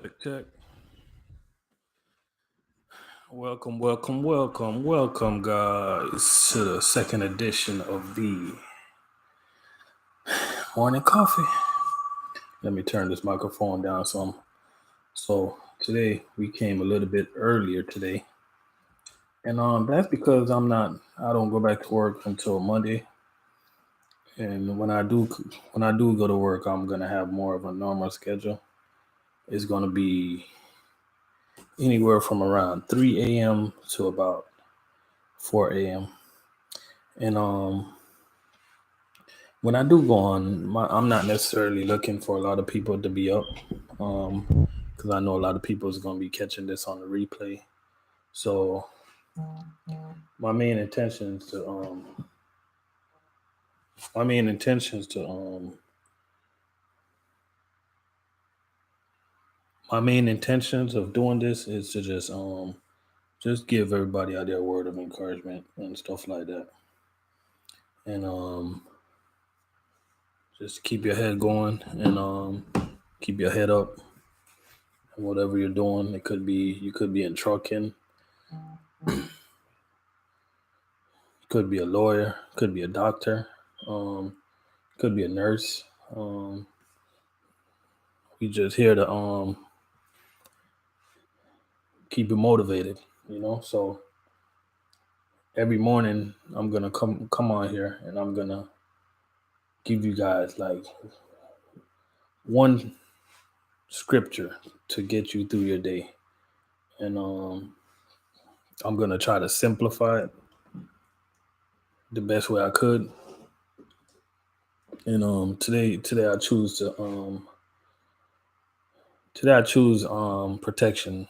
Check, check. Welcome, guys, to the second edition of the morning coffee. Let me turn this microphone down some. So today we came a little bit earlier today, and that's because I don't go back to work until Monday. And when I do go to work, I'm gonna have more of a normal schedule. It's gonna be anywhere from around 3 a.m. to about 4 a.m. And when I do go on, I'm not necessarily looking for a lot of people to be up, because I know a lot of people is going to be catching this on the replay. So my main intention is to my main intentions to my main intentions of doing this is to just give everybody out their word of encouragement and stuff like that, and just keep your head going and keep your head up. Whatever you're doing, you could be in trucking, could be a lawyer, could be a doctor, um, could be a nurse. Um, we just here to keep you motivated. So every morning I'm gonna come on here and I'm gonna give you guys like one scripture to get you through your day, and I'm gonna try to simplify it the best way I could. And today I choose protection,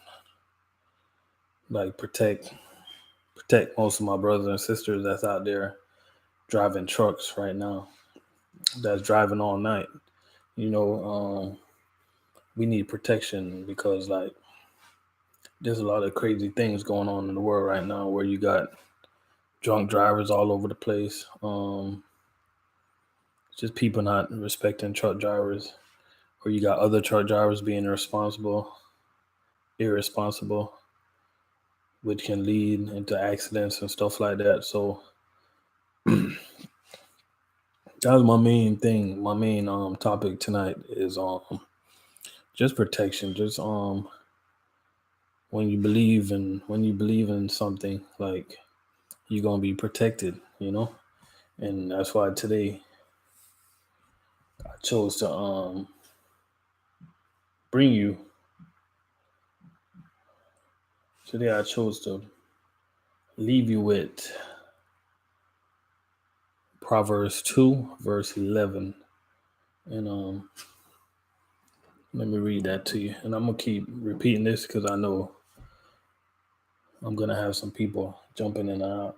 like protect most of my brothers and sisters that's out there driving trucks right now, that's driving all night. You know, we need protection because like there's a lot of crazy things going on in the world right now where you got drunk drivers all over the place. Just people not respecting truck drivers, or you got other truck drivers being irresponsible, which can lead into accidents and stuff like that. So that was my main thing. My main topic tonight is just protection. Just when you believe in something, like you're gonna be protected. And that's why today I chose to bring you today I chose to leave you with Proverbs 2 verse 11. And let me read that to you. And I'm gonna keep repeating this because I know I'm gonna have some people jumping in and out.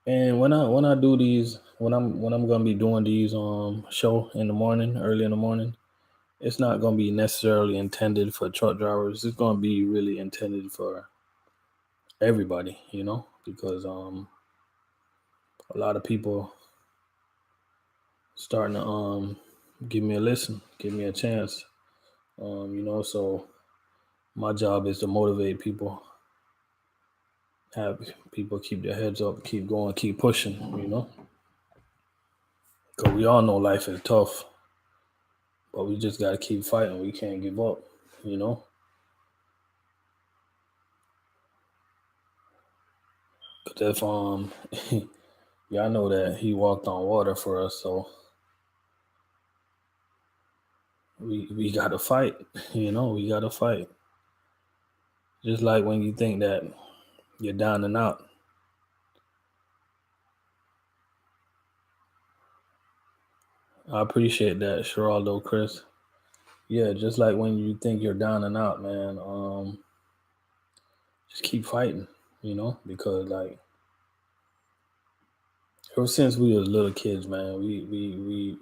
And when I do these, when I'm gonna be doing these show in the morning, early in the morning, it's not gonna be necessarily intended for truck drivers. It's gonna be really intended for everybody, because a lot of people starting to give me a listen, give me a chance. So my job is to motivate people, have people keep their heads up, keep going, keep pushing. Because we all know life is tough, but we just gotta keep fighting. We can't give up, you know. Cause if y'all know that he walked on water for us, so we gotta fight. We gotta fight. Just like when you think that you're down and out. I appreciate that, Geraldo, Chris. Yeah, just like when you think you're down and out, man. Just keep fighting, because like ever since we was little kids, man, we've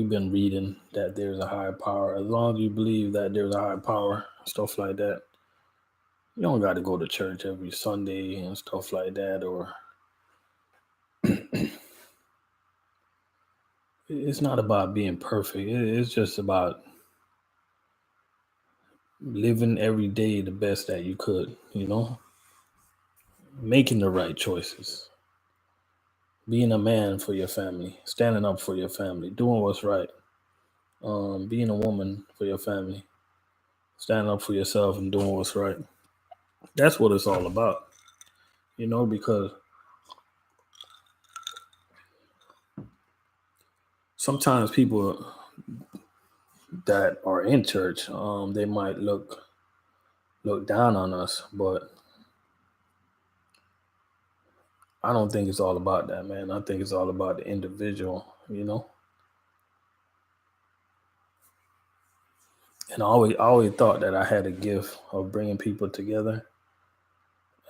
been reading that there's a higher power. As long as you believe that there's a higher power, stuff like that, you don't got to go to church every Sunday and stuff like that. Or it's not about being perfect. It's just about living every day the best that you could, making the right choices, being a man for your family, standing up for your family, doing what's right, being a woman for your family, standing up for yourself and doing what's right. That's what it's all about, because sometimes people that are in church, they might look down on us, but I don't think it's all about that, man. I think it's all about the individual. And I always thought that I had a gift of bringing people together,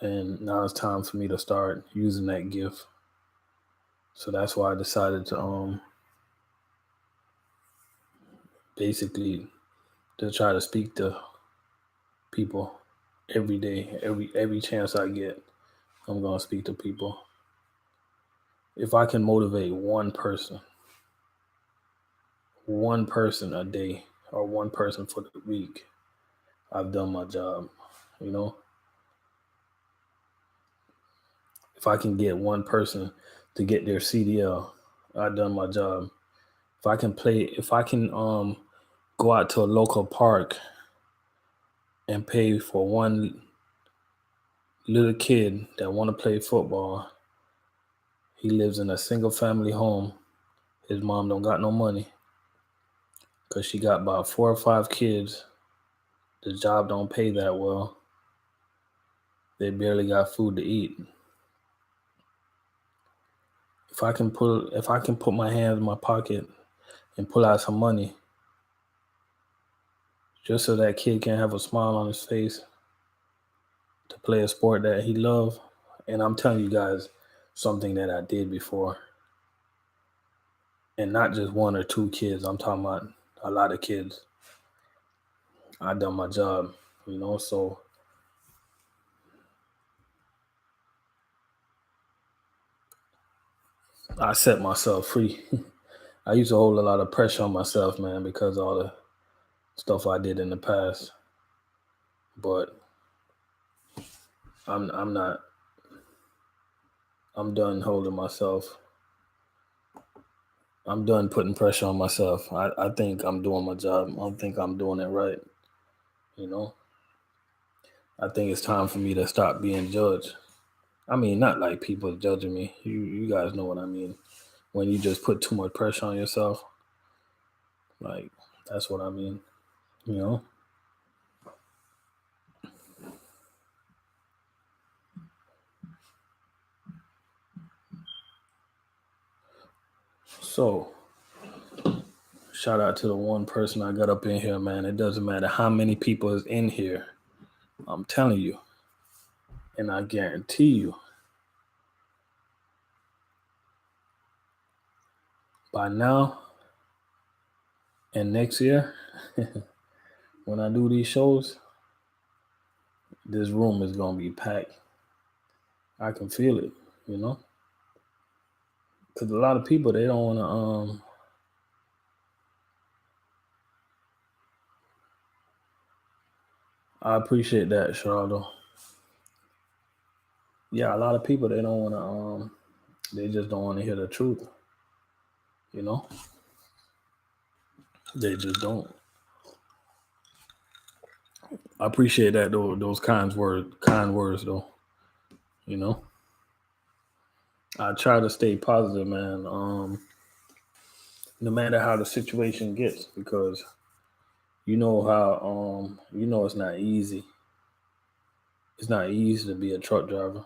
and now it's time for me to start using that gift. So that's why I decided to basically to try to speak to people every day, every chance I get. I'm gonna speak to people. If I can motivate one person a day, or one person for the week, I've done my job. You know, if I can get one person to get their CDL, I've done my job. If I can go out to a local park and pay for one little kid that want to play football. He lives in a single family home. His mom don't got no money because she got about 4 or 5 kids. The job don't pay that well. They barely got food to eat. If I can put my hands in my pocket and pull out some money just so that kid can have a smile on his face to play a sport that he loves. And I'm telling you guys something that I did before. And not just 1 or 2 kids. I'm talking about a lot of kids. I done my job. So I set myself free. I used to hold a lot of pressure on myself, man, because of all the stuff I did in the past. But I'm not. I'm done holding myself. I'm done putting pressure on myself. I think I'm doing my job. I think I'm doing it right. You know. I think it's time for me to stop being judged. I mean, not like people judging me. You guys know what I mean. When you just put too much pressure on yourself, like that's what I mean. You know. So shout out to the one person I got up in here, man. It doesn't matter how many people is in here. I'm telling you, and I guarantee you, by now and next year, when I do these shows, this room is gonna be packed. I can feel it, you know, because a lot of people they don't want to. I appreciate that, Charlotte. Yeah, a lot of people they don't want to. They just don't want to hear the truth. You know, they just don't. I appreciate that though. Those kind words though. You know, I try to stay positive, man. No matter how the situation gets, because it's not easy. It's not easy to be a truck driver,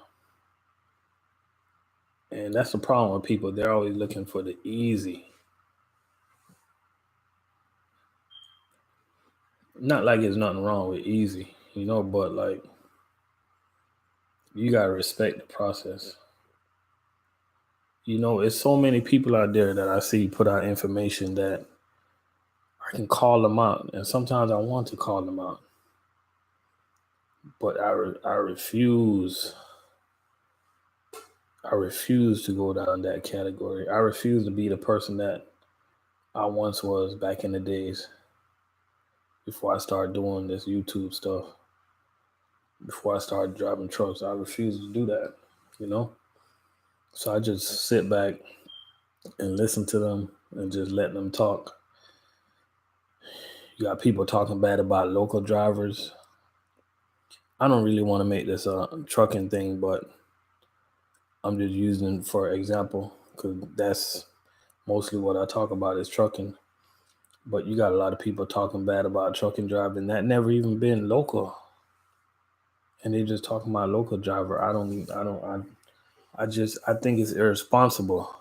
and that's the problem with people. They're always looking for the easy. Not like there's nothing wrong with easy, but like you gotta respect the process. It's so many people out there that I see put out information that I can call them out, and sometimes I want to call them out, but I refuse. I refuse to go down that category. I refuse to be the person that I once was back in the days. before I started doing this YouTube stuff. Before I started driving trucks, I refused to do that, you know? So I just sit back and listen to them and just let them talk. You got people talking bad about local drivers. I don't really want to make this a trucking thing, but I'm just using for example because that's mostly what I talk about is trucking. But you got a lot of people talking bad about trucking driving that never even been local, and they just talking about local driver. I think it's irresponsible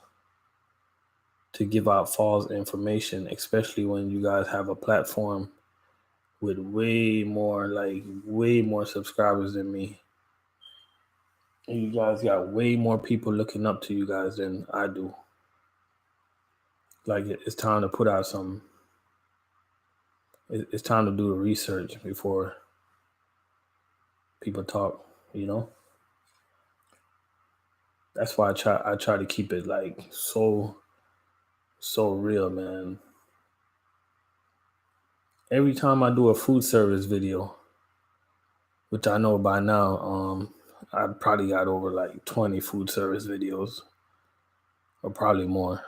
to give out false information, especially when you guys have a platform with way more subscribers than me. And you guys got way more people looking up to you guys than I do. Like it's time to put out some. It's time to do the research before people talk. You know, that's why I try to keep it like so real, man. Every time I do a food service video, which I know by now, I probably got over like 20 food service videos, or probably more.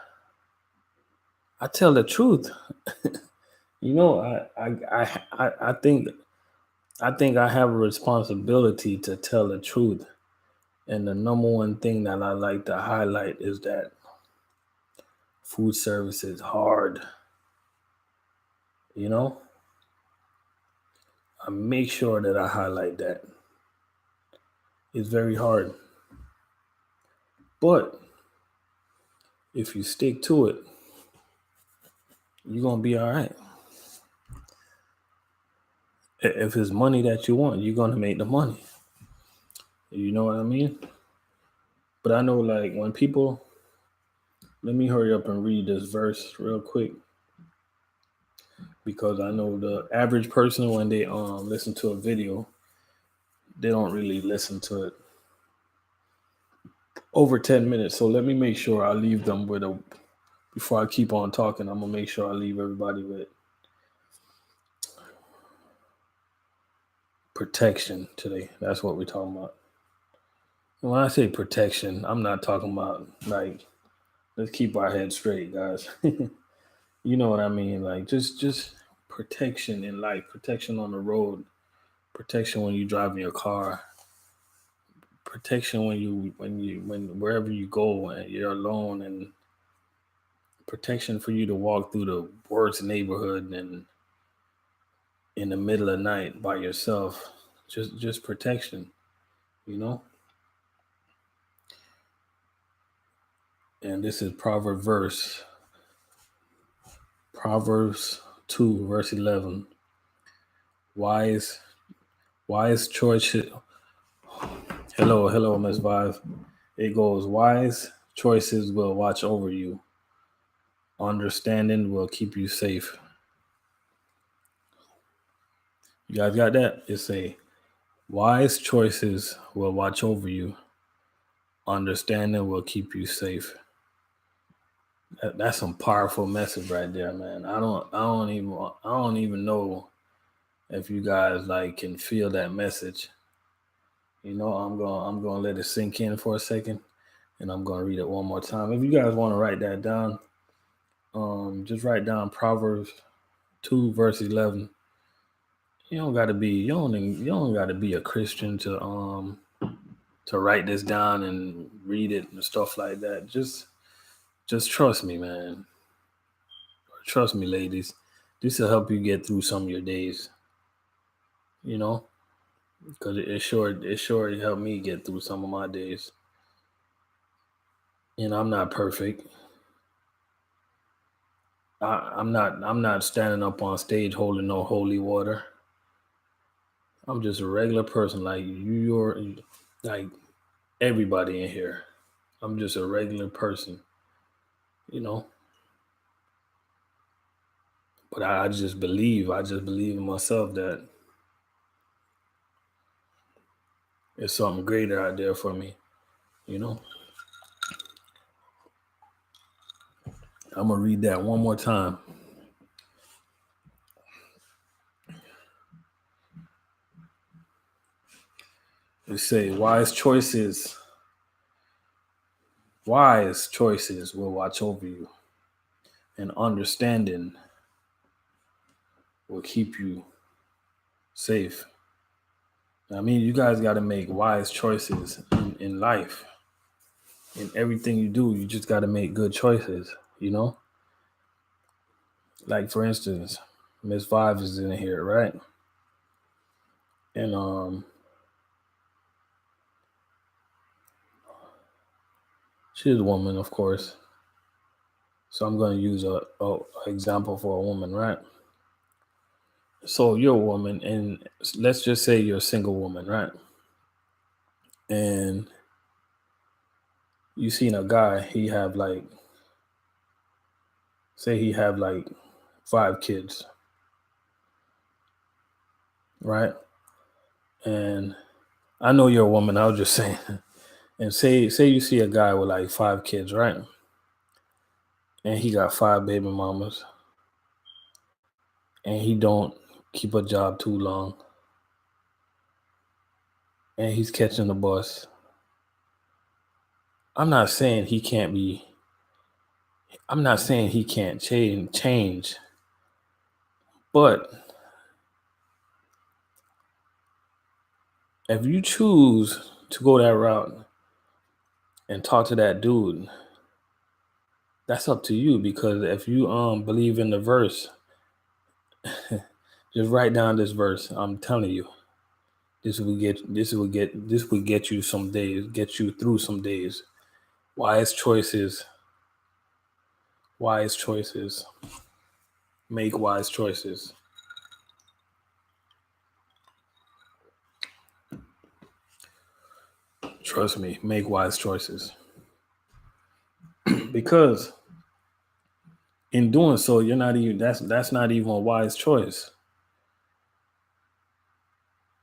I tell the truth. You know, I think I have a responsibility to tell the truth. And the number one thing that I like to highlight is that food service is hard. You know, I make sure that I highlight that. It's very hard. But if you stick to it, you're going to be all right. If it's money that you want, you're going to make the money. You know what I mean? But I know, like, when people, let me hurry up and read this verse real quick, because I know the average person, when they listen to a video, they don't really listen to it over 10 minutes. So let me make sure I leave them with a, before I keep on talking, I'm going to make sure I leave everybody with protection today. That's what we're talking about. When I say protection, I'm not talking about like, let's keep our heads straight, guys. You know what I mean? Like just protection in life, protection on the road, protection when you drive in your car, protection when wherever you go and you're alone, and protection for you to walk through the worst neighborhood and in the middle of the night by yourself. Just protection, you know? And this is Proverbs 2, verse 11. Wise choice. Hello, Miss Vive. It goes, wise choices will watch over you. Understanding will keep you safe. You guys got that? It's a wise choices will watch over you. Understanding will keep you safe. That's some powerful message right there, man. I don't even know if you guys like can feel that message. You know, I'm gonna let it sink in for a second, and I'm gonna read it one more time. If you guys want to write that down, just write down Proverbs 2, verse 11. You don't gotta be a Christian to write this down and read it and stuff like that. Just trust me, man. Trust me, ladies. This will help you get through some of your days. You know, because it sure helped me get through some of my days. You know, I'm not perfect. I'm not standing up on stage holding no holy water. I'm just a regular person like you're like everybody in here. I'm just a regular person, you know. But I just believe in myself that there's something greater out there for me, you know. I'm gonna read that one more time. They say wise choices will watch over you, and understanding will keep you safe. I mean, you guys got to make wise choices in life. In everything you do, you just got to make good choices, you know? Like, for instance, Miss Vibes is in here, right? And she's a woman, of course. So I'm going to use a example for a woman, right? So you're a woman, and let's just say you're a single woman, right? And you seen a guy, he have like 5 kids, right? And I know you're a woman. I was just saying, and say you see a guy with like 5 kids, right? And he got 5 baby mamas, and he don't keep a job too long, and he's catching the bus. I'm not saying he can't change, but if you choose to go that route and talk to that dude, that's up to you. Because if you believe in the verse, just write down this verse. I'm telling you, this will get you some days, get you through some days. Wise choices, make wise choices. Trust me, make wise choices. Because in doing so, you're not even that's not even a wise choice.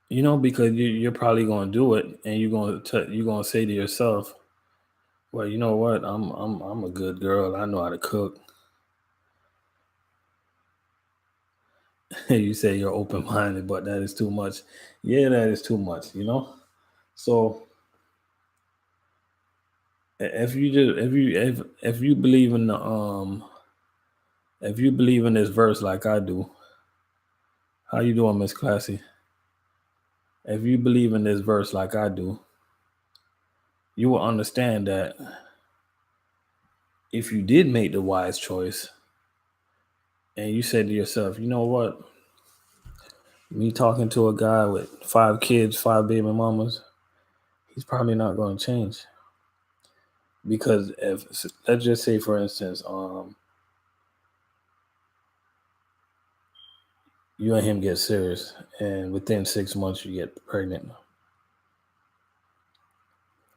You know, because you're probably going to do it, and you're going to say to yourself, "Well, you know what? I'm a good girl. I know how to cook." You say you're open minded, but that is too much. Yeah, that is too much. You know. So if you believe in the if you believe in this verse like I do, how you doing, Miss Classy? If you believe in this verse like I do, you will understand that if you did make the wise choice and you said to yourself, you know what? Me talking to a guy with 5 kids, 5 baby mamas, he's probably not going to change. Because if, let's just say, for instance, you and him get serious, and within 6 months you get pregnant.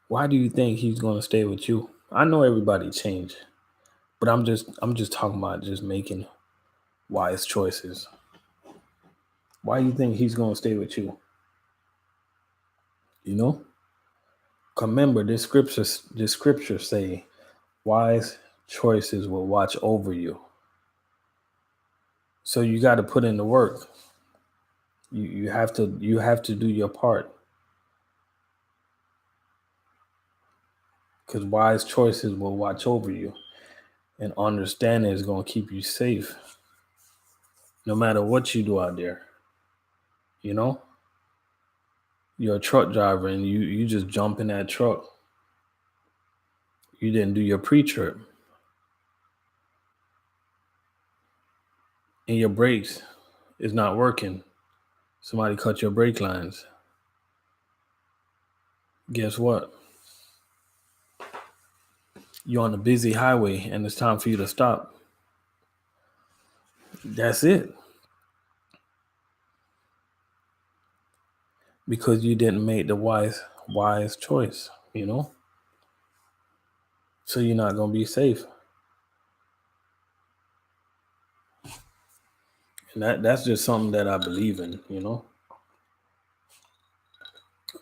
Why do you think he's going to stay with you? I know everybody change, but I'm just talking about just making wise choices. Why do you think he's going to stay with you? You know? Remember, this scripture say wise choices will watch over you. So you got to put in the work. You have to do your part. Because wise choices will watch over you, and understanding is going to keep you safe no matter what you do out there. You know, you're a truck driver and you just jump in that truck. You didn't do your pre-trip, and your brakes is not working. Somebody cut your brake lines. Guess what? You're on a busy highway and it's time for you to stop. That's it. Because you didn't make the wise choice, you know? So you're not going to be safe. And that's just something that I believe in, you know?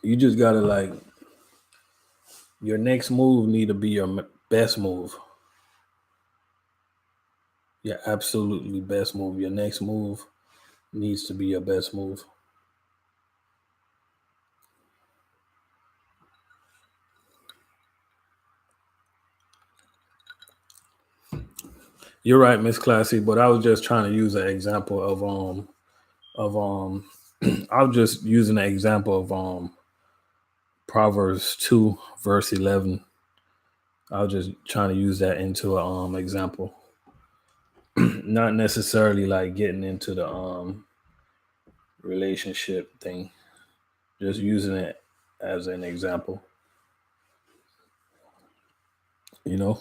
You just got to your next move need to be your best move. Your absolutely best move. Your next move needs to be your best move. You're right, Miss Classy, but I was just trying to use an example of I was just using an example of Proverbs 2 verse 11. I was just trying to use that into a example, not necessarily like getting into the relationship thing. Just using it as an example. You know,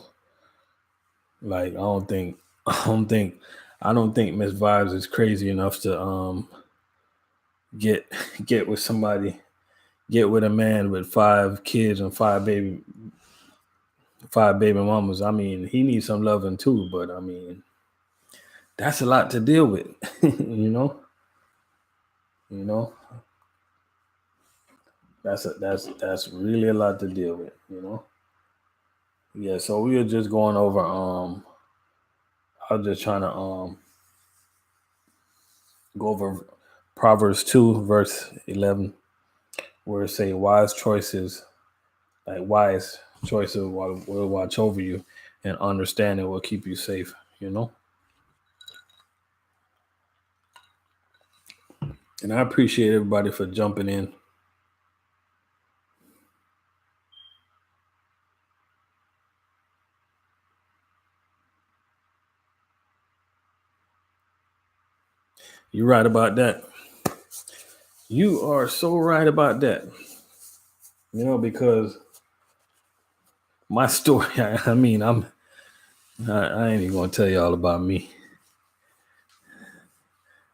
like I don't think Miss Vibes is crazy enough to get get with somebody, get with a man with 5 kids and five baby mamas. I mean, he needs some loving too, but I mean, that's a lot to deal with. you know, you know, that's really a lot to deal with. Yeah. So we were just going over. I was just trying to go over Proverbs 2 verse 11, where it say wise choices will watch over you, and understanding will keep you safe. And I appreciate everybody for jumping in. You're right about that. You are so right about that. Because my story, I mean, I ain't even gonna tell y'all about me.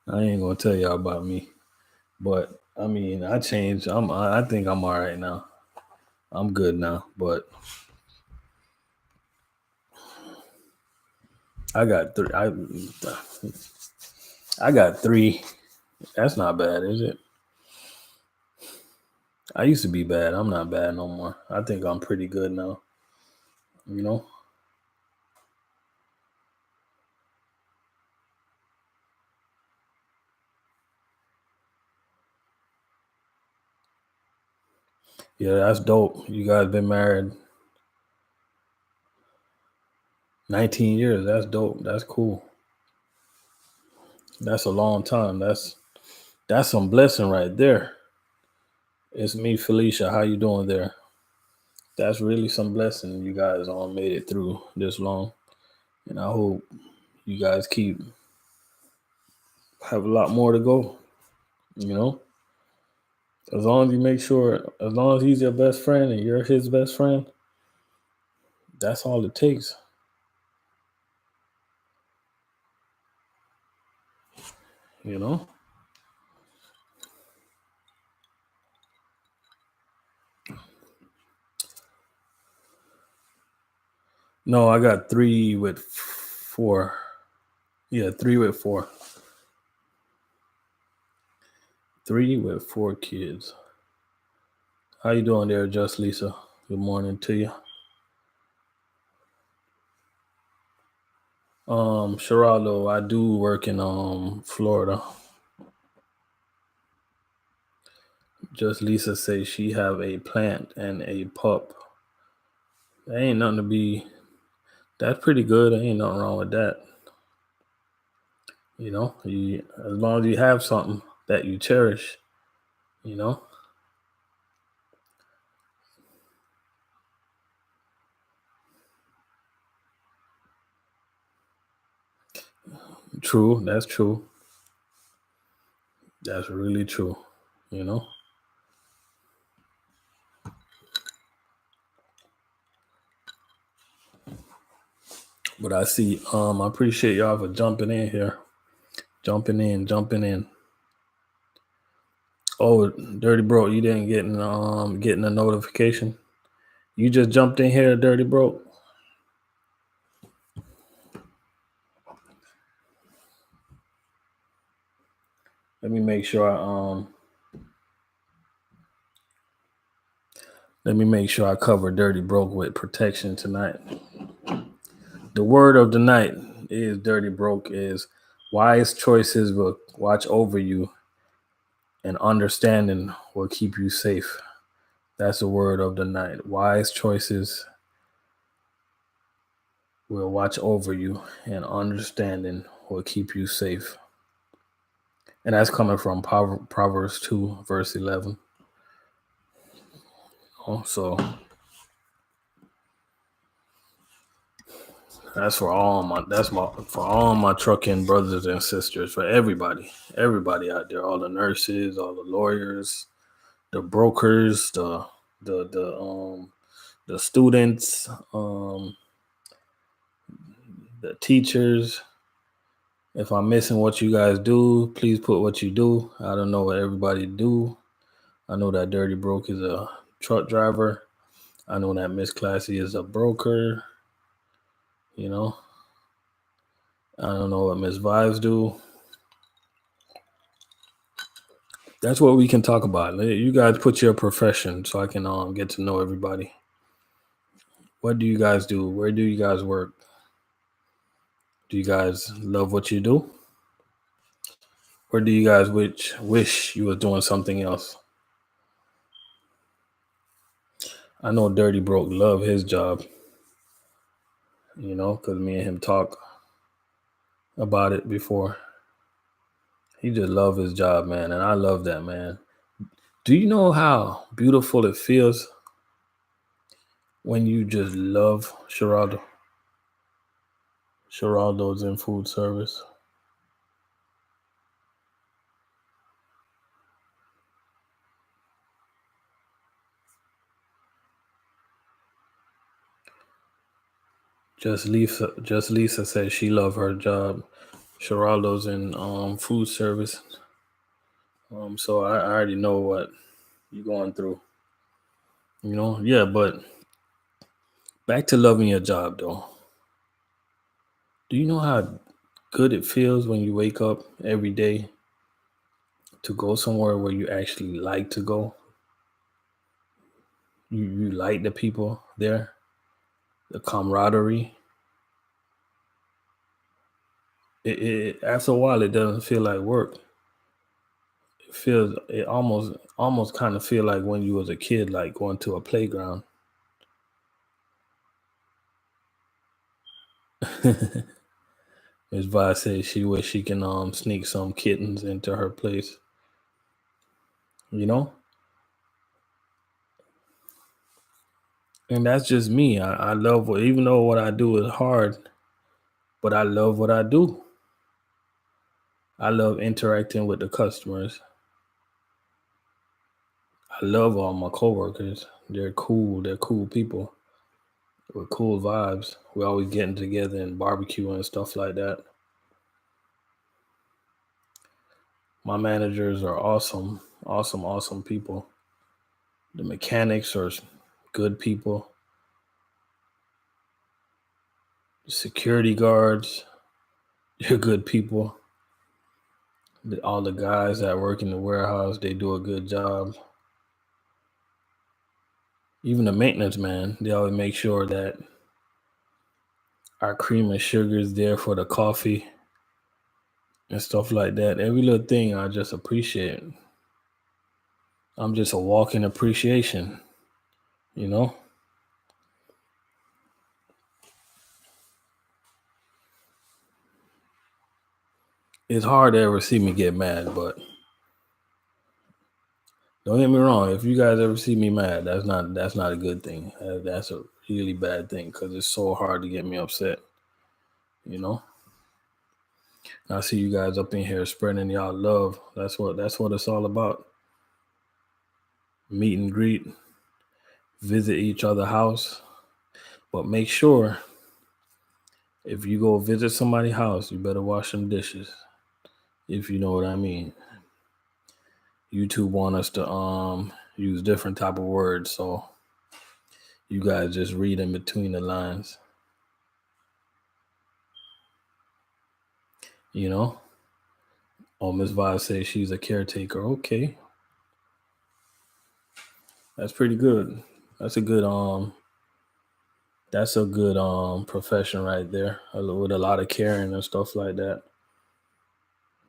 I ain't gonna tell y'all about me. But I mean, I changed. I think I'm all right now. I'm good now. But I got three. I got three. That's not bad, is it? I used to be bad. I'm not bad no more. I think I'm pretty good now. You know? Yeah, that's dope. You guys been married 19 years. That's dope. That's cool. That's a long time. That's some blessing right there. It's me, Felicia. How you doing there? That's really some blessing. You guys all made it through this long. And I hope you guys have a lot more to go. As long as you make sure, as long as he's your best friend and you're his best friend, that's all it takes. You know? No, I got 3 with 4. Yeah, 3 with 4. 3 with 4 kids. How you doing there, Just Lisa? Good morning to you. Geraldo, I do work in Florida. Just Lisa says she have a plant and a pup. That ain't nothing to be. That's pretty good. There ain't nothing wrong with that. As long as you have something that you cherish, you know. True. That's true. That's really true. You know. But I see. I appreciate y'all for jumping in here. Jumping in. Oh, Dirty Bro, you didn't getting a notification. You just jumped in here, Dirty Bro. Let me make sure I cover Dirty Broke with protection tonight. The word of the night is Dirty Broke is wise choices will watch over you, and understanding will keep you safe. That's the word of the night. Wise choices will watch over you, and understanding will keep you safe. And that's coming from Proverbs 2, verse 11. So that's for all my trucking brothers and sisters, for everybody out there, all the nurses, all the lawyers, the brokers, the students, the teachers. If I'm missing what you guys do, please put what you do. I don't know what everybody do. I know that Dirty Broke is a truck driver. I know that Miss Classy is a broker. You know, I don't know what Miss Vibes do. That's what we can talk about. You guys put your profession so I can get to know everybody. What do you guys do? Where do you guys work? Do you guys love what you do? Or do you guys wish you were doing something else? I know Dirty Broke love his job, because me and him talk about it before. He just love his job, man, and I love that, man. Do you know how beautiful it feels when you just love Geraldo? Geraldo's in food service. Just Lisa says she love her job. Geraldo's in food service. So I already know what you're going through. Yeah, but back to loving your job though. Do you know how good it feels when you wake up every day to go somewhere where you actually like to go? You like the people there, the camaraderie. It after a while it doesn't feel like work. It almost kind of feel like when you was a kid, like going to a playground. Miss Vi says she wish she can sneak some kittens into her place. And that's just me. I love even though what I do is hard, but I love what I do. I love interacting with the customers. I love all my coworkers. They're cool. They're cool people with cool vibes. We're always getting together and barbecue and stuff like that. My managers are awesome, awesome, awesome people. The mechanics are good people. The security guards, they're good people. All the guys that work in the warehouse, they do a good job. Even the maintenance man, they always make sure that our cream and sugar is there for the coffee and stuff like that. Every little thing I just appreciate. I'm just a walking appreciation, you know? It's hard to ever see me get mad, but don't get me wrong. If you guys ever see me mad, that's not a good thing. That's a really bad thing because it's so hard to get me upset, And I see you guys up in here spreading y'all love. That's what it's all about. Meet and greet, visit each other's house, but make sure if you go visit somebody's house, you better wash them dishes. If you know what I mean. YouTube want us to use different type of words, so you guys just read in between the lines. Oh, Miss Vi says she's a caretaker. Okay. That's pretty good. That's a good profession right there, with a lot of caring and stuff like that.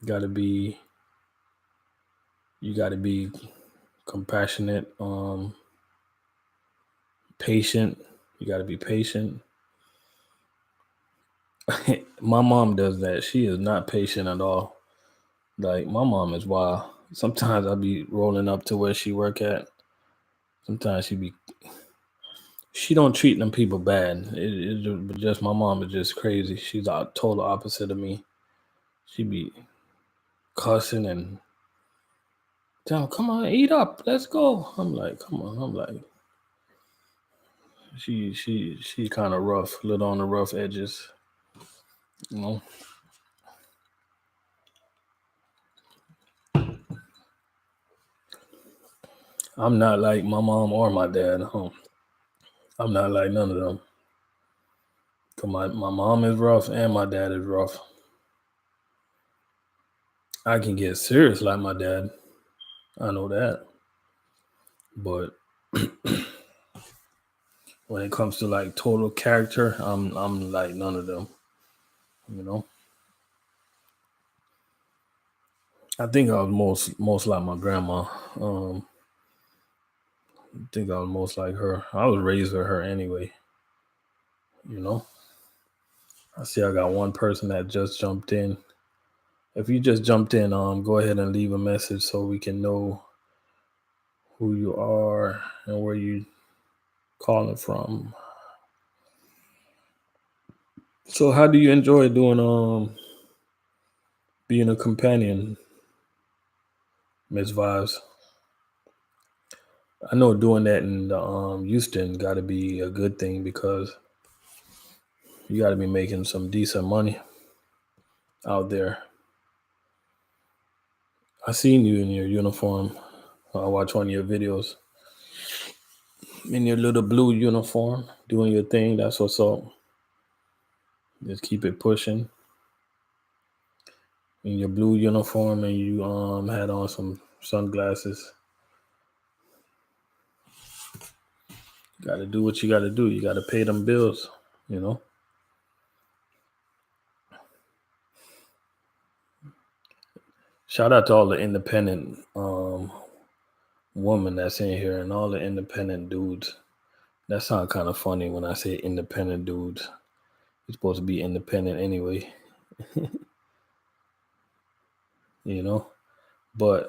You gotta be compassionate, patient. You gotta be patient. My mom does that. She is not patient at all. Like my mom is wild. Sometimes I be rolling up to where she work at. Sometimes she don't treat them people bad. But just my mom is just crazy. She's a total opposite of me. She be cussing and tell 'em, come on, eat up, let's go. I'm like, come on. I'm like, she kind of rough, a little on the rough edges, you know. I'm not like my mom or my dad. I'm not like none of them. Cause my mom is rough and my dad is rough. I can get serious like my dad. I know that. But when it comes to like total character, I'm like none of them. You know. I think I was most like my grandma. Um, I think I was most like her. I was raised with her anyway. You know. I see I got one person that just jumped in. If you just jumped in, go ahead and leave a message so we can know who you are and where you calling from. So how do you enjoy doing being a companion, Miss Vibes? I know doing that in Houston got to be a good thing because you got to be making some decent money out there. I seen you in your uniform. I watch one of your videos in your little blue uniform doing your thing. That's what's up. Just keep it pushing in your blue uniform, and you had on some sunglasses. Got to do what you got to do. You got to pay them bills, you know. Shout out to all the independent women that's in here and all the independent dudes. That sounds kind of funny when I say independent dudes. You're supposed to be independent anyway, you know. But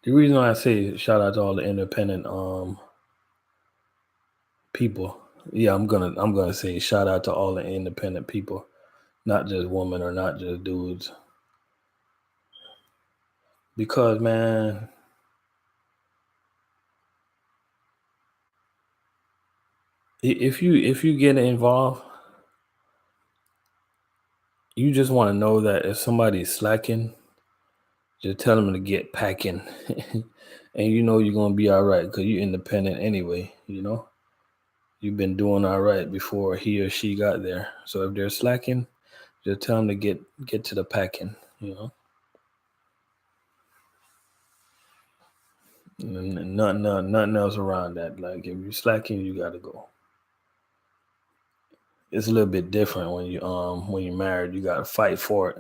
the reason why I say shout out to all the independent people, yeah, I'm gonna say shout out to all the independent people, not just women or not just dudes, because man, if you get involved, you just want to know that if somebody's slacking, just tell them to get packing, and you know you're gonna be all right because you're independent anyway. You know you've been doing all right before he or she got there. So if they're slacking, just tell them to get to the packing. You know, and nothing else around that. Like if you're slacking, you got to go. It's a little bit different when you're married. You got to fight for it.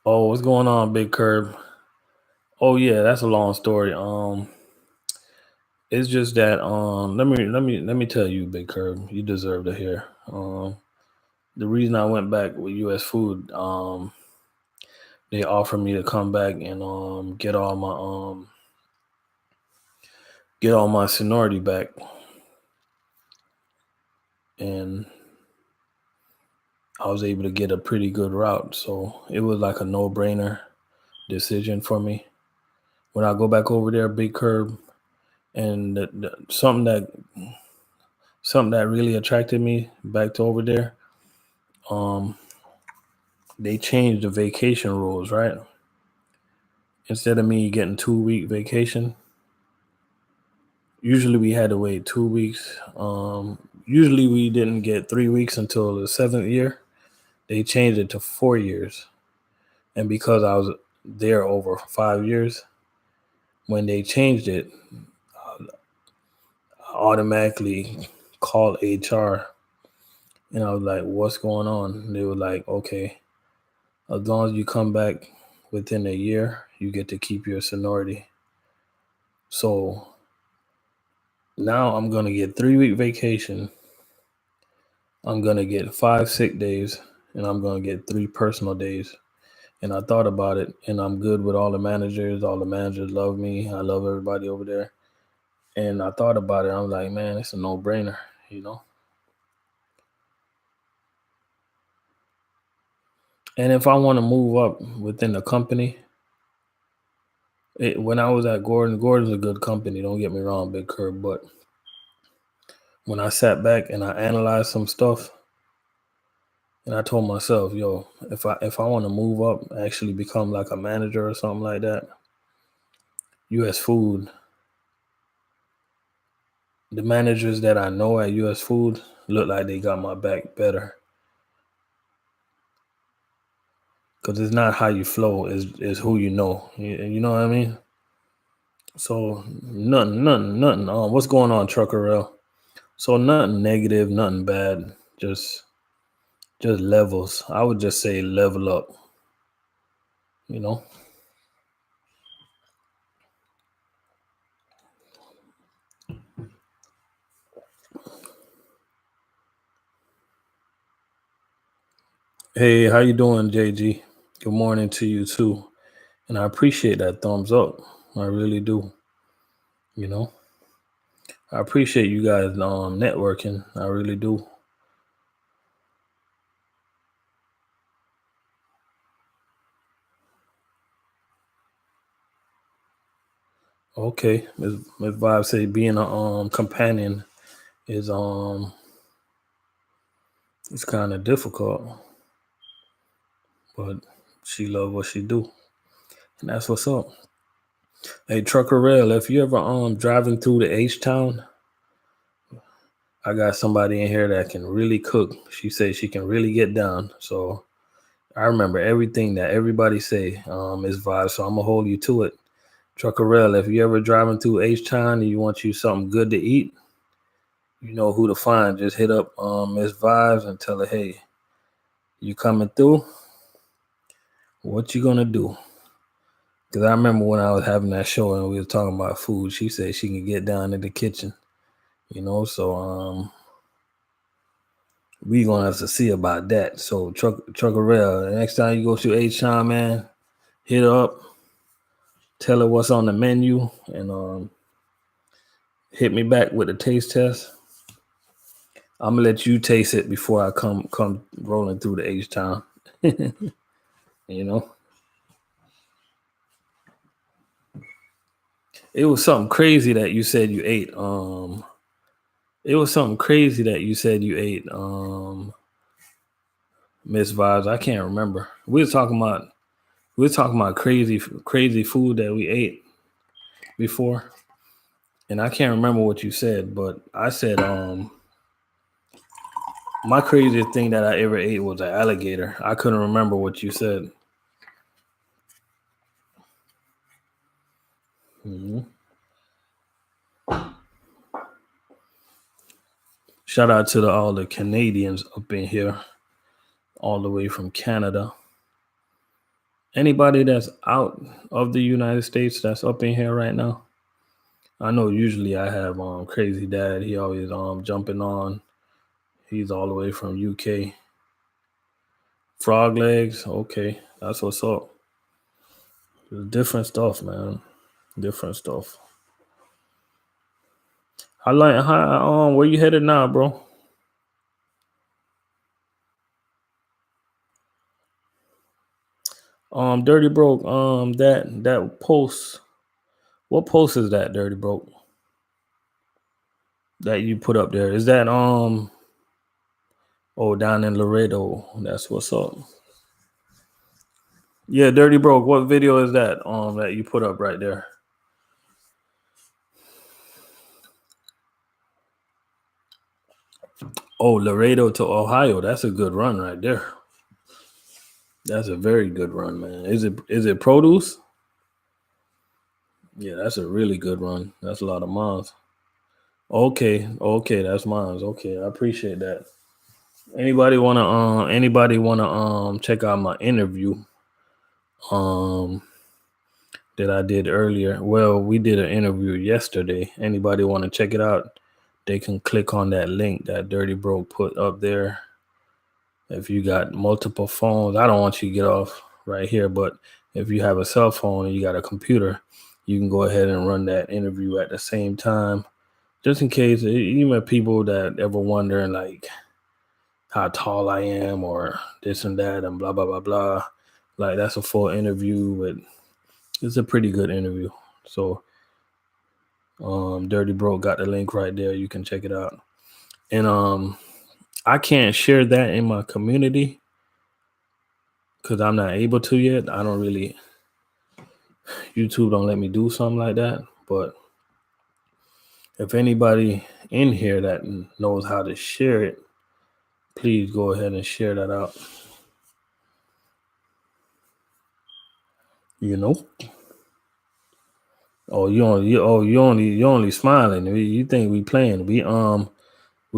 Oh, what's going on, Big Curb? Oh yeah, that's a long story. It's just that let me tell you, Big Curb, you deserve to hear. The reason I went back with US Food, they offered me to come back and get all my seniority back, and I was able to get a pretty good route. So it was like a no brainer decision for me. When I go back over there, Big Curb, and something that really attracted me back to over there, um, they changed the vacation rules, right? Instead of me getting 2 week vacation, usually we had to wait 2 weeks. Usually we didn't get 3 weeks until the seventh year. They changed it to 4 years. And because I was there over 5 years, when they changed it, I automatically called HR and I was like, what's going on? They were like, okay, as long as you come back within a year, you get to keep your seniority. So now I'm gonna get 3-week vacation. I'm gonna get 5 sick days, and I'm gonna get 3 personal days. And I thought about it, and I'm good with all the managers. All the managers love me. I love everybody over there. And I thought about it. I'm like, man, it's a no-brainer, you know. And if I want to move up within the company, when I was at Gordon's a good company. Don't get me wrong, Big Curb. But when I sat back and I analyzed some stuff, and I told myself, yo, if I want to move up, actually become like a manager or something like that, US Food, the managers that I know at US Food look like they got my back better. Because it's not how you flow, is who you know. You know what I mean? So nothing. What's going on, Trucker Rail? So nothing negative, nothing bad. Just levels. I would just say level up. You know. Hey, how you doing, JG? Good morning to you too. And I appreciate that thumbs up. I really do. You know. I appreciate you guys networking. I really do. Okay. Miss Vibe say being a companion is it's kind of difficult, but she love what she do, and that's what's up. Hey, Trucker Rail, if you ever driving through the H-Town, I got somebody in here that can really cook. She says she can really get down. So I remember everything that everybody say, is Vibe. So I'm gonna hold you to it. Trucker Rail, if you ever driving through H-Town and you want you something good to eat, you know who to find. Just hit up Miss Vibes and tell her, hey, you coming through? What you gonna do? Because I remember when I was having that show and we were talking about food, she said she can get down in the kitchen, you know. So we gonna have to see about that. So Trucker Rail, the next time you go to H-Town, man, hit her up, tell her what's on the menu, and hit me back with a taste test. I'm gonna let you taste it before I come rolling through the H-Town. You know, it was something crazy that you said you ate. It was something crazy that you said you ate. Miss Vibes, I can't remember. We were talking about crazy food that we ate before, and I can't remember what you said, but I said my craziest thing that I ever ate was an alligator. I couldn't remember what you said. Mm-hmm. Shout out to all the Canadians up in here, all the way from Canada. Anybody that's out of the United States that's up in here right now? I know usually I have Crazy Dad. He always jumping on. He's all the way from UK. Frog legs, okay, that's what's up. Different stuff, man. Different stuff. Where you headed now, bro? Dirty Broke, that post. What post is that, Dirty Broke? That you put up there? Is that down in Laredo? That's what's up. Yeah, Dirty Broke. What video is that? That you put up right there? Oh, Laredo to Ohio. That's a good run right there. That's a very good run, man. Is it produce? Yeah, that's a really good run. That's a lot of miles. Okay, that's mine. Okay, I appreciate that. Anybody wanna check out my interview? that I did earlier. Well, we did an interview yesterday. Anybody want to check it out? They can click on that link that Dirty Bro put up there. If you got multiple phones, I don't want you to get off right here, but if you have a cell phone and you got a computer, you can go ahead and run that interview at the same time. Just in case, even people that ever wondering like how tall I am or this and that and blah blah blah blah. Like that's a full interview, but it's a pretty good interview. So Dirty Bro got the link right there. You can check it out. And I can't share that in my community because I'm not able to yet. I don't really, YouTube don't let me do something like that. But if anybody in here that knows how to share it, please go ahead and share that out. You know. Oh, you only smiling. You think we playing? We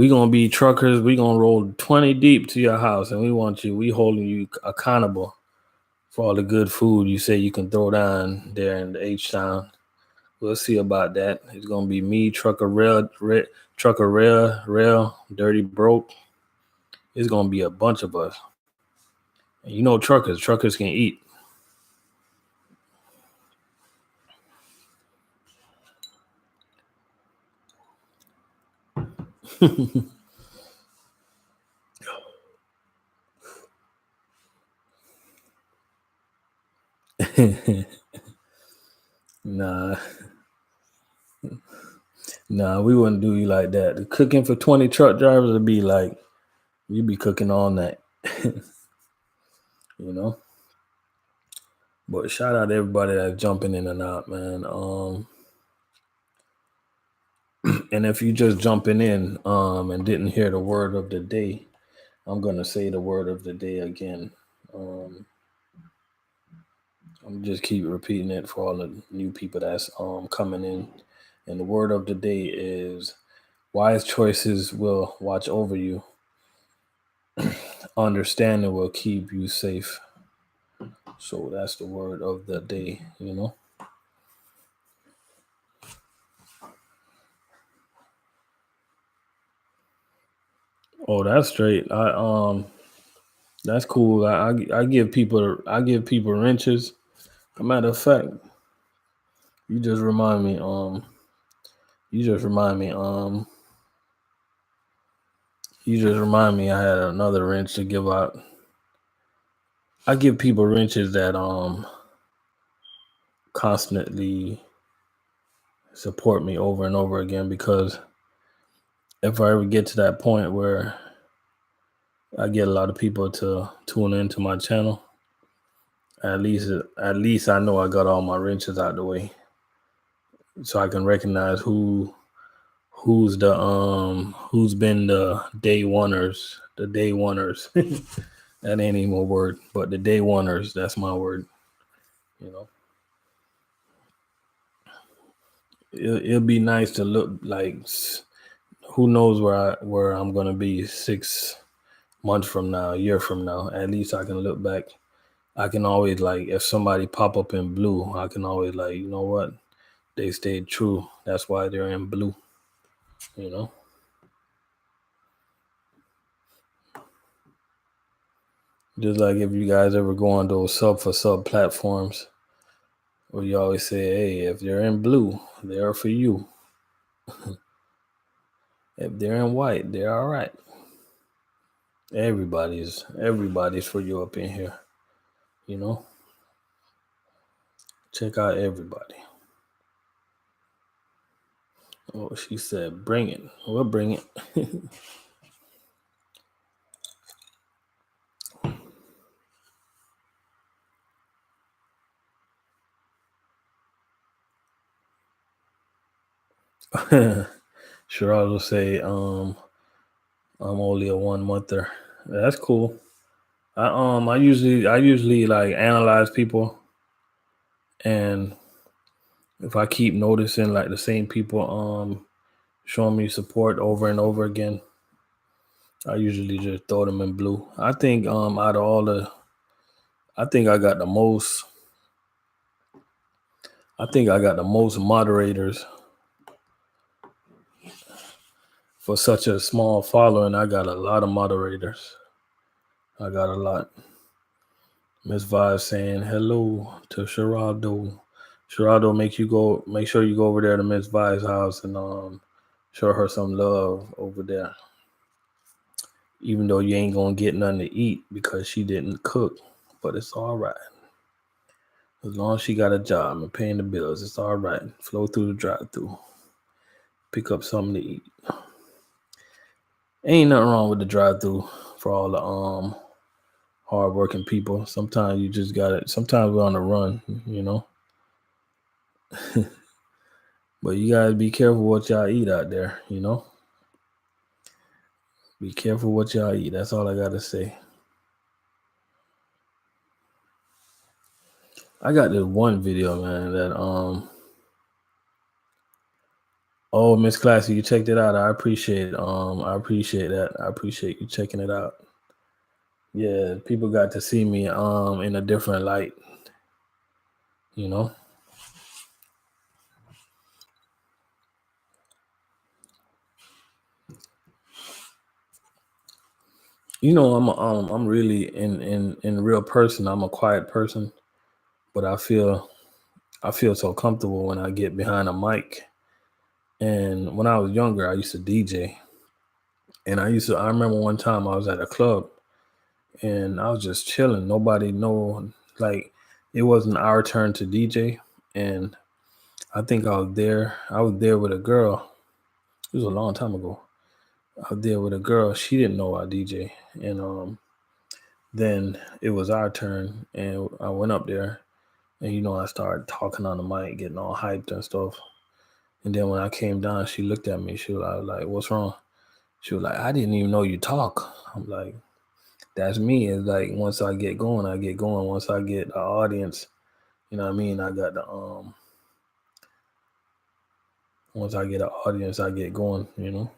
gonna be truckers. We gonna roll 20 deep to your house, and we holding you accountable for all the good food you say you can throw down there in the H-Town. We'll see about that. It's gonna be me, Trucker Rail, Dirty Broke. It's gonna be a bunch of us. And you know, truckers can eat. Nah, we wouldn't do you like that. The cooking for 20 truck drivers would be like you be cooking all night. You know. But shout out to everybody that's jumping in and out, man. And if you just jumping in and didn't hear the word of the day, I'm gonna say the word of the day again. I'm just keep repeating it for all the new people that's coming in. And the word of the day is wise choices will watch over you. Understanding will keep you safe. So that's the word of the day, you know. Oh, that's straight. That's cool. I give people wrenches. As a matter of fact, you just remind me. You just remind me. I had another wrench to give out. I give people wrenches that constantly support me over and over again, because if I ever get to that point where I get a lot of people to tune into my channel, at least I know I got all my wrenches out the way, so I can recognize who's been the day oneers, that ain't even a word, but the day oneers, that's my word. You know, it'll be nice to look like, who knows where I'm gonna be 6 months from now, a year from now. At least I can look back. I can always, like, if somebody pop up in blue, I can always, like, you know what, they stayed true. That's why they're in blue. You know. Just like if you guys ever go on those sub for sub platforms where you always say, hey, if they're in blue, they are for you. If they're in white, they're all right. Everybody's for you up in here. You know. Check out everybody. Oh, she said, bring it. We'll bring it. Shiraz will say, I'm only a 1 monther. That's cool. I usually like analyze people, and if I keep noticing like the same people showing me support over and over again, I usually just throw them in blue. I think out of all I think I got the most I think I got the most moderators for such a small following. I got a lot of moderators. I got a lot. Miss Vibe saying hello to Sheraldo. Sheraldo, make sure you go over there to Miss Vibe's house and show her some love over there. Even though you ain't gonna get nothing to eat because she didn't cook, but it's all right. As long as she got a job and paying the bills, it's all right. Flow through the drive-through, pick up something to eat. Ain't nothing wrong with the drive-through for all the hardworking people. Sometimes you just got it. Sometimes we're on the run, you know. But you guys be careful what y'all eat out there, you know. Be careful what y'all eat. That's all I gotta say. I got this one video, man, that oh, Miss Classy, you checked it out. I appreciate it. I appreciate that. I appreciate you checking it out. Yeah, people got to see me in a different light, you know. You know, I'm really in real person. I'm a quiet person, but I feel so comfortable when I get behind a mic. And when I was younger, I used to DJ, and I remember one time I was at a club, and I was just chilling. Nobody know, like, it wasn't our turn to DJ, and I think I was there. I was there with a girl. It was a long time ago. I was there with a girl. She didn't know I DJ, and then it was our turn, and I went up there, and I started talking on the mic, getting all hyped and stuff. And then when I came down, she looked at me. I was like, "What's wrong?" She was like, "I didn't even know you talk." I'm like, "That's me." It's like once I get going, I get going. Once I get the audience, you know what I mean? I got the once I get an audience, I get going, you know.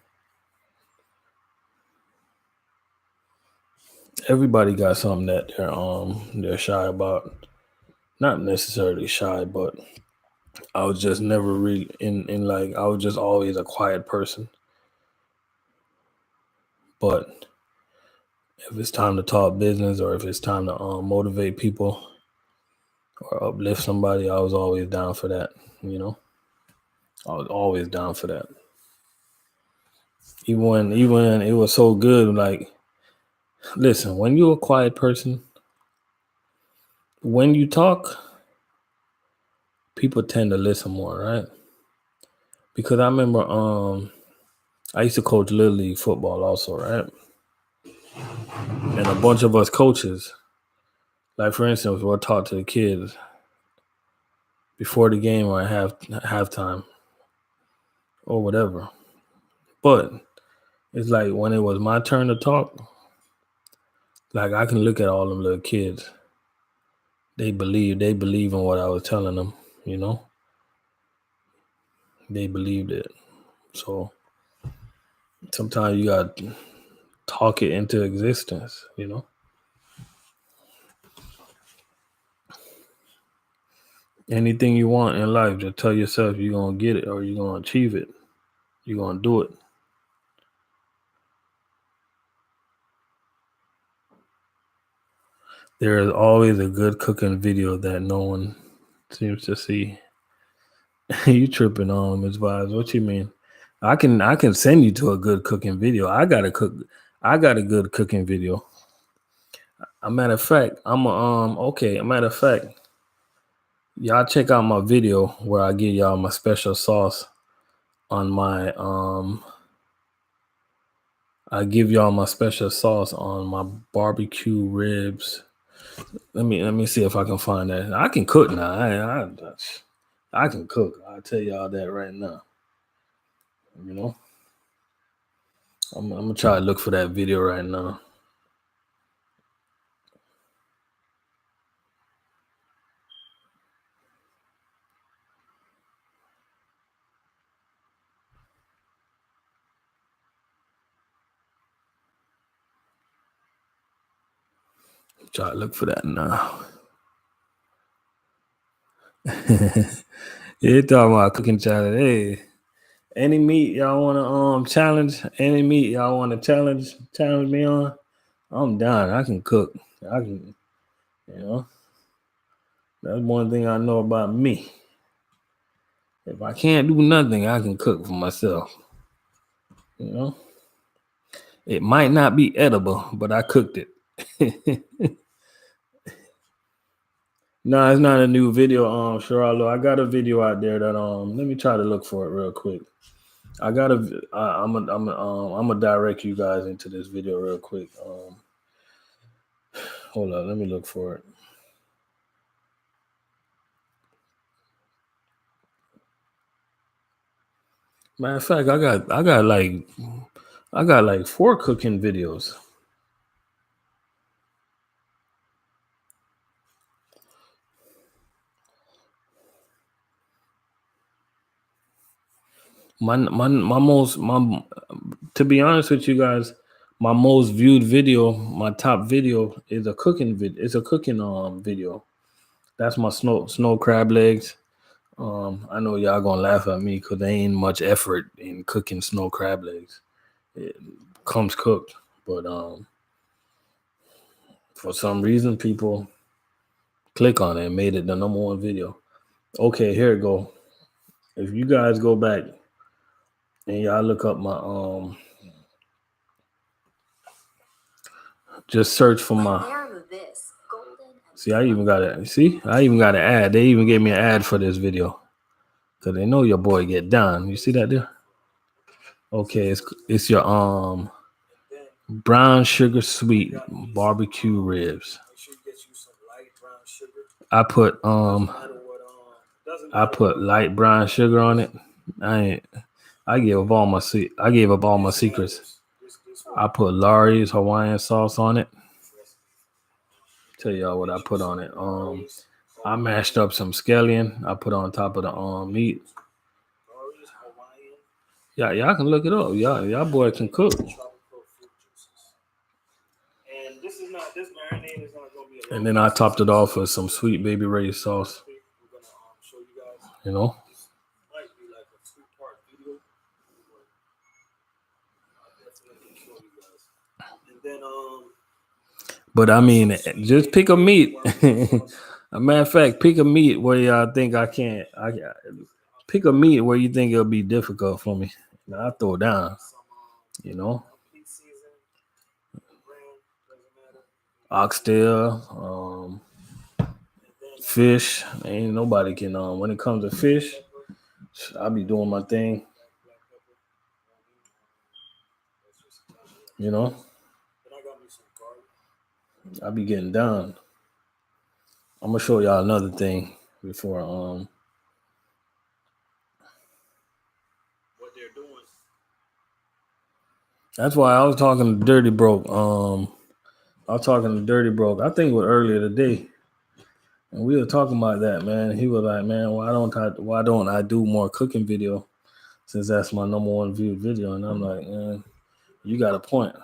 Everybody got something that they're shy about. Not necessarily shy, but I was just never really in like I was just always a quiet person. But if it's time to talk business or if it's time to motivate people or uplift somebody, I was always down for that, you know. I was always down for that. Even when it was so good, like, listen, when you're a quiet person, when you talk, people tend to listen more, right? Because I remember I used to coach Little League football also, right? And a bunch of us coaches, like for instance, we'll talk to the kids before the game or at halftime or whatever. But it's like when it was my turn to talk, like I can look at all them little kids. They believe in what I was telling them, you know. They believed it. So sometimes you got to talk it into existence, you know. Anything you want in life, just tell yourself you're going to get it or you're going to achieve it. You're going to do it. There is always a good cooking video that no one seems to see. You tripping on Ms. Vibes. What you mean? I can send you to a good cooking video. I got a good cooking video. A matter of fact, a matter of fact, y'all check out my video where I give y'all my special sauce on my I give y'all my special sauce on my barbecue ribs. Let me see if I can find that. I can cook now. I can cook. I'll tell y'all that right now. You know, I'm gonna try to look for that video right now. Try to look for that now. You talking about cooking challenge? Hey, any meat y'all want to challenge? Any meat y'all want to challenge me on? I'm down. I can cook. I can, you know. That's one thing I know about me. If I can't do nothing, I can cook for myself. You know, it might not be edible, but I cooked it. No, it's not a new video. Sherallo, I got a video out there that Let me try to look for it real quick. I got a. I'm gonna direct you guys into this video real quick. Hold on, let me look for it. Matter of fact, I got like 4 cooking videos. To be honest with you guys, my most viewed video, my top video is a cooking video. It's a cooking video. That's my snow crab legs. I know y'all gonna laugh at me because there ain't much effort in cooking snow crab legs. It comes cooked, but for some reason people click on it and made it the number 1 video. Okay, here it go. If you guys go back and y'all look up my just search for my. See, I even got an ad. They even gave me an ad for this video because they know your boy get down. You see that there? Okay, it's your brown sugar sweet barbecue ribs. I put light brown sugar on it. I gave up all my secrets. I put Lawry's Hawaiian sauce on it. Tell y'all what I put on it. I mashed up some scallion. I put on top of the meat. Yeah, y'all can look it up. Y'all boy can cook. And then I topped it off with some Sweet Baby Ray's sauce. You know. But I mean, just pick a meat. A matter of fact, pick a meat where y'all think I can't. Pick a meat where you think it'll be difficult for me. And I throw it down. You know. Oxtail, fish. Ain't nobody can. When it comes to fish, I'll be doing my thing. You know. I'll be getting down. I'm gonna show y'all another thing before what they're doing. That's why I was talking to Dirty Broke. I was talking to Dirty Broke. I think it was earlier today, and we were talking about that, man. He was like, "Man, why don't I do more cooking video? Since that's my number 1 viewed video." And I'm like, "Man, you got a point."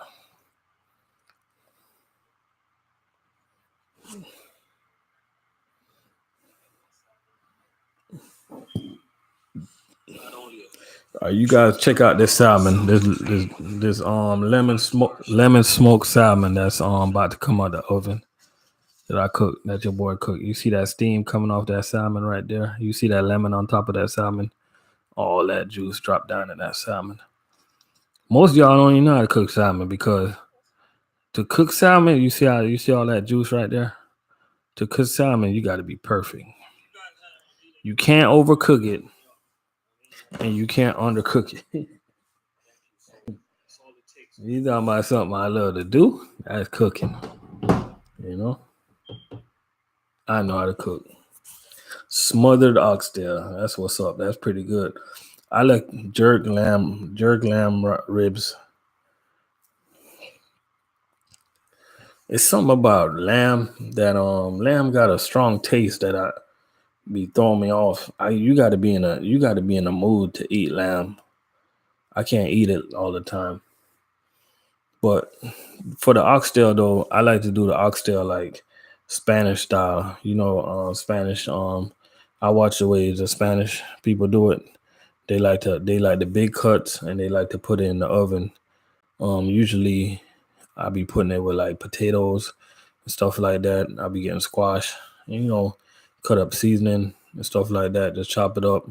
You guys check out this salmon. This lemon smoked salmon that's about to come out the oven. That I cooked, that your boy cooked. You see that steam coming off that salmon right there? You see that lemon on top of that salmon? All that juice dropped down in that salmon. Most of y'all don't even know how to cook salmon because to cook salmon, you see all that juice right there? To cook salmon, you got to be perfect. You can't overcook it and you can't undercook it. You talking about something I love to do? That's cooking. You know? I know how to cook. Smothered oxtail. That's what's up. That's pretty good. I like jerk lamb ribs. It's something about lamb that lamb got a strong taste that I be throwing me off. You got to be in a mood to eat lamb. I can't eat it all the time. But for the oxtail though, I like to do the oxtail like Spanish style. You know, Spanish I watch the way the Spanish people do it. They like the big cuts, and they like to put it in the oven. Usually I'll be putting it with like potatoes and stuff like that. I'll be getting squash, cut up seasoning and stuff like that. Just chop it up,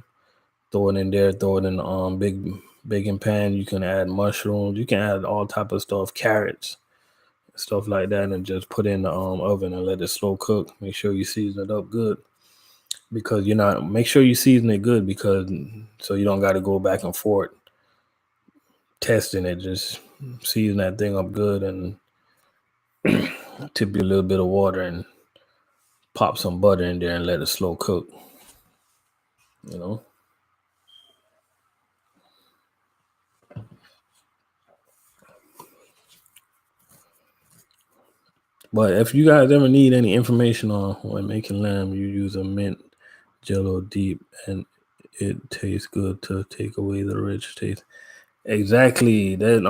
throw it in there, throw it in the big baking pan. You can add mushrooms, you can add all type of stuff, carrots, stuff like that, and just put it in the oven and let it slow cook. Make sure you season it up good, because make sure you season it good, because so you don't got to go back and forth testing it. Just season that thing up good, and tip you a little bit of water and pop some butter in there and let it slow cook. But if you guys ever need any information on when making lamb, you use a mint jello deep, and it tastes good to take away the rich taste. Exactly. That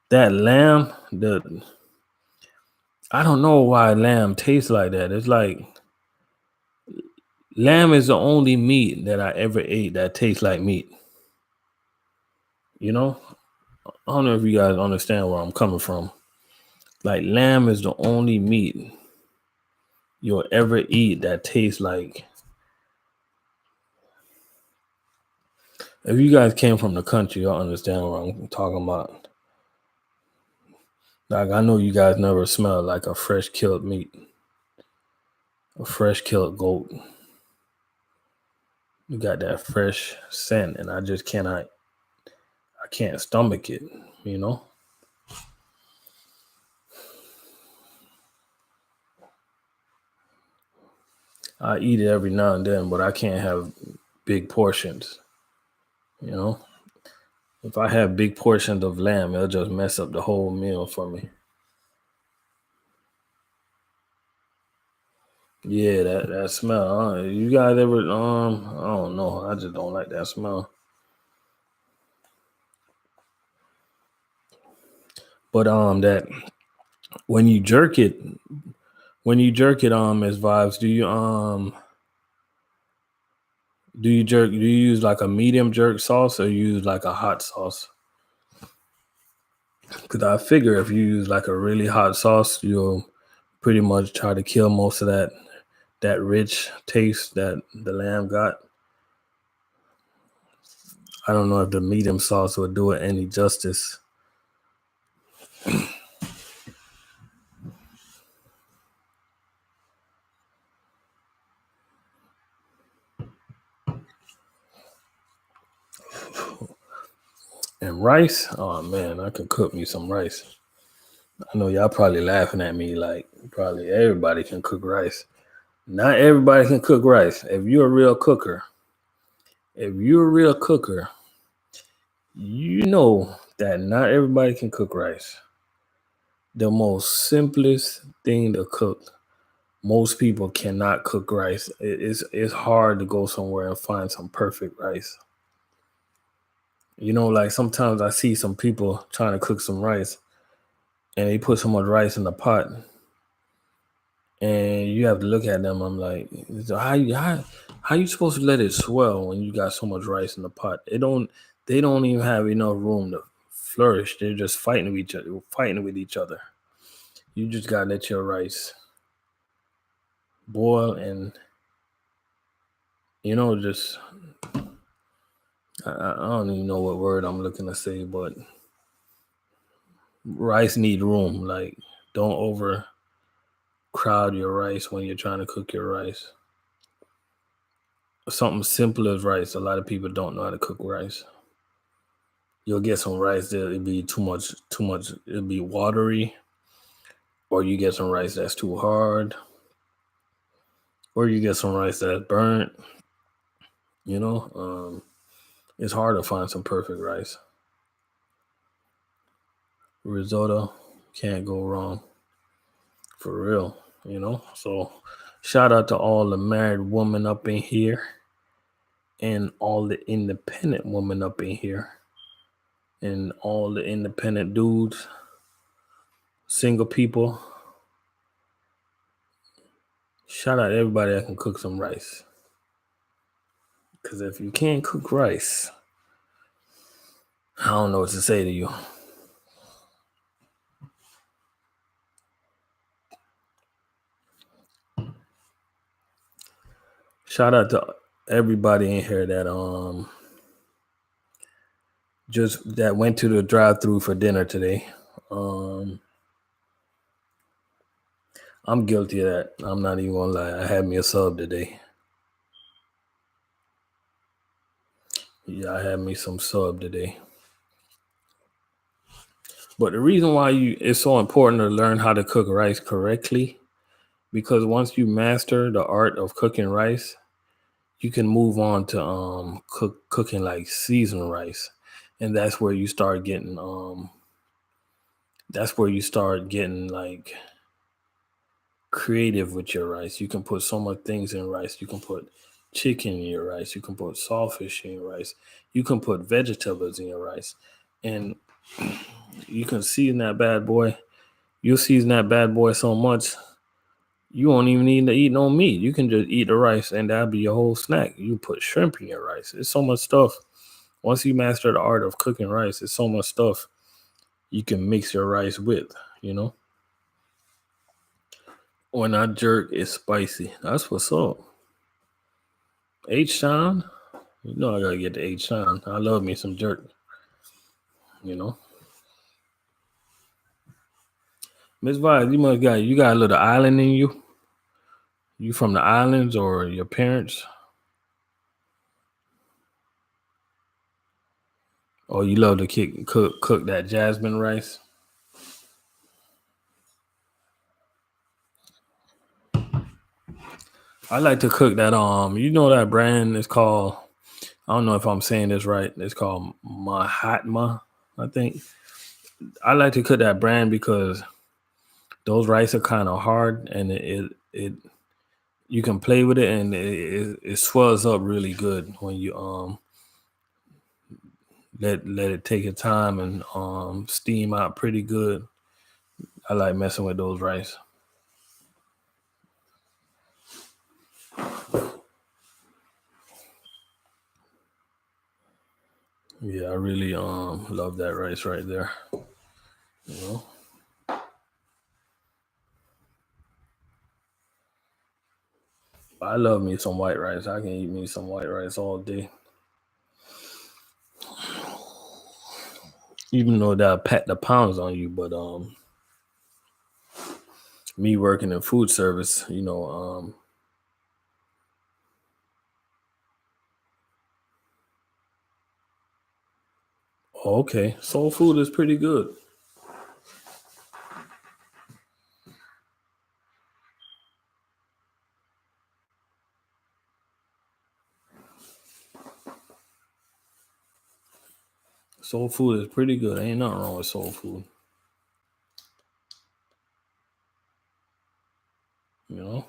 lamb, I don't know why lamb tastes like that. It's like lamb is the only meat that I ever ate that tastes like meat. I don't know if you guys understand where I'm coming from. Like, lamb is the only meat you'll ever eat that tastes like. If you guys came from the country, you'll understand what I'm talking about. Like, I know you guys never smelled like a fresh killed meat, a fresh killed goat. You got that fresh scent, and I can't stomach it, I eat it every now and then, but I can't have big portions, If I have big portions of lamb, it'll just mess up the whole meal for me. Yeah, that smell. You guys ever I don't know. I just don't like that smell. But that when you jerk it, as vibes, do you use like a medium jerk sauce, or you use like a hot sauce? Because I figure if you use like a really hot sauce, you'll pretty much try to kill most of that rich taste that the lamb got. I don't know if the medium sauce would do it any justice. And rice, oh man, I could cook me some rice. I know y'all probably laughing at me like probably everybody can cook rice. Not everybody can cook rice. If you're a real cooker, you know that not everybody can cook rice. The most simplest thing to cook. Most people cannot cook rice. It's hard to go somewhere and find some perfect rice. Like sometimes I see some people trying to cook some rice, and they put so much rice in the pot, and you have to look at them. I'm like, how you supposed to let it swell when you got so much rice in the pot? They don't even have enough room to flourish. They're just fighting with each other. You just gotta let your rice boil, and just I don't even know what word I'm looking to say, but rice need room. Like, don't overcrowd your rice when you're trying to cook your rice. Something simple as rice. A lot of people don't know how to cook rice. You'll get some rice that it'd be too much, it'd be watery, or you get some rice that's too hard, or you get some rice that's burnt. It's hard to find some perfect rice. Risotto, can't go wrong. For real, So shout out to all the married women up in here, and all the independent women up in here, and all the independent dudes, single people. Shout out to everybody that can cook some rice. Because if you can't cook rice, I don't know what to say to you. Shout out to everybody in here that just that went to the drive-through for dinner today. I'm guilty of that. I'm not even gonna lie. I had me a sub today. Yeah, I had me some sub today. But the reason why it's so important to learn how to cook rice correctly, because once you master the art of cooking rice, you can move on to cooking like seasoned rice, and that's where you start getting like creative with your rice. You can put so much things in rice. You can put chicken in your rice. You can put saltfish in your rice. You can put vegetables in your rice, and you can season that bad boy. You'll season that bad boy so much you won't even need to eat no meat. You can just eat the rice, and that'll be your whole snack. You put shrimp in your rice. It's so much stuff. Once you master the art of cooking rice, it's so much stuff you can mix your rice with. You know. When I jerk, it's spicy. That's what's up. H Sean, you know I gotta get the H Sean. I love me some jerk. You know, Miss Vibes, you got a little island in you. You from the islands or your parents? Or you love to cook that jasmine rice? I like to cook that you know that brand is called, I don't know if I'm saying this right. It's called Mahatma, I think. I like to cook that brand because those rice are kind of hard, and it you can play with it, and it swells up really good when you let it take your time and steam out pretty good. I like messing with those rice. Yeah, I really love that rice right there. You know. I love me some white rice. I can eat me some white rice all day. Even though that'll pat the pounds on you, but me working in food service, okay, soul food is pretty good. Soul food is pretty good. Ain't nothing wrong with soul food. You know.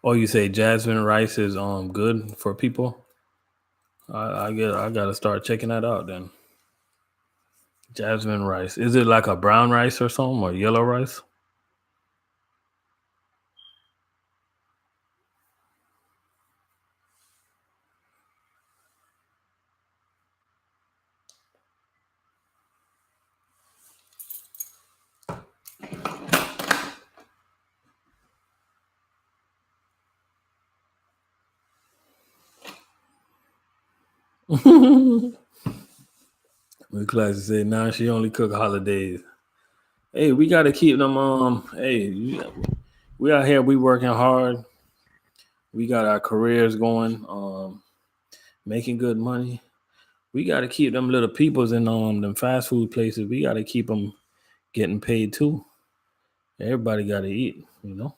Oh, you say jasmine rice is good for people? I gotta start checking that out then. Jasmine rice. Is it like a brown rice or something or yellow rice? The class say, nah, she only cook holidays. Hey, we gotta keep them. We out here. We working hard. We got our careers going. Making good money. We gotta keep them little peoples in them fast food places. We gotta keep them getting paid too. Everybody gotta eat. You know.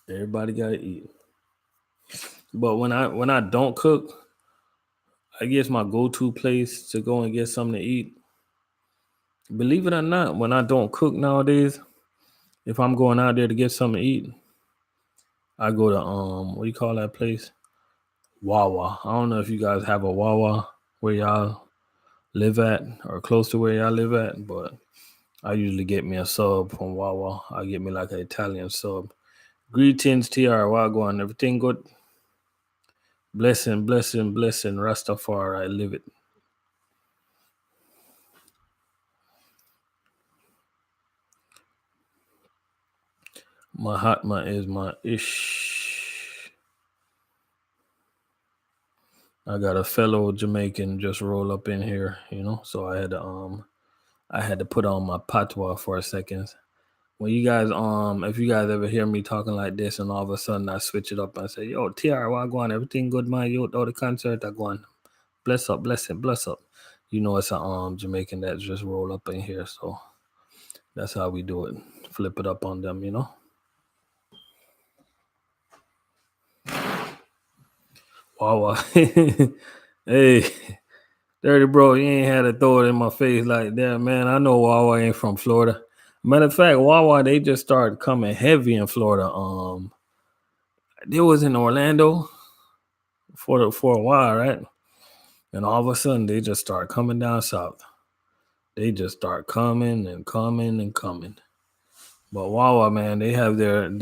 Everybody gotta eat. But when I don't cook, I guess my go-to place to go and get something to eat. Believe it or not, when I don't cook nowadays, if I'm going out there to get something to eat, I go to what do you call that place? Wawa. I don't know if you guys have a Wawa where y'all live at or close to where y'all live at, but I usually get me a sub from Wawa. I get me like an Italian sub. Greetings, TR. Wagwan. Everything good? Blessing, blessing, blessing. Rastafari, live it. Mahatma is my ish. I got a fellow Jamaican just roll up in here, so I had to put on my patois for a second. When you guys if you guys ever hear me talking like this and all of a sudden I switch it up and say, yo, TR, Wagwan, everything good, man? You know the concert I go on. Bless up, blessing, bless up. It's a Jamaican that just roll up in here, so that's how we do it. Flip it up on them, Wawa. Hey, dirty bro, you ain't had to throw it in my face like that, man. I know Wawa ain't from Florida. Matter of fact, Wawa, they just started coming heavy in Florida. They was in Orlando for a while, right? And all of a sudden they just start coming down south. They just start coming and coming and coming. But Wawa, man, they have a good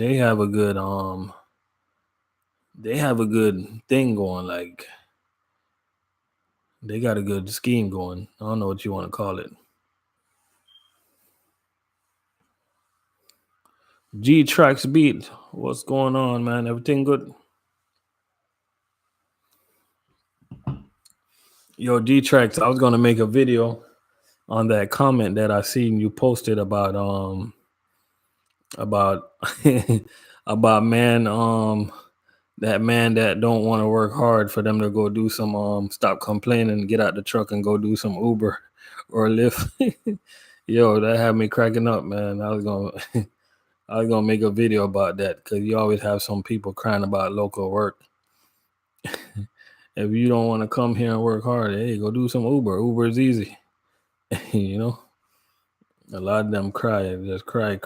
thing going. Like, they got a good scheme going. I don't know what you want to call it. G Tracks Beat, what's going on, man? Everything good? Yo, G Tracks, I was gonna make a video on that comment that I seen you posted about about man that man that don't want to work hard for them to go do some stop complaining, get out the truck and go do some Uber or Lyft. Yo, that had me cracking up, man. I was gonna make a video about that because you always have some people crying about local work. If you don't want to come here and work hard, hey, go do some Uber. Uber is easy. A lot of them cry, just cry.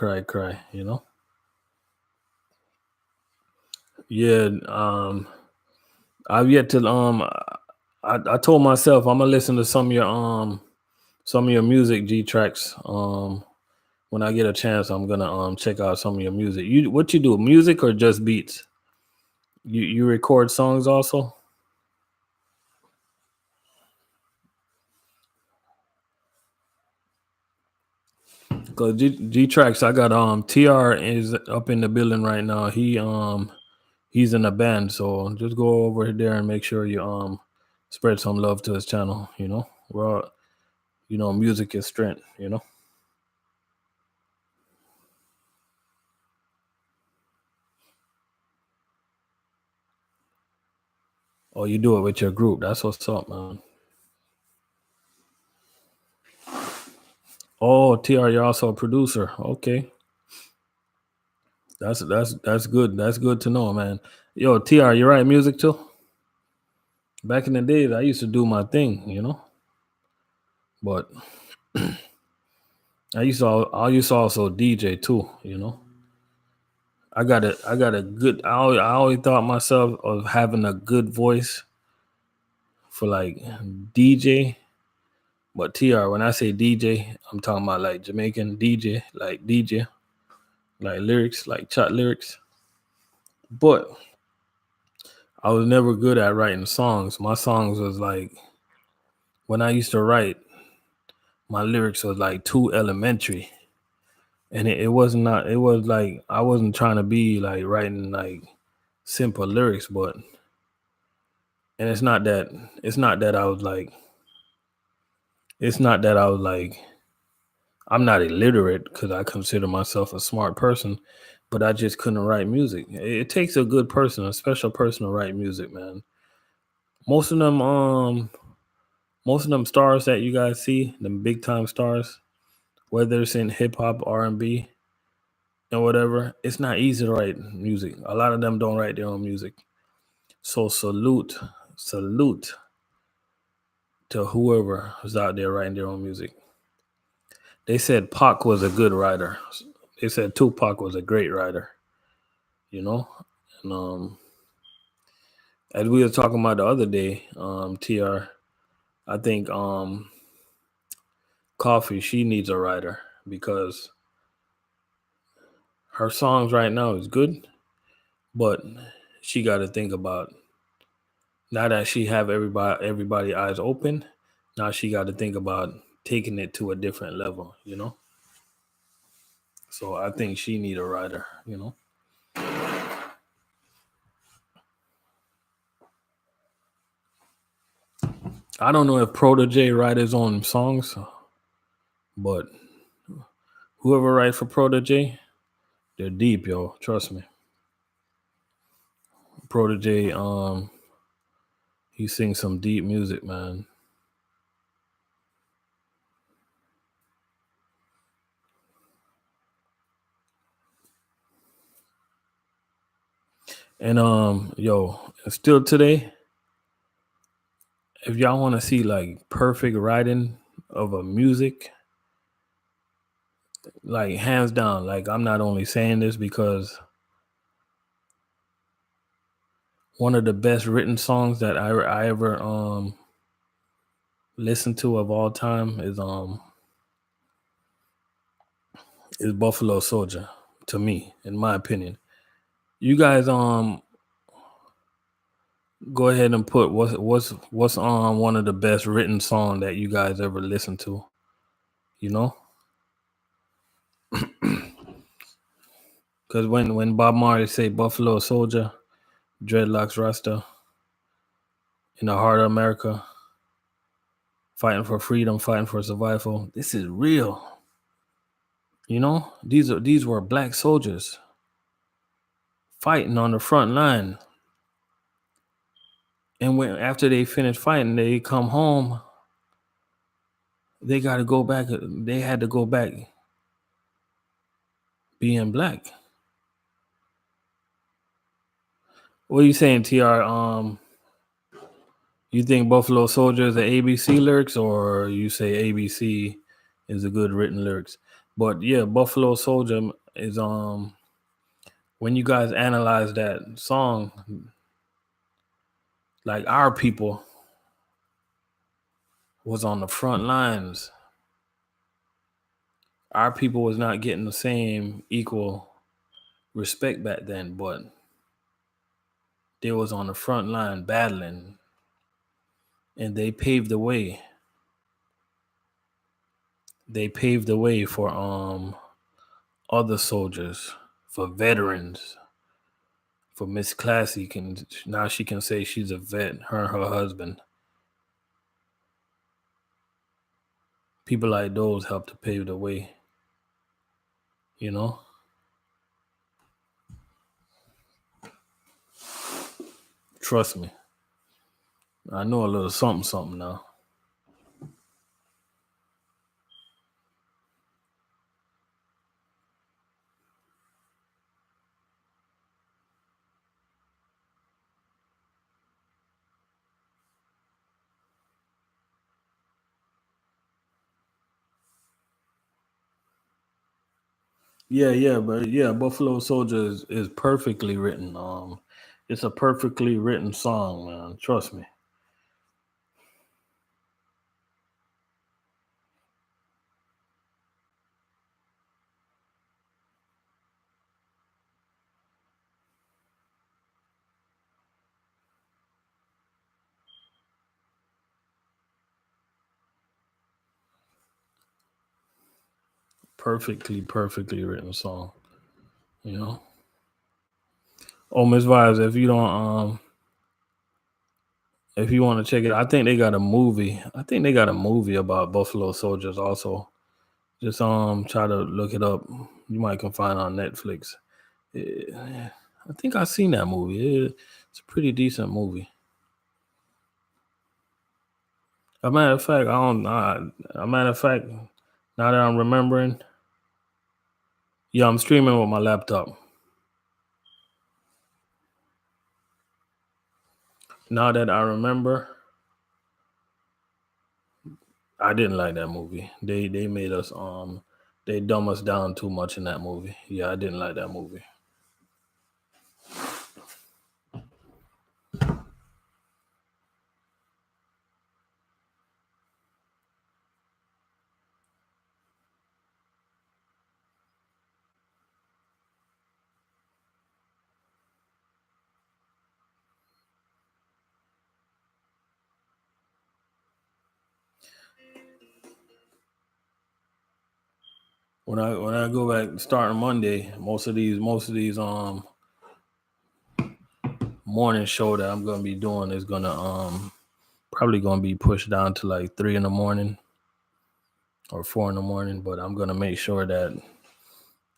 Yeah, I've yet to I told myself I'm gonna listen to some of your music, G Tracks. When I get a chance, I'm gonna check out some of your music. What you do, music or just beats? You record songs also? Cause G Tracks, I got TR is up in the building right now. He's in a band, so just go over there and make sure you spread some love to his channel. We're all, music is strength. Oh, you do it with your group. That's what's up, man. Oh, TR, you're also a producer. Okay. That's good. That's good to know, man. Yo, TR, you write music too? Back in the days, I used to do my thing, but I used to also DJ too, I got a good. I always thought myself of having a good voice for like DJ, but TR, when I say DJ, I'm talking about like Jamaican DJ, like lyrics, like chat lyrics. But I was never good at writing songs. My songs was like, when I used to write, my lyrics was like too elementary. And it was not, it was like, I wasn't trying to be like writing like simple lyrics, but, and it's not that I was like, it's not that I was like, I'm not illiterate because I consider myself a smart person, but I just couldn't write music. It takes a good person, a special person to write music, man. Most of them, stars that you guys see, them big time stars, whether it's in hip hop, R&B, and whatever, it's not easy to write music. A lot of them don't write their own music. So salute to whoever is out there writing their own music. They said Pac was a good writer. They said Tupac was a great writer. And as we were talking about the other day, TR, I think Coffee, she needs a writer because her songs right now is good, but she got to think about now that she have everybody eyes open. Now she got to think about taking it to a different level, you know. So I think she need a writer, you know. I don't know if Protege write his own songs, but whoever write for Protege, they're deep, yo. Trust me. Protege, he sings some deep music, man. And still today, if y'all want to see like perfect writing of a music, like hands down, like I'm not only saying this because one of the best written songs that I ever listened to of all time is Buffalo Soldier, to me, in my opinion. You guys go ahead and put what's on one of the best written song that you guys ever listened to, you know? Because when Bob Marley say Buffalo Soldier, dreadlocks Rasta, in the heart of America, fighting for freedom, fighting for survival, this is real. You know, these were black soldiers fighting on the front line. And when after they finish fighting, they come home. They got to go back. They had to go back being black. What are you saying, Tr? You think Buffalo Soldier is the ABC lyrics, or you say ABC is a good written lyrics? But yeah, Buffalo Soldier is when you guys analyze that song, like our people was on the front lines. Our people was not getting the same equal respect back then, but they was on the front line battling, and they paved the way. They paved the way for other soldiers, for veterans, for Miss Classy. Now she can say she's a vet. Her and her husband. People like those helped to pave the way. You know. Trust me. I know a little something now. But Buffalo Soldier is perfectly written. It's a perfectly written song, man. Trust me. Perfectly written song. You know. Oh, Miss Vibes, if you want to check it, I think they got a movie. I think they got a movie about Buffalo Soldiers also. Just try to look it up. You might can find it on Netflix. I think I seen that movie. It's a pretty decent movie. A matter of fact, I don't. A matter of fact, now that I'm remembering, yeah, I'm streaming with my laptop. Now that I remember, I didn't like that movie. They made us they dumb us down too much in that movie. Yeah, I didn't like that movie. when I go back starting Monday, most of these morning show that I'm gonna be doing is gonna probably gonna be pushed down to like 3 in the morning or 4 in the morning, but I'm gonna make sure that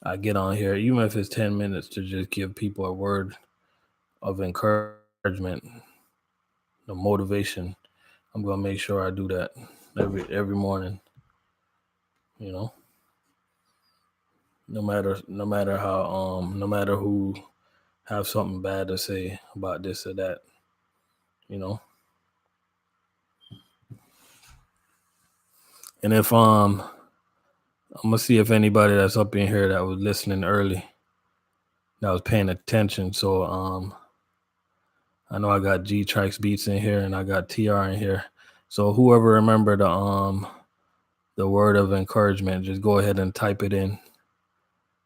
I get on here, even if it's 10 minutes, to just give people a word of encouragement, the motivation. I'm gonna make sure I do that every morning. You know, no matter how no matter who have something bad to say about this or that. You know, and if I'm gonna see if anybody that's up in here that was listening early, that was paying attention. So I know I got G Tracks Beats in here and I got TR in here. So whoever remembered the word of encouragement, just go ahead and type it in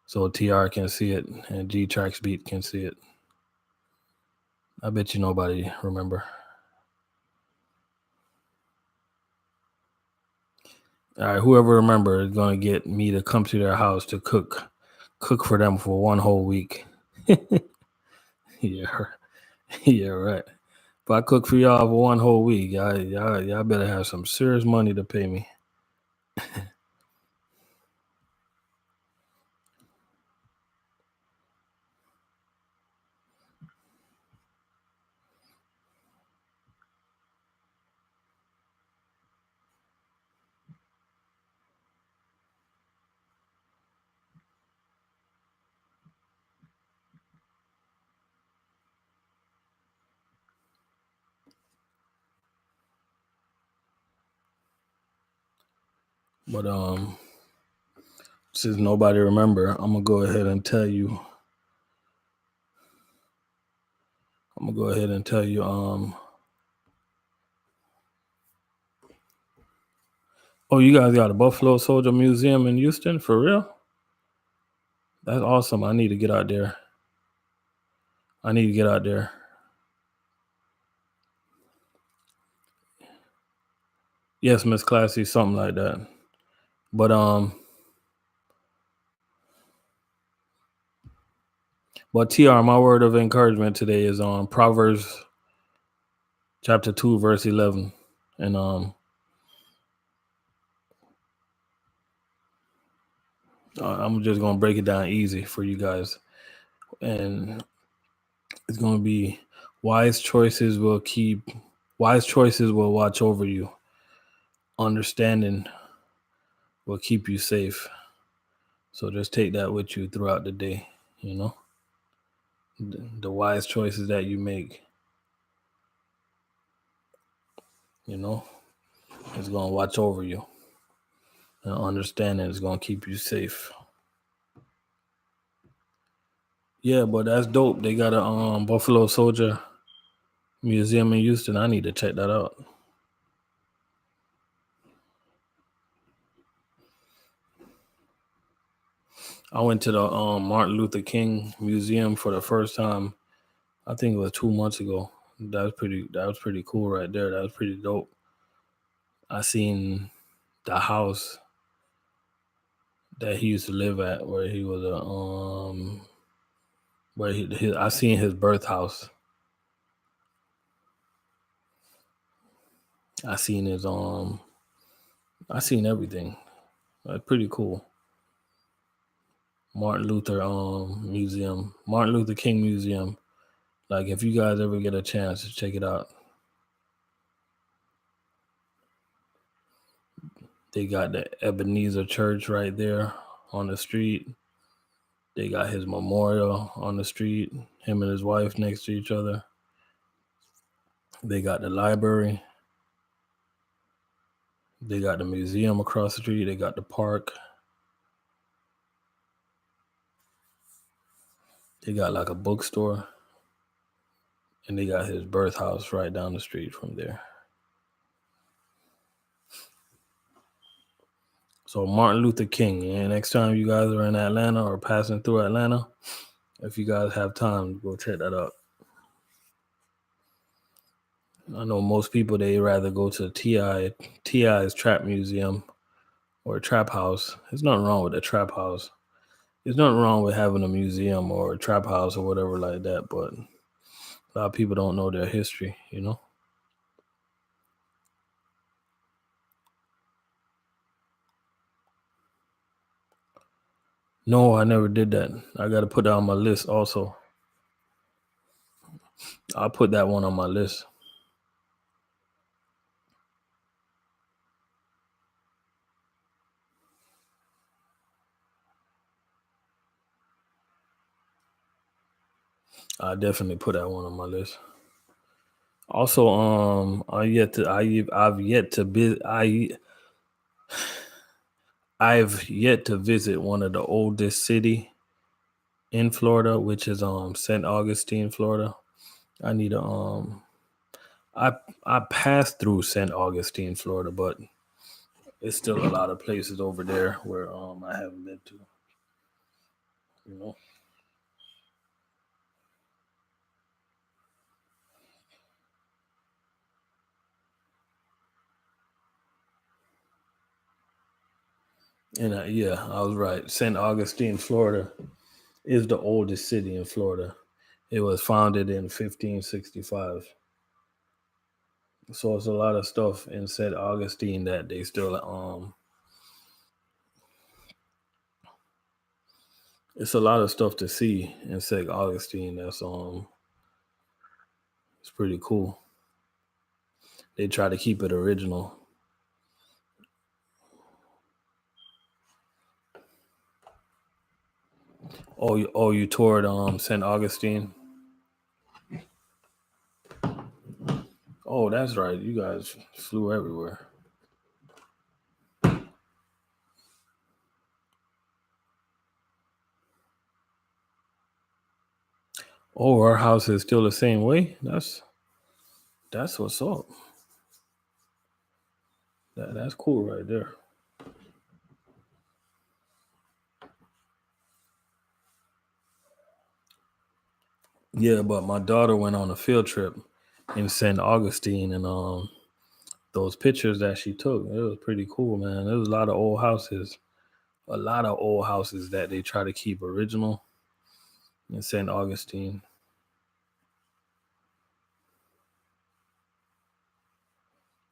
so TR can see it and G Tracks Beat can see it. I bet you nobody remember. All right, whoever remember is gonna get me to come to their house to cook for them for one whole week. Yeah, yeah, right. If I cook for y'all for one whole week, y'all better have some serious money to pay me. But since nobody remember, I'm gonna go ahead and tell you. Oh, you guys got a Buffalo Soldier Museum in Houston? For real? That's awesome. I need to get out there. Yes, Miss Classy, something like that. But TR, my word of encouragement today is on Proverbs chapter 2, verse 11. And I'm just gonna break it down easy for you guys. And it's gonna be wise choices will watch over you. Understanding will keep you safe. So just take that with you throughout the day, you know. The wise choices that you make, you know, is going to watch over you. And understanding is going to keep you safe. Yeah, but that's dope. They got a Buffalo Soldier Museum in Houston. I need to check that out. I went to the Martin Luther King Museum for the first time. I think it was 2 months ago. That was pretty cool right there. That was pretty dope. I seen the house that he used to live at, where he was I seen his birth house. I seen his I seen everything. Pretty cool. Martin Luther King Museum. Like, if you guys ever get a chance to check it out. They got the Ebenezer Church right there on the street. They got his memorial on the street, him and his wife next to each other. They got the library. They got the museum across the street. They got the park. They got like a bookstore. And they got his birth house right down the street from there. So Martin Luther King. And next time you guys are in Atlanta or passing through Atlanta, if you guys have time, go check that out. I know most people, they rather go to T.I.'s Trap Museum or a trap house. There's nothing wrong with a trap house. There's nothing wrong with having a museum or a trap house or whatever like that, but a lot of people don't know their history, you know? No, I never did that. I got to put that on my list also. I'll put that one on my list. I definitely put that one on my list. Also, I've yet to visit one of the oldest city in Florida, which is St. Augustine, Florida. I need to I passed through St. Augustine, Florida, but it's still a lot of places over there where I haven't been to. You know. And yeah, I was right. St. Augustine, Florida, is the oldest city in Florida. It was founded in 1565. So it's a lot of stuff in St. Augustine that they still it's a lot of stuff to see in St. Augustine that's it's pretty cool. They try to keep it original. You toured St. Augustine? Oh, that's right. You guys flew everywhere. Oh, our house is still the same way. That's what's up. That's cool right there. Yeah, but my daughter went on a field trip in St. Augustine, and those pictures that she took, it was pretty cool, man. There was a lot of old houses that they try to keep original in St. Augustine.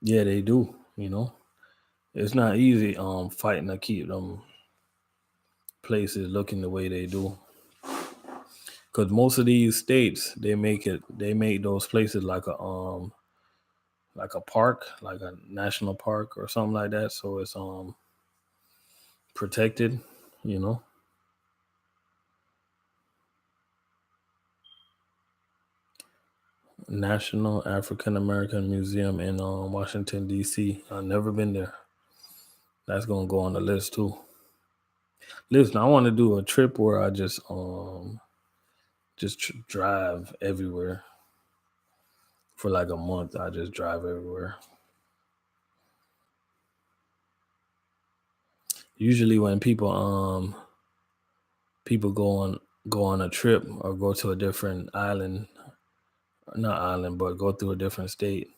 Yeah, they do. You know, it's not easy fighting to keep them places looking the way they do. Because most of these states, they make those places like a park, like a national park or something like that. So it's protected, you know. National African American Museum in Washington D.C. I've never been there. That's gonna go on the list too. Listen, I want to do a trip where I just drive everywhere for like a month. I just drive everywhere. Usually, when people go on a trip or go to a different island, not island, but go through a different state,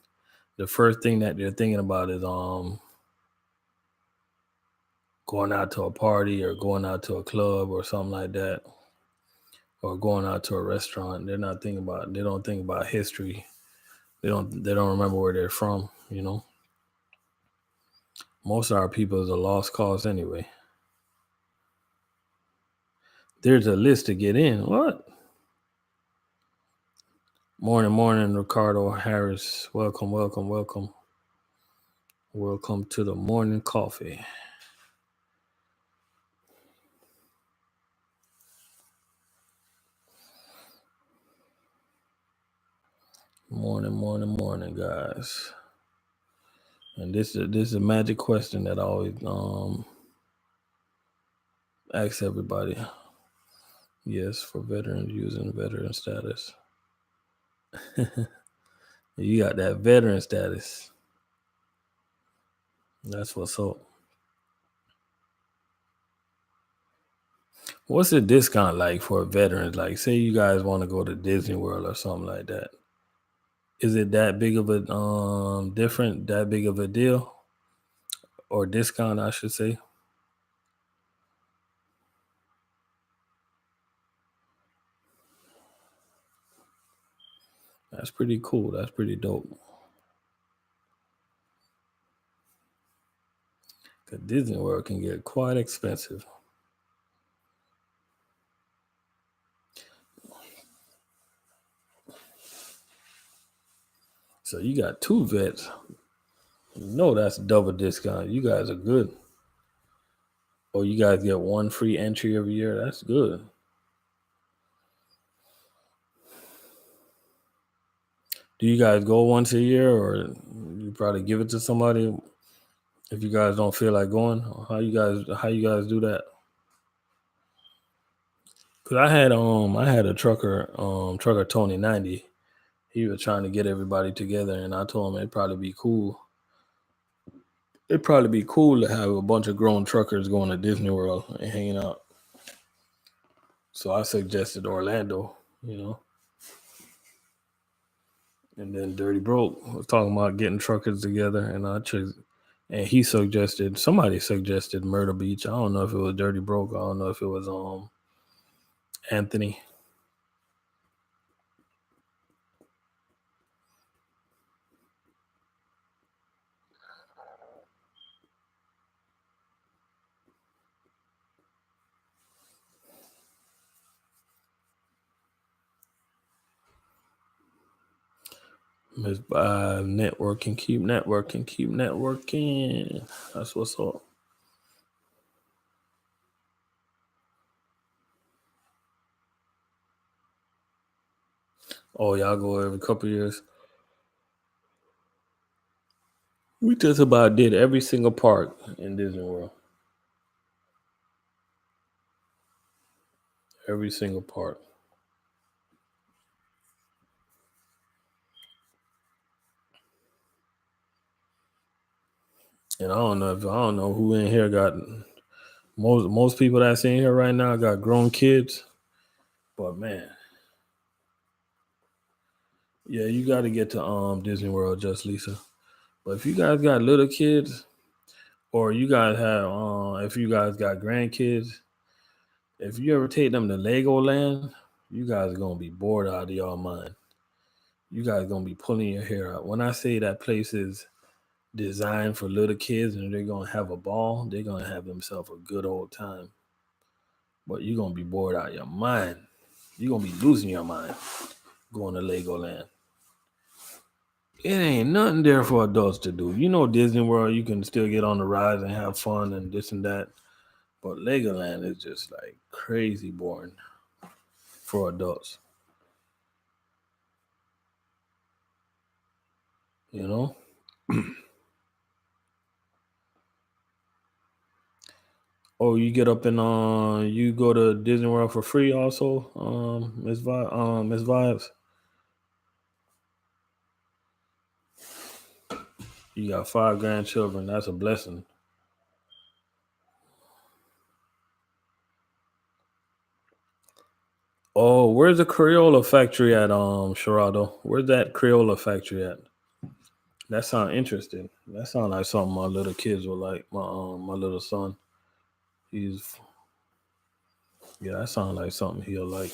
the first thing that they're thinking about is going out to a party or going out to a club or something like that, or going out to a restaurant. They don't think about history. They don't remember where they're from, you know. Most of our people is a lost cause anyway. There's a list to get in. What? Morning, Ricardo Harris. Welcome, welcome, welcome. Welcome to the morning coffee. Morning, guys. And this is a magic question that I always ask everybody. Yes, for veterans using veteran status. You got that veteran status. That's what's up. What's the discount like for veterans? Like, say you guys want to go to Disney World or something like that. Is it that big of a that big of a deal? or discount, I should say. That's pretty cool. That's pretty dope. Cause Disney World can get quite expensive. So you got two vets. No, that's double discount. You guys are good. Or you guys get one free entry every year. That's good. Do you guys go once a year, or you probably give it to somebody if you guys don't feel like going? How you guys do that? Cause I had a trucker Tony 90. He was trying to get everybody together, and I told him it'd probably be cool. It'd probably be cool to have a bunch of grown truckers going to Disney World and hanging out. So I suggested Orlando, and then Dirty Broke was talking about getting truckers together, and and somebody suggested Myrtle Beach. I don't know if it was Dirty Broke. I don't know if it was Anthony. Miss networking, keep networking, keep networking. That's what's up. Oh, y'all go every couple years. We just about did every single park in Disney World. Every single park. And I don't know who in here got most people that's in here right now got grown kids. But man, yeah, you got to get to Disney World, just Lisa. But if you guys got little kids, or you guys have if you guys got grandkids, if you ever take them to Legoland, you guys are gonna be bored out of y'all mind. You guys gonna be pulling your hair out. When I say that place is designed for little kids and they're gonna have a ball, they're gonna have themselves a good old time. But you're gonna be bored out of your mind. You're gonna be losing your mind going to Legoland. It ain't nothing there for adults to do. Disney World, you can still get on the rides and have fun and this and that. But Legoland is just like crazy boring for adults. You know? Oh, you get up and you go to Disney World for free also, Miss Vibes. You got 5 grandchildren. That's a blessing. Oh, where's the Crayola factory at, Sherrado? Where's that Crayola factory at? That sounds interesting. That sounds like something my little kids will like. My little son. He's Yeah, that sounds like something he'll like.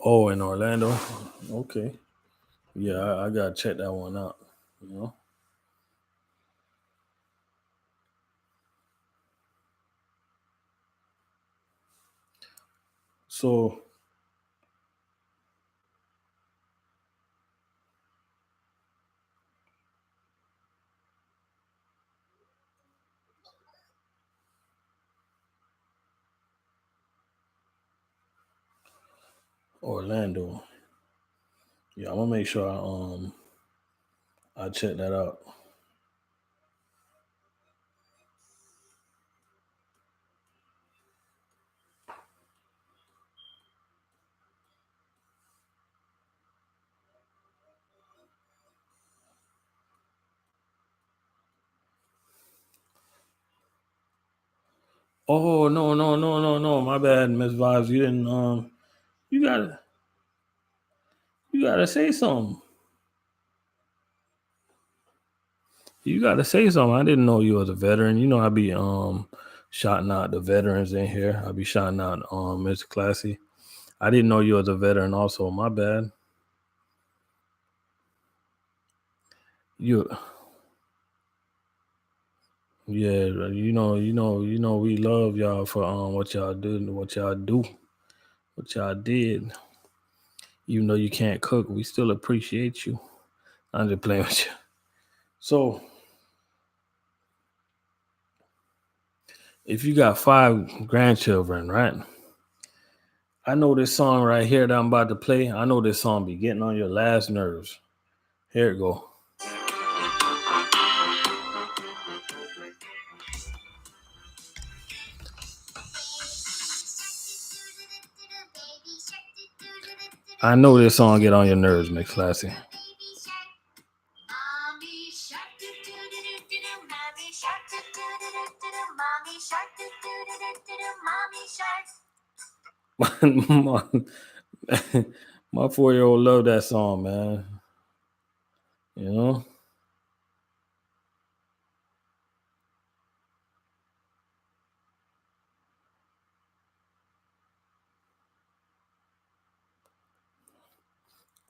Oh, in Orlando. Okay. Yeah, I gotta check that one out. You know. So Orlando. Yeah, I'm gonna make sure I check that out. Oh no. My bad, Miss Vibes. You didn't you gotta you gotta say something. You gotta say something. I didn't know you was a veteran. You know I be shouting out the veterans in here. I be shouting out Mr. Classy. I didn't know you was a veteran also. My bad. You yeah, we love y'all for what y'all do, what y'all did. Even though you can't cook, we still appreciate you. I'm just playing with you. So if you got 5 grandchildren, right? I know this song right here that I'm about to play. I know this song be getting on your last nerves. Here it go. I know this song get on your nerves, Miss Classy. my, my 4-year-old love that song, man. You know?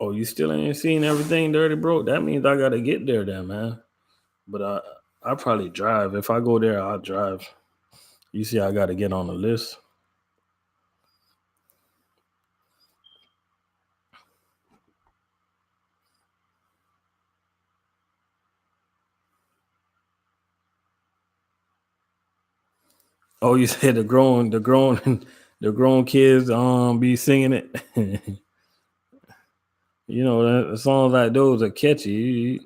Oh, you still ain't seen everything, Dirty Bro? That means I gotta get there then, man. But I probably drive. If I go there, I'll drive. You see, I gotta get on the list. Oh, you said the grown kids be singing it. You know, songs like those are catchy.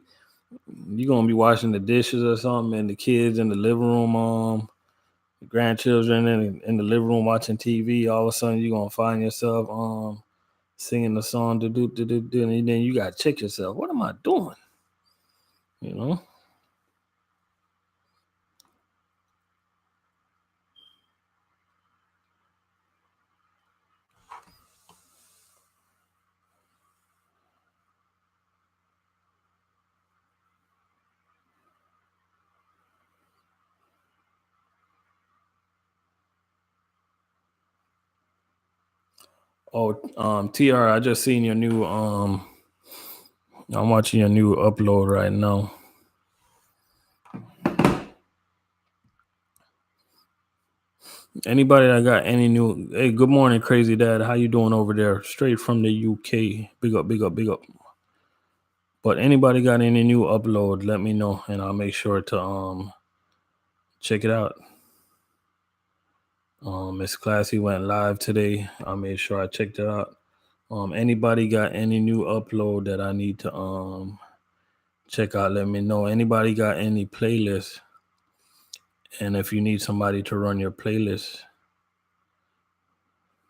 You gonna be washing the dishes or something, and the kids in the living room, the grandchildren in the living room watching TV. All of a sudden, you are gonna find yourself singing the song, and then you gotta check yourself. What am I doing? You know? Oh, TR, I just seen your new I'm watching your new upload right now. Anybody that got any new? Hey, good morning, Crazy Dad. How you doing over there? Straight from the UK. Big up, big up, big up. But anybody got any new upload? Let me know, and I'll make sure to check it out. Miss Classy went live today. I made sure I checked it out. Anybody got any new upload that I need to check out? Let me know. Anybody got any playlists? And if you need somebody to run your playlist,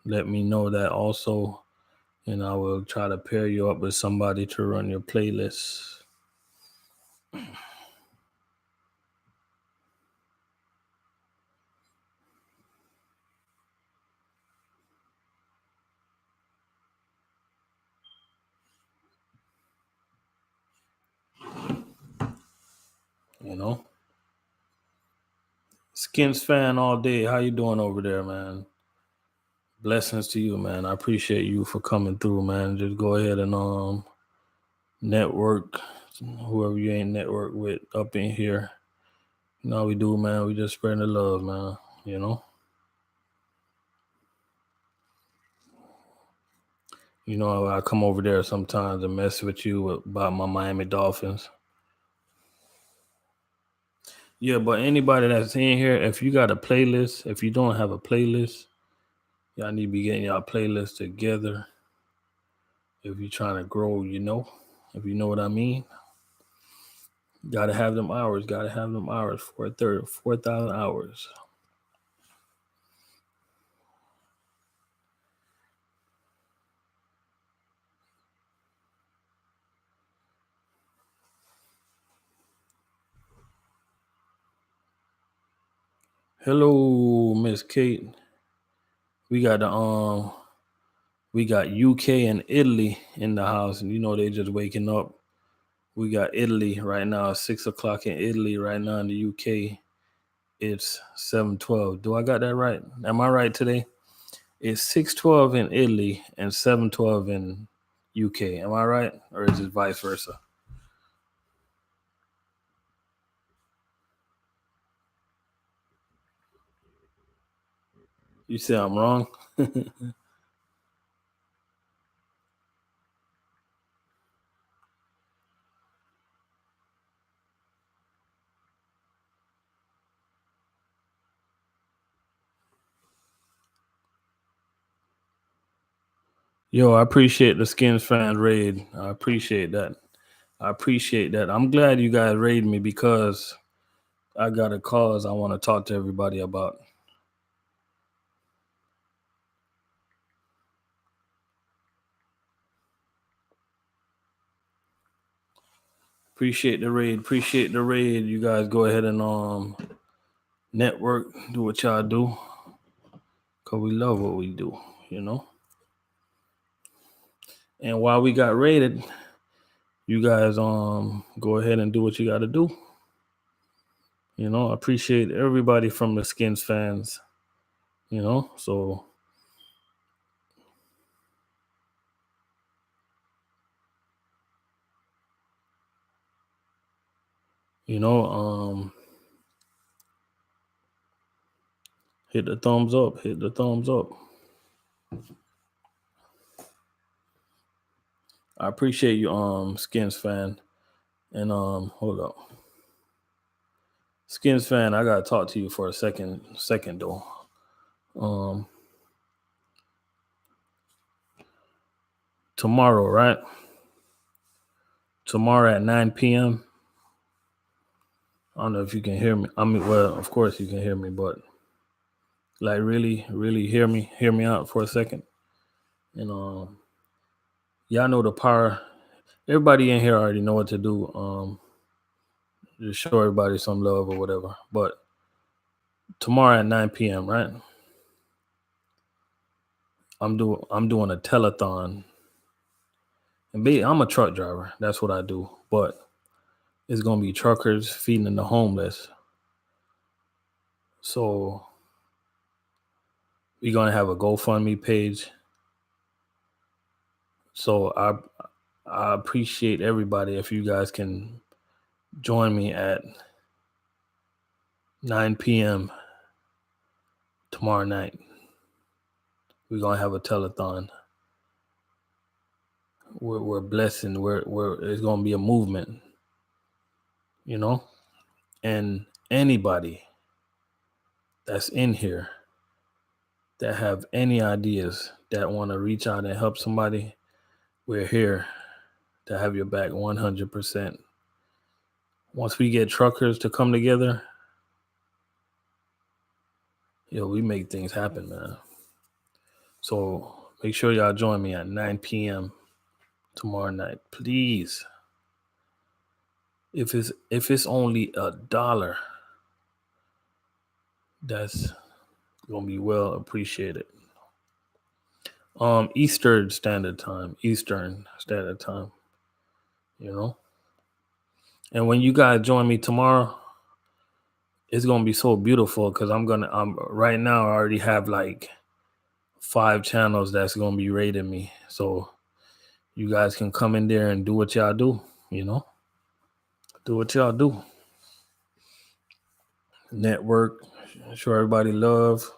let me know that also, and I will try to pair you up with somebody to run your playlist. You know, Skins fan all day. How you doing over there, man? Blessings to you, man. I appreciate you for coming through, man. Just go ahead and network whoever you ain't network with up in here. You know how we do, man. We just spreading the love, man. You know. You know, I come over there sometimes and mess with you about my Miami Dolphins. Yeah, but anybody that's in here, if you got a playlist, if you don't have a playlist, y'all need to be getting y'all playlist together. If you're trying to grow, if you know what I mean. Gotta have them hours. Gotta have them hours. 4,000 hours. Hello, Miss Kate. We got UK and Italy in the house, and they just waking up. We got Italy right now, 6 o'clock in Italy. Right now in the UK, it's 7:12. Do I got that right? Am I right today? It's 6:12 in Italy and 7:12 in UK. Am I right, or is it vice versa? You say I'm wrong? Yo, I appreciate the Skins fan raid. I appreciate that. I'm glad you guys raided me because I got a cause I want to talk to everybody about. Appreciate the raid. You guys go ahead and network, do what y'all do. Cause we love what we do, And while we got raided, you guys go ahead and do what you gotta do. I appreciate everybody from the Skins fans, so hit the thumbs up. I appreciate you, Skins fan. And hold up. Skins fan, I gotta talk to you for a second though. Tomorrow, right? Tomorrow at 9 p.m. I don't know if you can hear me. I mean, well, of course you can hear me, but like really, really hear me out for a second. And y'all know the power. Everybody in here already know what to do. Just show everybody some love or whatever. But tomorrow at 9 p.m., right? I'm doing a telethon. And I'm a truck driver. That's what I do. But it's gonna be truckers feeding the homeless. So we're gonna have a GoFundMe page. So I appreciate everybody if you guys can join me at 9 p.m. tomorrow night. We're gonna have a telethon. We're blessing. It's gonna be a movement, and anybody that's in here that have any ideas that want to reach out and help somebody, we're here to have your back 100%. Once we get truckers to come together, we make things happen, man. So make sure y'all join me at 9 p.m. tomorrow night, please. If it's only $1, that's gonna be well appreciated. Eastern Standard Time. And when you guys join me tomorrow, it's gonna be so beautiful because I'm right now I already have like 5 channels that's gonna be rating me. So you guys can come in there and do what y'all do, Do what y'all do. Network, show everybody love.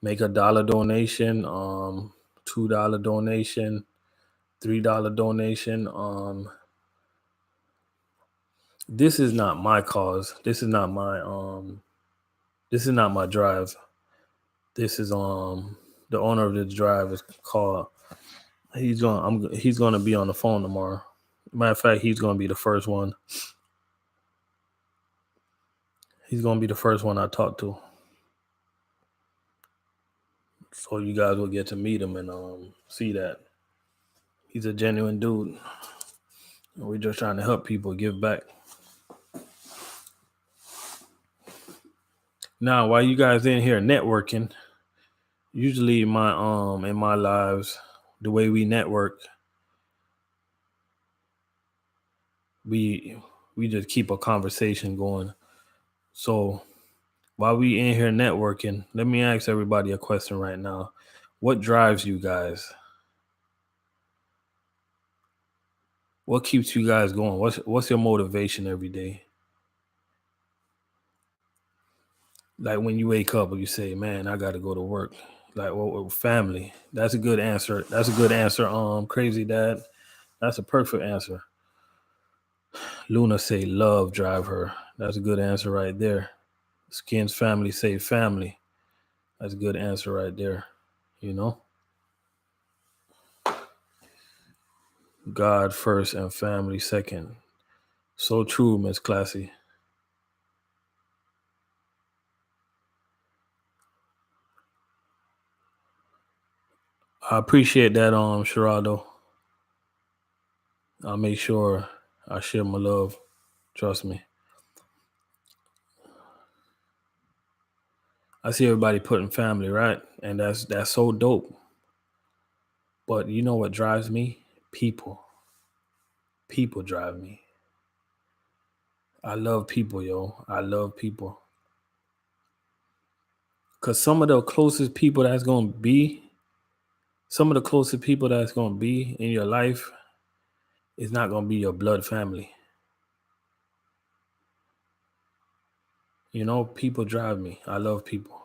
Make a $1 donation, $2 donation, $3 donation. This is not my cause. This is not my drive. This is the owner of this drive is called. He's gonna be on the phone tomorrow. Matter of fact, he's gonna be the first one. He's gonna be the first one I talk to. So you guys will get to meet him and see that he's a genuine dude. We're just trying to help people give back. Now, while you guys in here networking, usually in my lives, the way we network, we just keep a conversation going. So while we in here networking, let me ask everybody a question right now. What drives you guys? What keeps you guys going? What's your motivation every day? Like when you wake up and you say, "Man, I got to go to work." Like, well, family. That's a good answer. That's a good answer. Crazy Dad. That's a perfect answer. Luna say love drive her. That's a good answer right there. Skins family say family. That's a good answer right there. You know, God first and family second. So true, Miss Classy. I appreciate that, Sherrado. I'll make sure I share my love. Trust me. I see everybody putting family, right? And that's so dope. But you know what drives me? People. People drive me. I love people, yo. I love people. Cause some of the closest people that's gonna be, some of the closest people that's gonna be in your life is not gonna be your blood family. You know, people drive me. I love people.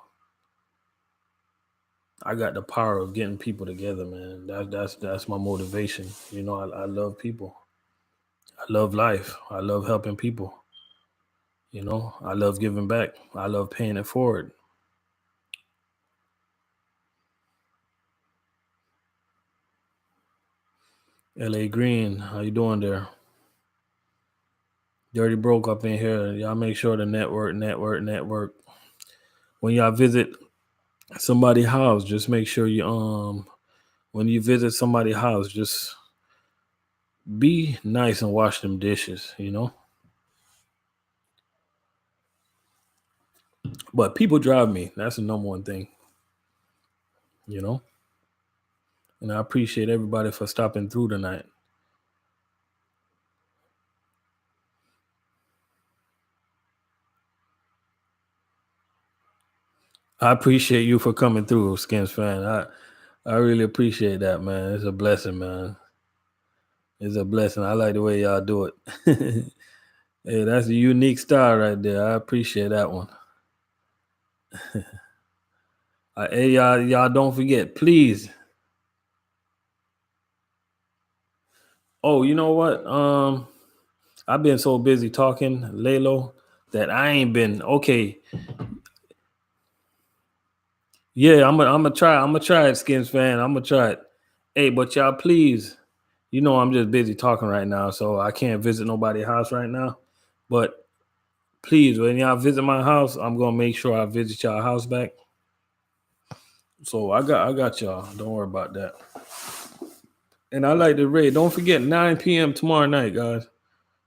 I got the power of getting people together, man. That's my motivation. You know, I love people. I love life. I love helping people. You know, I love giving back. I love paying it forward. LA Green, how you doing there? Dirty Broke up in here. Y'all make sure to network. When y'all visit somebody's house, just make sure you when you visit somebody's house, just be nice and wash them dishes, you know? But people drive me. That's the number one thing, you know? And I appreciate everybody for stopping through tonight. I appreciate you for coming through, Skins fan. I really appreciate that, man. It's a blessing, man. It's a blessing. I like the way y'all do it. Hey, that's a unique style right there. I appreciate that one. Hey, y'all don't forget, please. Oh, you know what? I've been so busy talking, Lalo, that I ain't been okay. Yeah, I'm gonna try it, Skins fan. I'm gonna try it. Hey, but y'all, please. You know, I'm just busy talking right now, so I can't visit nobody's house right now. But please, when y'all visit my house, I'm gonna make sure I visit y'all house back. So I got y'all. Don't worry about that. And I like the rate. Don't forget 9 p.m. tomorrow night, guys.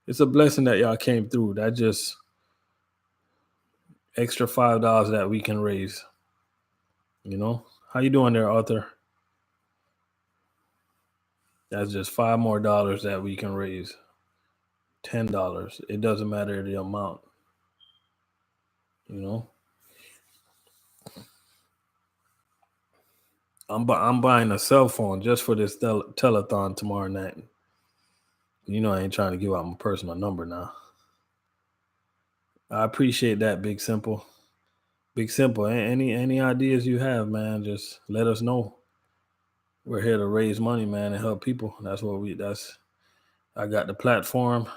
It's a blessing that y'all came through. That just extra $5 that we can raise. You know? How you doing there, Arthur? That's just $5 more that we can raise. $10. It doesn't matter the amount. You know? I'm buying a cell phone just for this telethon tomorrow night. You know I ain't trying to give out my personal number now. I appreciate that, Big Simple. Big Simple. Any ideas you have, man, just let us know. We're here to raise money, man, and help people. I got the platform.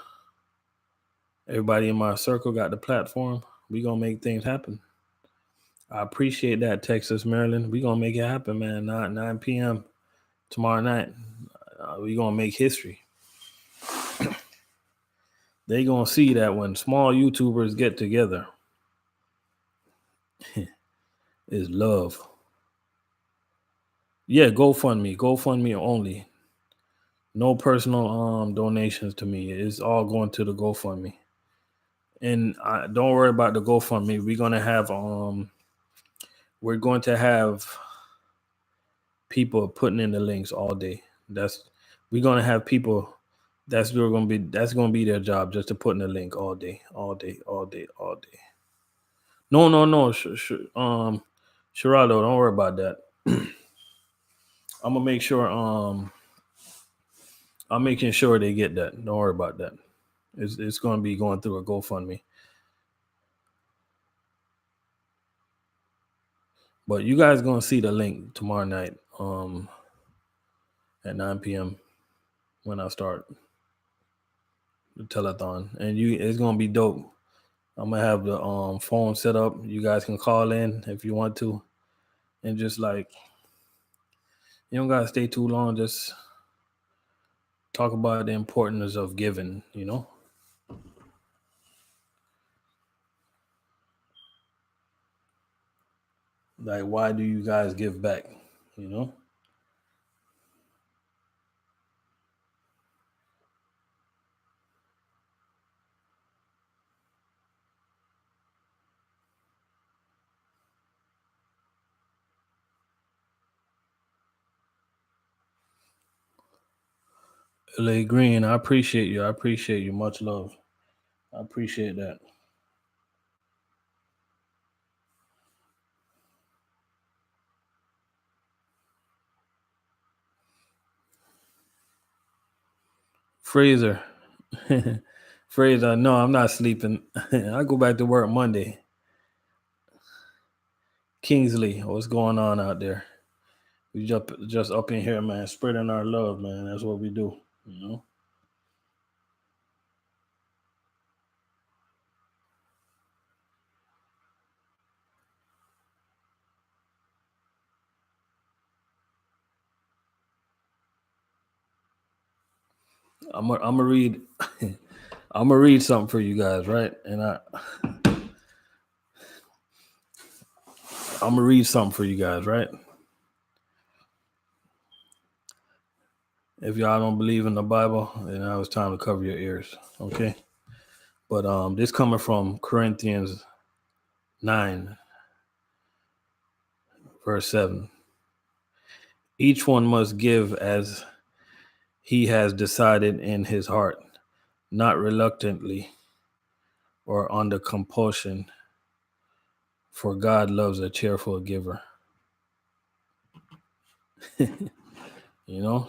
Everybody in my circle got the platform. We gonna make things happen. I appreciate that, Texas, Maryland. We gonna make it happen, man. 9 p.m. tomorrow night. We gonna make history. They gonna see that when small YouTubers get together, is love. Yeah, GoFundMe only. No personal donations to me. It's all going to the GoFundMe. And don't worry about the GoFundMe. We're going to have people putting in the links all day. We're gonna have people. That's gonna be their job, just to put in the link all day, all day, all day, all day. No, Sheraldo, don't worry about that. I'm gonna make sure. I'm making sure they get that. Don't worry about that. It's gonna be going through a GoFundMe. But you guys gonna see the link tomorrow night, at 9 p.m. when I start the telethon, and it's gonna be dope. I'm gonna have the phone set up. You guys can call in if you want to, and just like, you don't gotta stay too long. Just talk about the importance of giving. Like, why do you guys give back? LA Green, I appreciate you. I appreciate you. Much love. I appreciate that. Fraser. Fraser, no, I'm not sleeping. I go back to work Monday. Kingsley, what's going on out there? We just up in here, man, spreading our love, man. That's what we do. I'm gonna read. I'm gonna read something for you guys, right? And I'm gonna read something for you guys, right? If y'all don't believe in the Bible, then now it's time to cover your ears, okay? But this coming from Corinthians 9, verse 7. Each one must give as he has decided in his heart, not reluctantly or under compulsion, for God loves a cheerful giver.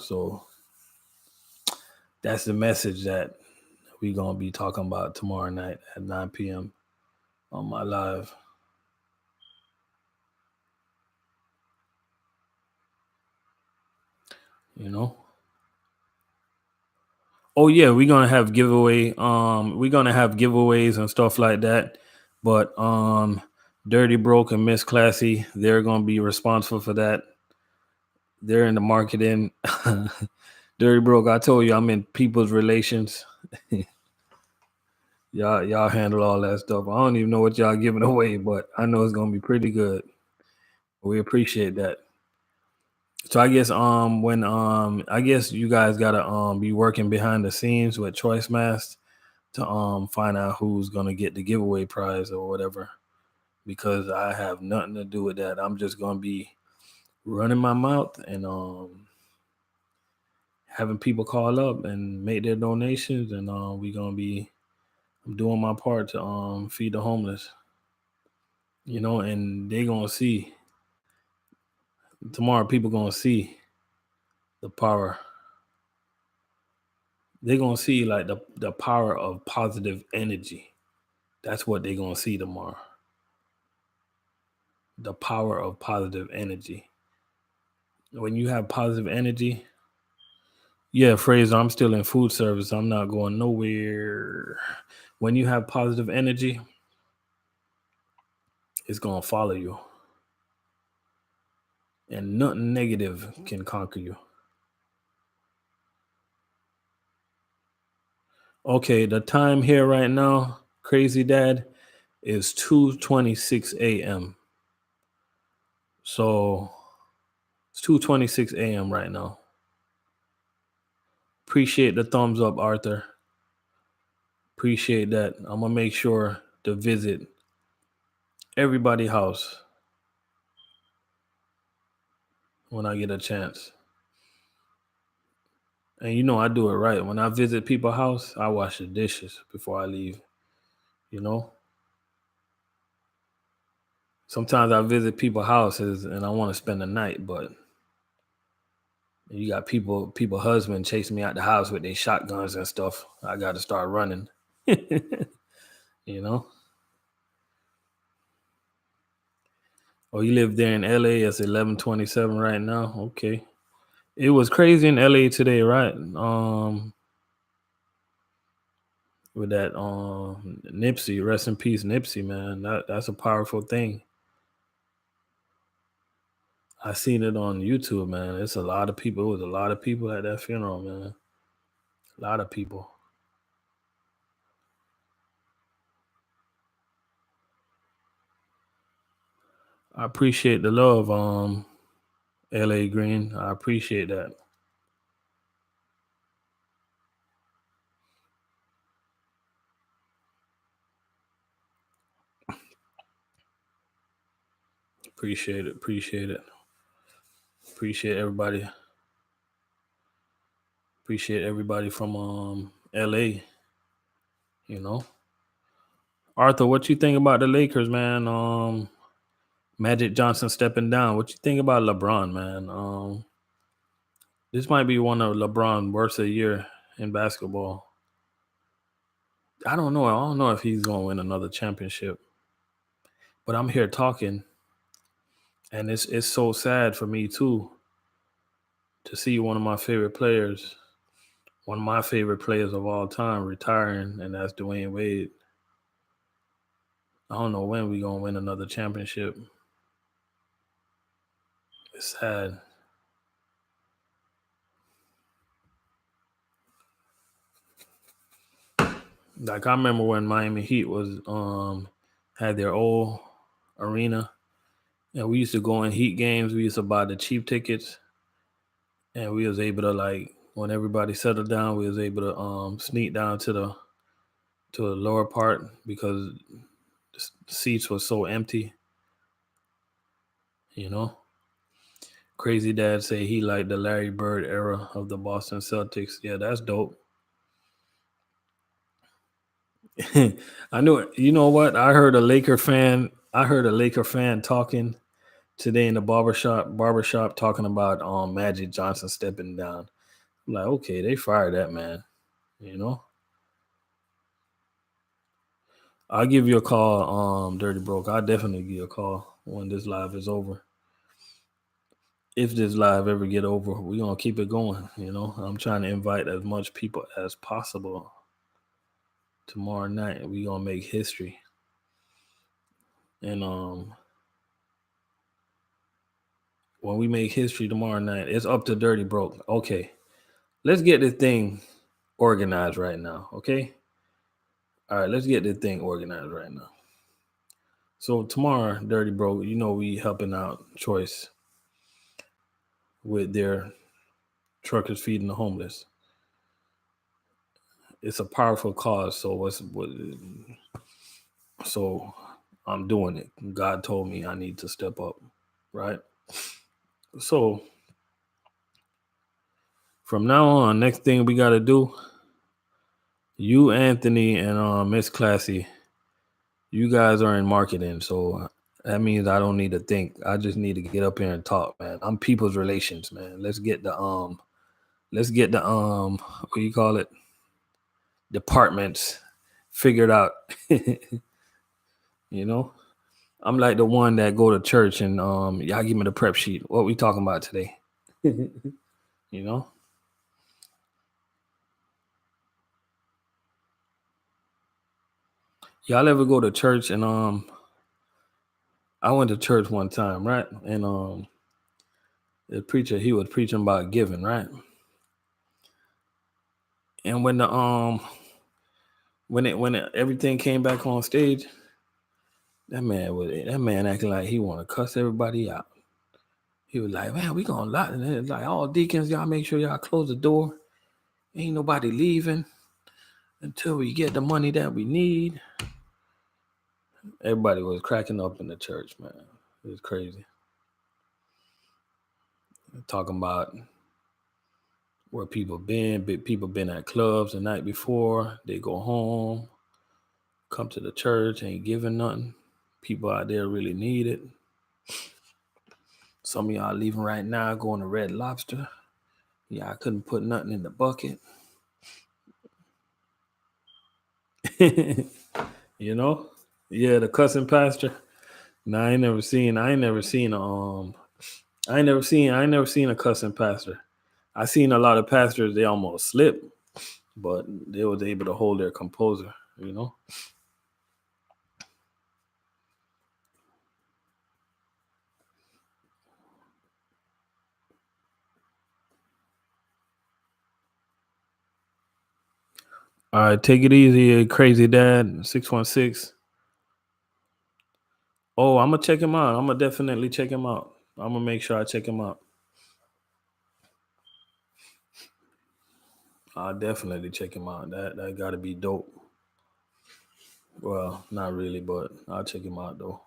So that's the message that we're going to be talking about tomorrow night at 9 p.m. on my live. Oh yeah, we're gonna have giveaway. We're gonna have giveaways and stuff like that. But Dirty Broke and Miss Classy, they're gonna be responsible for that. They're in the marketing. Dirty Broke, I told you I'm in people's relations. y'all handle all that stuff. I don't even know what y'all giving away, but I know it's gonna be pretty good. We appreciate that. So I guess I guess you guys gotta be working behind the scenes with Choice Mask to find out who's gonna get the giveaway prize or whatever, because I have nothing to do with that. I'm just gonna be running my mouth and having people call up and make their donations, and we gonna be doing my part to feed the homeless. And they gonna see tomorrow. People gonna see the power. They're gonna see like the power of positive energy. That's what they're gonna see tomorrow. The power of positive energy. When you have positive energy, yeah, Fraser, I'm still in food service. I'm not going nowhere. When you have positive energy, it's gonna follow you, and nothing negative can conquer you. Okay, the time here right now, Crazy Dad, is 2:26 a.m. So it's 2:26 a.m. right now. Appreciate the thumbs up, Arthur. Appreciate that. I'm gonna make sure to visit everybody's house when I get a chance. And you know I do it right. When I visit people's house, I wash the dishes before I leave. You know? Sometimes I visit people's houses and I want to spend the night, but you got people husband chasing me out the house with their shotguns and stuff. I got to start running. You know? Oh, you live there in LA? It's 11:27 right now. Okay. It was crazy in LA today, right? With that Nipsey, rest in peace, Nipsey, man. That's a powerful thing. I seen it on YouTube, man. It's a lot of people. It was a lot of people at that funeral, man. A lot of people. I appreciate the love, LA Green. I appreciate that. Appreciate it. Appreciate it. Appreciate everybody. Appreciate everybody from LA. You know. Arthur, what you think about the Lakers, man? Magic Johnson stepping down. What you think about LeBron, man? This might be one of LeBron's worst a year in basketball. I don't know. I don't know if he's going to win another championship. But I'm here talking, and it's so sad for me too to see one of my favorite players of all time retiring, and that's Dwayne Wade. I don't know when we're going to win another championship. It's sad. Like I remember when Miami Heat was had their old arena, and we used to go in Heat games. We used to buy the cheap tickets, and we was able to, like, when everybody settled down, we was able to sneak down to the lower part because the seats were so empty. You know, Crazy Dad say he liked the Larry Bird era of the Boston Celtics. Yeah, that's dope. I knew it. You know what? I heard a Laker fan talking today in the barbershop talking about Magic Johnson stepping down. I'm like, okay, they fired that man. You know? I'll give you a call, Dirty Broke. I'll definitely give you a call when this live is over. If this live ever get over, we're gonna keep it going. You know, I'm trying to invite as much people as possible. Tomorrow night, we're gonna make history. And when we make history tomorrow night, it's up to Dirty Broke. Okay. Let's get this thing organized right now, okay? All right, let's get this thing organized right now. So tomorrow, Dirty Broke, you know we helping out Choice with their Truckers Feeding the Homeless. It's a powerful cause, so I'm doing it. God told me I need to step up, right? So from now on, next thing we got to do, you, Anthony, and Miss Classy, you guys are in marketing, so that means I don't need to think. I just need to get up here and talk, man. I'm people's relations, man. Let's get the what do you call it? Departments figured out. You know? I'm like the one that go to church and y'all give me the prep sheet. What we talking about today? You know? Y'all ever go to church and I went to church one time, right? And the preacher, he was preaching about giving, right? And when everything came back on stage, that man acting like he want to cuss everybody out. He was like, man, we gonna lock it. Like, all deacons, y'all make sure y'all close the door. Ain't nobody leaving. until we get the money that we need. Everybody was cracking up in the church, man. It was crazy. Talking about where people been at clubs the night before. They go home, come to the church, ain't giving nothing. People out there really need it. Some of y'all leaving right now, going to Red Lobster. Yeah, I couldn't put nothing in the bucket. You know? Yeah, the cussing pastor. No, I ain't never seen a cussing pastor. I seen a lot of pastors, they almost slip, but they was able to hold their composure, you know? All right, take it easy, crazy dad, 616. Oh, I'm gonna check him out. I'm gonna definitely check him out. I'm gonna make sure I check him out. I'll definitely check him out. That gotta be dope. Well, not really, but I'll check him out though.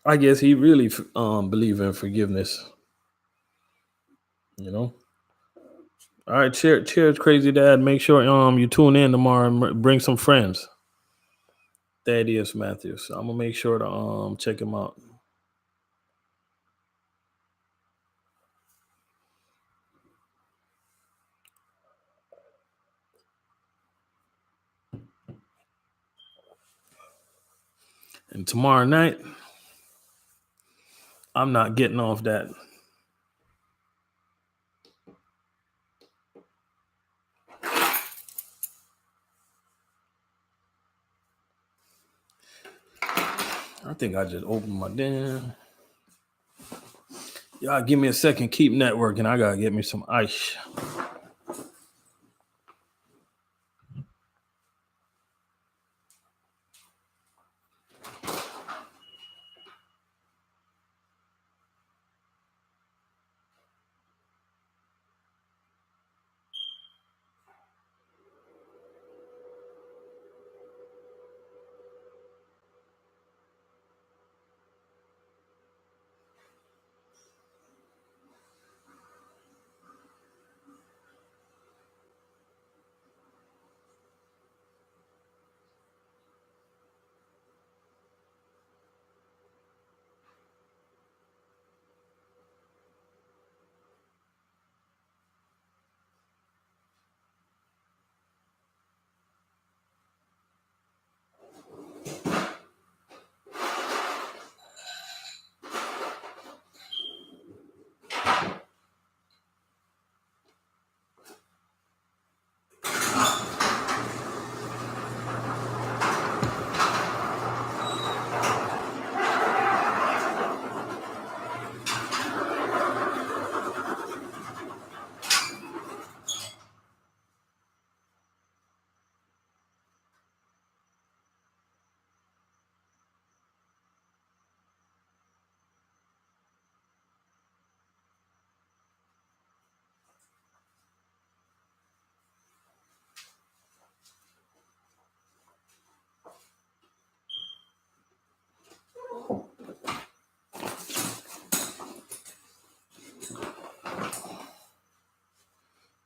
I guess he really believe in forgiveness, you know. All right, cheers, crazy dad. Make sure you tune in tomorrow and bring some friends. Thaddeus Matthews. I'm gonna make sure to check him out. And tomorrow night, I'm not getting off that. I think I just opened my damn. Y'all give me a second. Keep networking. I gotta get me some ice.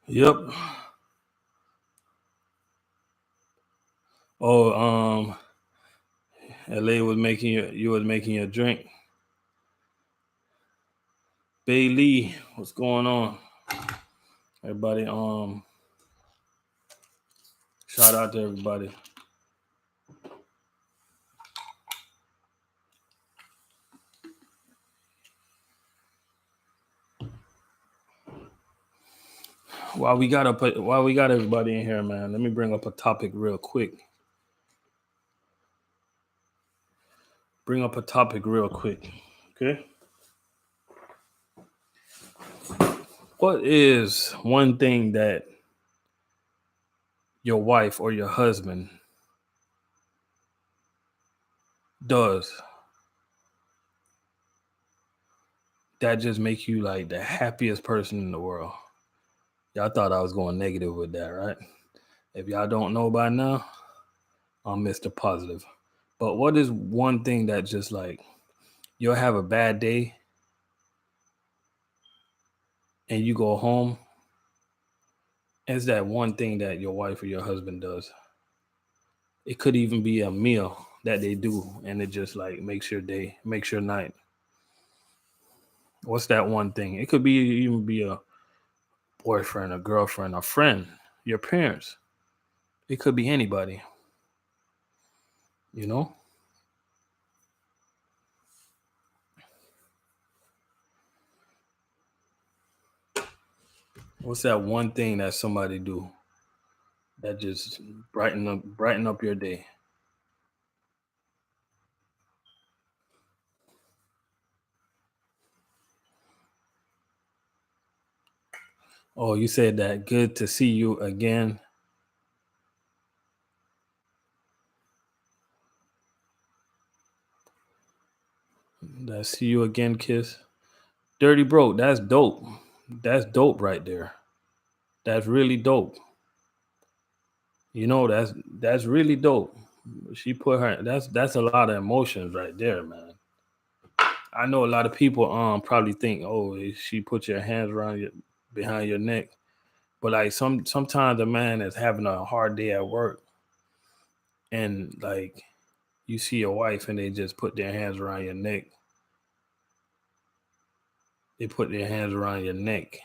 Yep. Oh, LA was making you was making your drink. Bailey, what's going on? Everybody, shout out to everybody. While we got everybody in here, man, let me bring up a topic real quick. Okay. What is one thing that your wife or your husband does that just make you like the happiest person in the world? Y'all thought I was going negative with that, right? If y'all don't know by now, I'm Mr. Positive. But what is one thing that just like you'll have a bad day and you go home? Is that one thing that your wife or your husband does? It could even be a meal that they do, and it just like makes your day, makes your night. What's that one thing? It could be even be a boyfriend, a girlfriend, a friend, your parents. It could be anybody, you know? What's that one thing that somebody do that just brighten up your day? Oh, you said that good to see you again. That see you again kiss. Dirty Broke, that's dope. That's dope right there. That's really dope. You know, that's really dope. She put her that's a lot of emotions right there, man. I know a lot of people probably think, oh, she put your hands around your behind your neck. But like sometimes a man is having a hard day at work and like you see your wife and they just put their hands around your neck. They put their hands around your neck.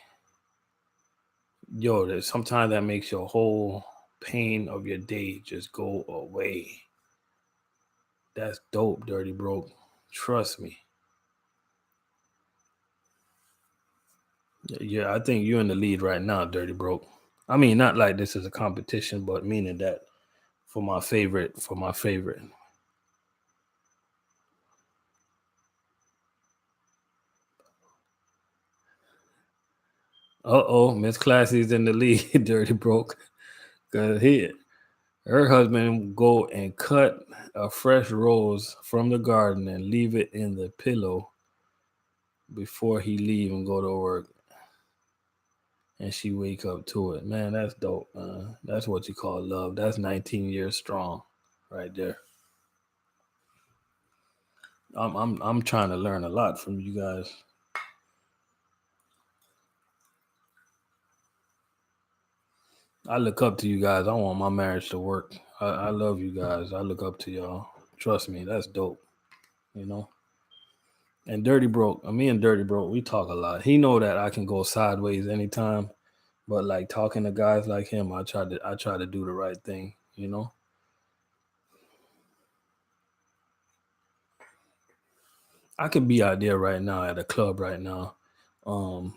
Yo, sometimes that makes your whole pain of your day just go away. That's dope, Dirty Broke. Trust me. Yeah, I think you're in the lead right now, Dirty Broke. I mean, not like this is a competition, but meaning that for my favorite. Uh-oh, Miss Classy's in the lead, Dirty Broke. Cause her husband go and cut a fresh rose from the garden and leave it in the pillow before he leave and go to work. And she wake up to it. Man, that's dope. That's what you call love. That's 19 years strong, right there. I'm trying to learn a lot from you guys. I look up to you guys. I want my marriage to work. I love you guys. I look up to y'all. Trust me, that's dope. You know. And Dirty Broke, me and Dirty Broke, we talk a lot. He know that I can go sideways anytime, but like talking to guys like him, I try to do the right thing. You know. I could be out there right now at a club right now, um,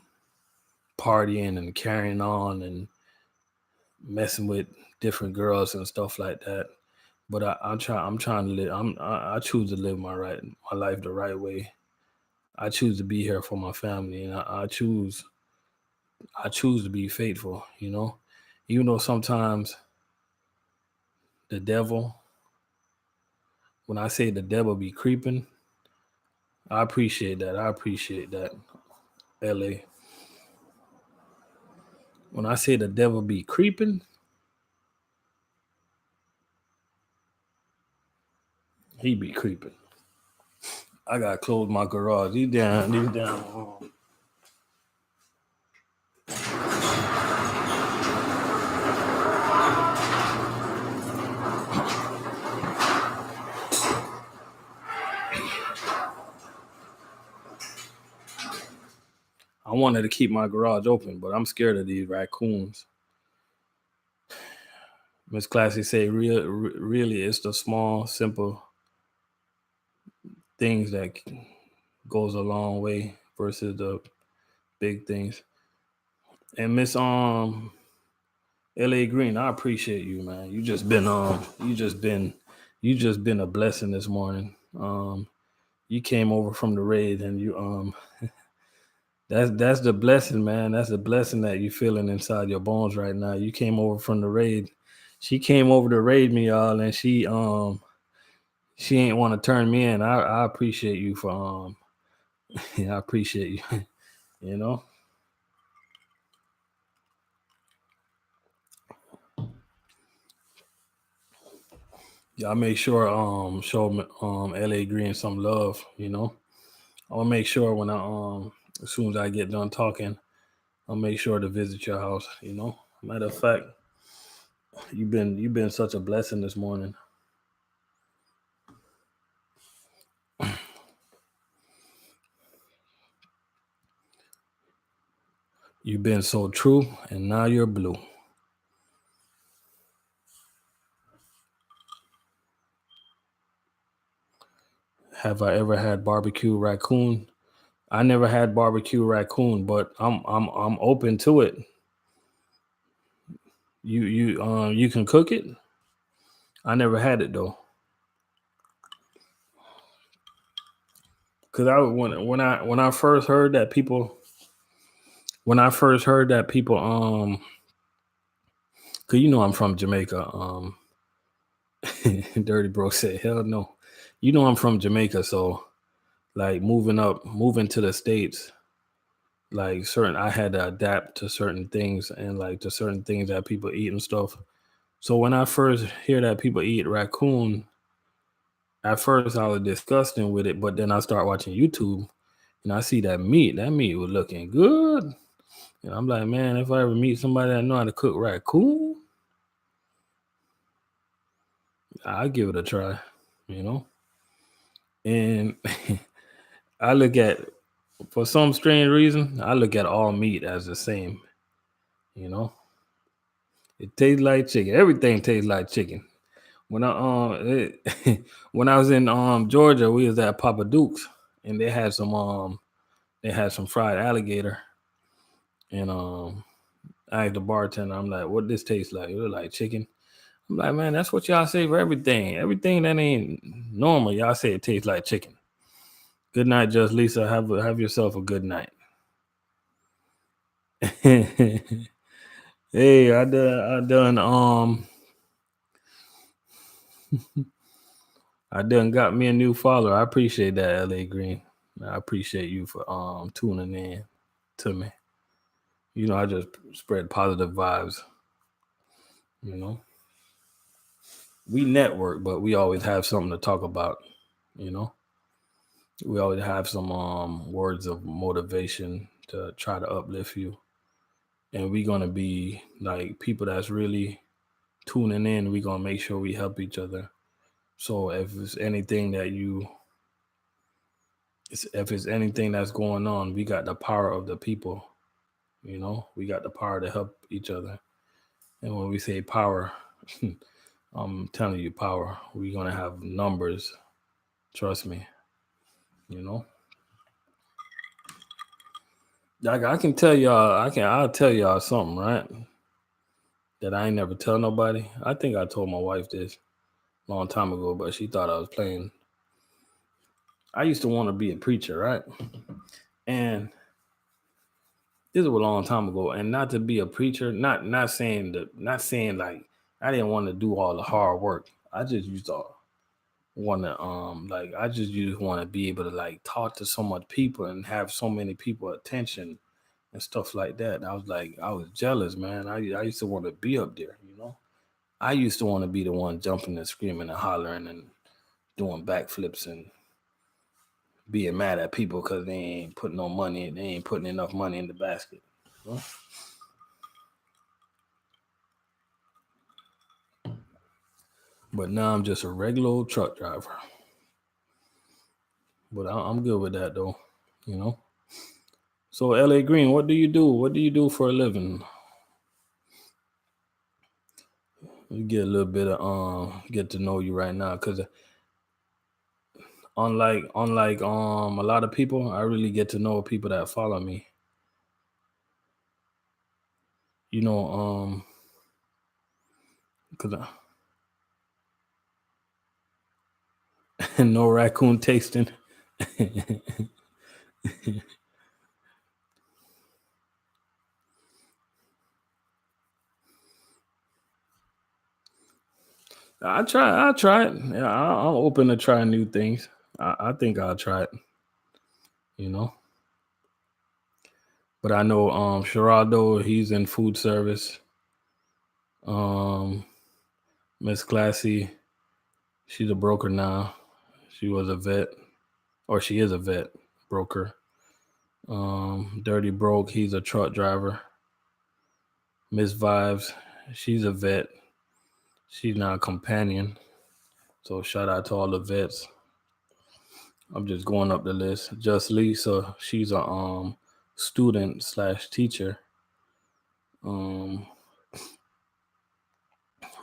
partying and carrying on and messing with different girls and stuff like that. But I'm trying to live. I choose to live my life the right way. I choose to be here for my family, and I choose to be faithful. You know, even though sometimes the devil, when I say the devil be creeping, I appreciate that. I appreciate that. La. When I say the devil be creeping, he be creeping. I gotta close my garage. He's down. He's down. I wanted to keep my garage open, but I'm scared of these raccoons. Miss Classy say, really, it's the small, simple things that goes a long way versus the big things. And Miss LA Green, I appreciate you, man. You just been a blessing this morning. You came over from the raid and you that's the blessing, man. That's the blessing that you feeling inside your bones right now. You came over from the raid. She came over to raid me, y'all, and she ain't want to turn me in. I appreciate you for yeah, I appreciate you. You know, Y'all make sure show LA Green some love, you know. I'll make sure when I as soon as I get done talking, I'll make sure to visit your house, you know. Matter of fact, you've been such a blessing this morning. You've been so true, and now you're blue. Have I ever had barbecue raccoon? I never had barbecue raccoon, but I'm open to it. You can cook it. I never had it though, cause I when I first heard that people when I first heard that people cause you know I'm from Jamaica. Dirty Bro said hell no. You know I'm from Jamaica, so like moving to the States, like certain I had to adapt to certain things and like to certain things that people eat and stuff. So when I first hear that people eat raccoon, at first I was disgusting with it, but then I start watching YouTube and I see that meat was looking good. And I'm like, man, if I ever meet somebody that know how to cook raccoon, I'll give it a try, you know? And I look at for some strange reason, I look at all meat as the same, you know. It tastes like chicken. Everything tastes like chicken. When when I was in Georgia, we was at Papa Duke's and they had some fried alligator and I asked the bartender, I'm like, what this tastes like? It was like chicken. I'm like, man, that's what y'all say for everything. Everything that ain't normal, y'all say it tastes like chicken. Good night, Just Lisa. Have yourself a good night. Hey, I done got me a new follower. I appreciate that, LA Green. I appreciate you for tuning in to me. You know, I just spread positive vibes, you know. We network, but we always have something to talk about, you know. We always have some words of motivation to try to uplift you. And we're gonna be like people that's really tuning in, we're gonna make sure we help each other. So if it's anything that's going on, we got the power of the people, you know, we got the power to help each other. And when we say power, I'm telling you power, we're gonna have numbers. Trust me, you know. Like I can tell y'all, I'll tell y'all something, right? That I ain't never tell nobody. I think I told my wife this a long time ago, but she thought I was playing. I used to want to be a preacher, right? And this was a long time ago. And not to be a preacher, not saying like I didn't want to do all the hard work. I just used to want to like I just used to want to be able to like talk to so much people and have so many people attention and stuff like that. And I was like, I was jealous, man. I used to want to be up there, you know. I used to want to be the one jumping and screaming and hollering and doing backflips and being mad at people because they ain't putting no money, they ain't putting enough money in the basket. You know? But now I'm just a regular old truck driver. But I'm good with that though, you know. So LA Green, what do you do? What do you do for a living? You get a little bit of get to know you right now, cause unlike a lot of people, I really get to know people that follow me. You know, cause no raccoon tasting. I try it. Yeah, I'm open to trying new things. I think I'll try it, you know. But I know Geraldo, he's in food service. Um Miss Classy, She's a broker now. She was a vet, or she is a vet broker. Dirty Broke, he's a truck driver. Miss Vibes, she's a vet. She's now a companion. So shout out to all the vets. I'm just going up the list. Just Lisa, she's a student slash teacher.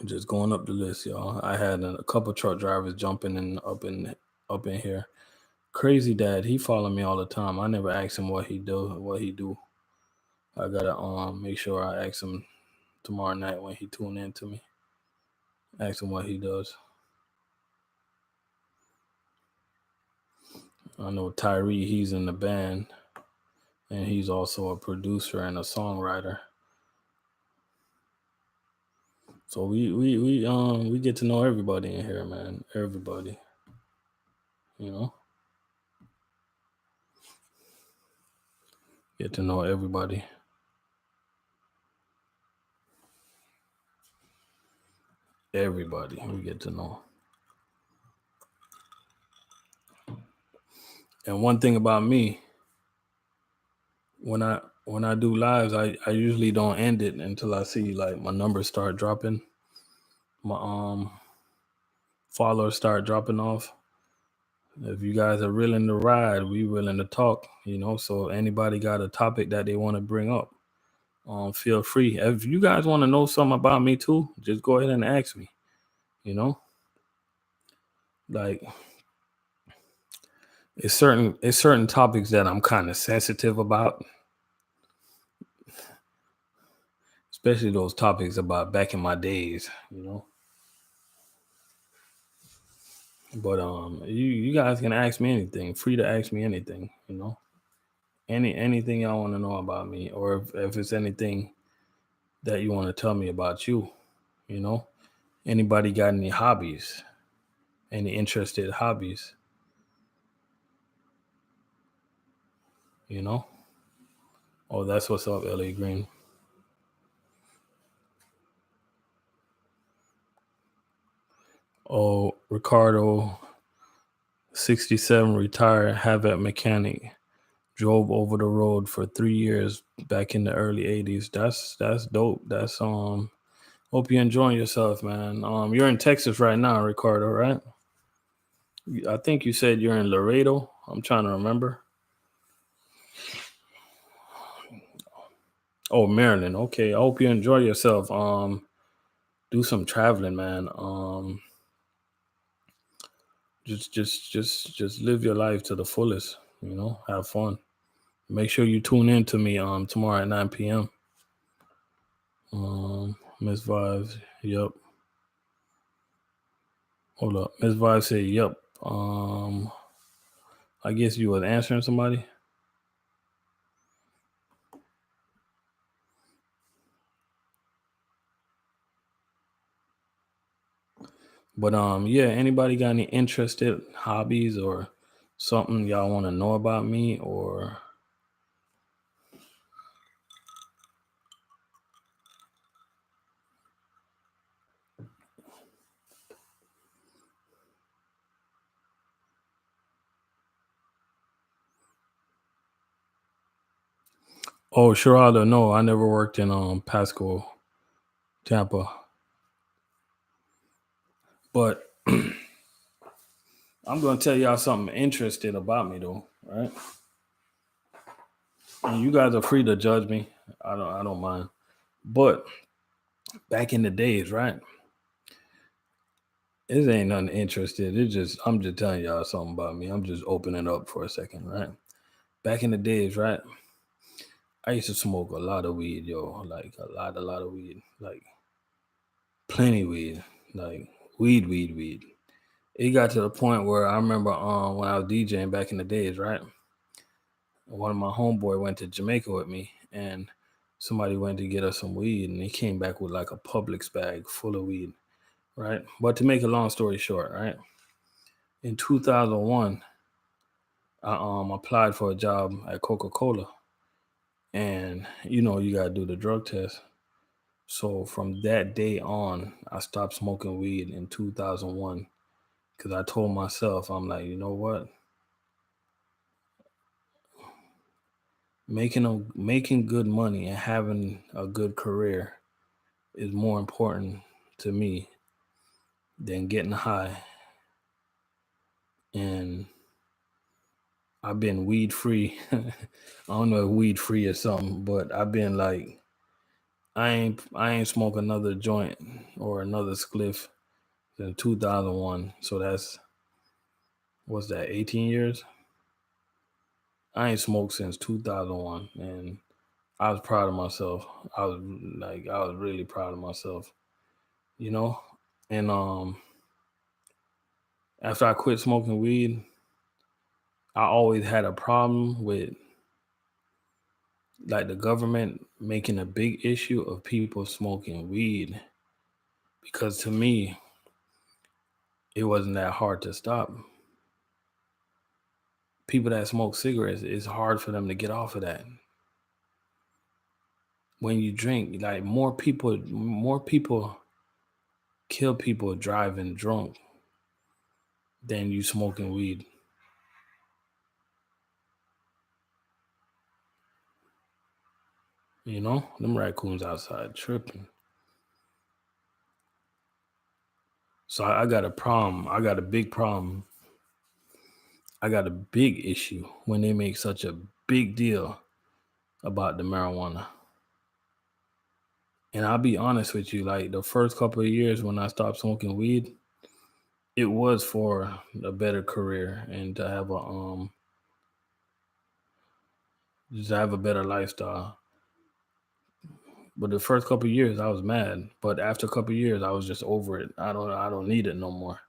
Just going up the list, y'all. I had a couple truck drivers jumping in up in here. Crazy Dad, he follow me all the time. I never ask him what he do. I gotta make sure I ask him tomorrow night when he tune in to me. Ask him what he does. I know Tyree, he's in the band, and he's also a producer and a songwriter. So we get to know everybody in here, man. Everybody. You know? Get to know everybody. Everybody we get to know. And one thing about me, when I do lives, I usually don't end it until I see like my numbers start dropping. My followers start dropping off. If you guys are willing to ride, we willing to talk, you know. So anybody got a topic that they want to bring up, feel free. If you guys want to know something about me too, just go ahead and ask me. You know, like it's certain topics that I'm kind of sensitive about, especially those topics about back in my days. You know. But you guys can ask me anything. Free to ask me anything. You know, anything y'all want to know about me, or if it's anything that you want to tell me about you. You know, anybody got any hobbies? Any interested hobbies? You know. Oh, that's what's up, LA Green. Oh, Ricardo, 67, retired Havoc mechanic. Drove over the road for 3 years back in the early 80s. That's dope. That's hope you're enjoying yourself, man. You're in Texas right now, Ricardo, right? I think you said you're in Laredo. I'm trying to remember. Oh, Maryland. Okay. I hope you enjoy yourself. Do some traveling, man. Just live your life to the fullest, you know, have fun. Make sure you tune in to me tomorrow at 9 p.m. Miss Vibes, yep. Hold up. Miss Vibes said, yep. I guess you was answering somebody. But yeah, anybody got any interested hobbies or something y'all want to know about me, or oh, Sherrod, no, I never worked in Pasco, Tampa. But I'm gonna tell y'all something interesting about me though, right? And you guys are free to judge me. I don't mind. But back in the days, right? It ain't nothing interested. I'm just telling y'all something about me. I'm just opening up for a second, right? Back in the days, right? I used to smoke a lot of weed, yo. Like a lot of weed. Like plenty weed. Like weed. It got to the point where I remember when I was DJing back in the days, right? One of my homeboy went to Jamaica with me, and somebody went to get us some weed, and he came back with like a Publix bag full of weed, right? But to make a long story short, right? In 2001, I applied for a job at Coca-Cola, and you know you gotta do the drug test. So from that day on, I stopped smoking weed in 2001, because I told myself, I'm like, you know what? Making good money and having a good career is more important to me than getting high. And I've been weed free. I don't know if weed free or something, but I've been like, I ain't smoke another joint or another spliff since 2001. So that's, what's that, 18 years? I ain't smoked since 2001, and I was proud of myself. I was really proud of myself, you know. And after I quit smoking weed, I always had a problem with like the government making a big issue of people smoking weed, because to me it wasn't that hard to stop. People that smoke cigarettes, it's hard for them to get off of that. When you drink, like more people kill people driving drunk than you smoking weed. You know, them raccoons outside tripping. So I got a problem. I got a big problem. I got a big issue when they make such a big deal about the marijuana. And I'll be honest with you, like the first couple of years when I stopped smoking weed, it was for a better career and to have a just have a better lifestyle. But the first couple of years I was mad. But after a couple of years I was just over it. I don't need it no more.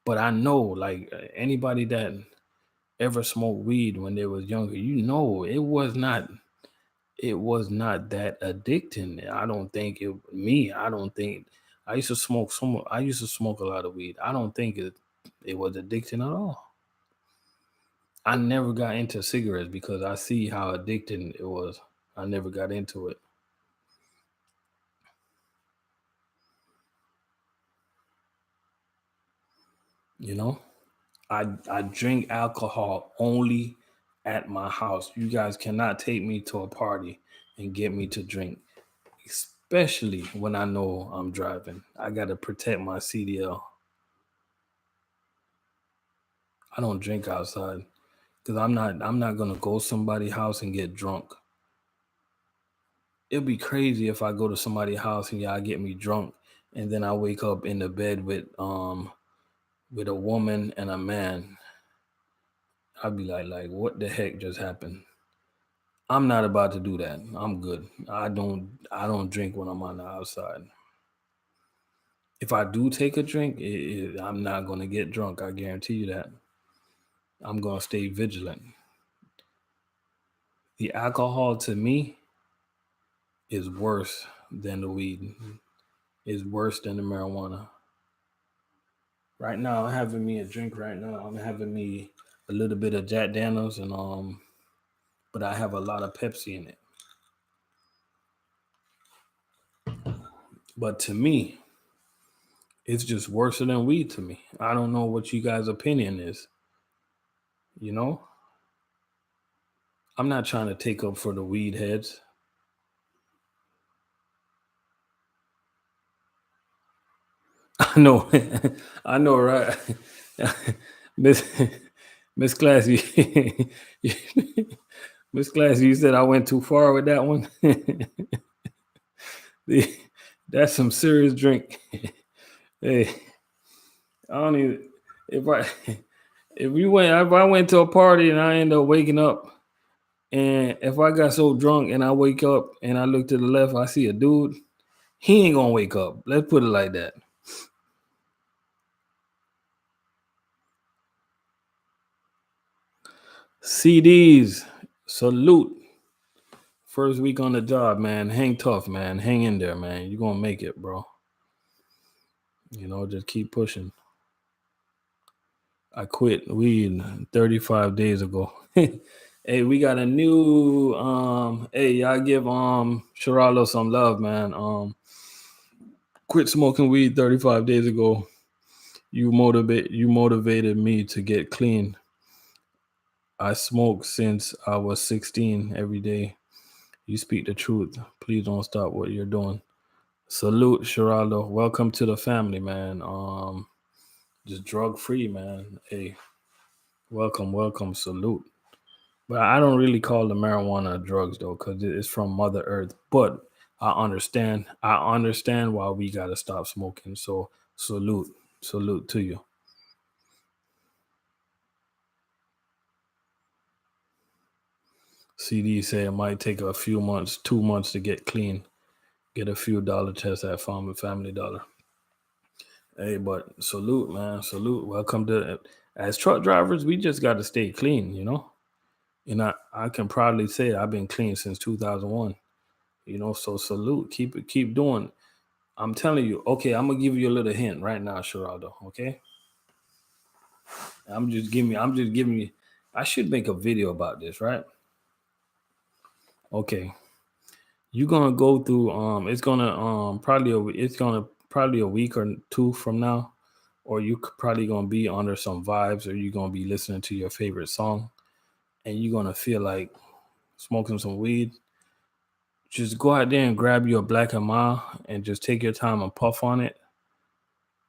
But I know like anybody that ever smoked weed when they was younger, you know it was not that addicting. I don't think it me. I don't think I used to smoke a lot of weed. I don't think it was addicting at all. I never got into cigarettes because I see how addicting it was. I never got into it. You know, I drink alcohol only at my house. You guys cannot take me to a party and get me to drink, especially when I know I'm driving. I gotta protect my CDL. I don't drink outside because I'm not gonna go somebody's house and get drunk. It'd be crazy if I go to somebody's house and y'all get me drunk and then I wake up in the bed with a woman and a man. I'd be like what the heck just happened? I'm not about to do that. I'm good. I don't drink when I'm on the outside. If I do take a drink, I'm not gonna get drunk. I guarantee you that. I'm gonna stay vigilant. The alcohol to me is worse than the weed. Is worse than the marijuana. Right now, I'm having me a drink. Right now, I'm having me a little bit of Jack Daniels and but I have a lot of Pepsi in it. But to me, it's just worse than weed to me. I don't know what you guys' opinion is. You know, I'm not trying to take up for the weed heads. I know, I know, right? Miss Miss Classy, Miss Classy, you said I went too far with that one. That's some serious drink. Hey, I don't even if I if I went to a party and I end up waking up and if I got so drunk and I wake up and I look to the left, I see a dude, he ain't gonna wake up. Let's put it like that. CDs, salute. First week on the job, man. Hang tough, man. Hang in there, man. You're gonna make it, bro. Just keep pushing. I quit weed 35 days ago. Hey, we got a new hey, y'all give Sherallo some love, man. Quit smoking weed 35 days ago. You motivated me to get clean. I smoke since I was 16 every day. You speak the truth. Please don't stop what you're doing. Salute, Geraldo. Welcome to the family, man. Just drug free, man. Hey, welcome, welcome, salute. But I don't really call the marijuana drugs though, because it's from Mother Earth. But I understand. I understand why we gotta stop smoking. So salute, salute to you. CD say it might take a few months, 2 months to get clean. Get a few dollar tests at Family Dollar. Hey, but salute, man. Salute. Welcome to as truck drivers, we just got to stay clean, you know? And I can proudly say I've been clean since 2001, you know? So salute. Keep doing. I'm telling you, okay, I'm gonna give you a little hint right now, Geraldo. Okay. I'm just giving you I should make a video about this, right? Okay. You're gonna go through it's gonna probably a week or two from now, or probably gonna be under some vibes, or you're gonna be listening to your favorite song, and you're gonna feel like smoking some weed. Just go out there and grab you a Black and Mild and just take your time and puff on it,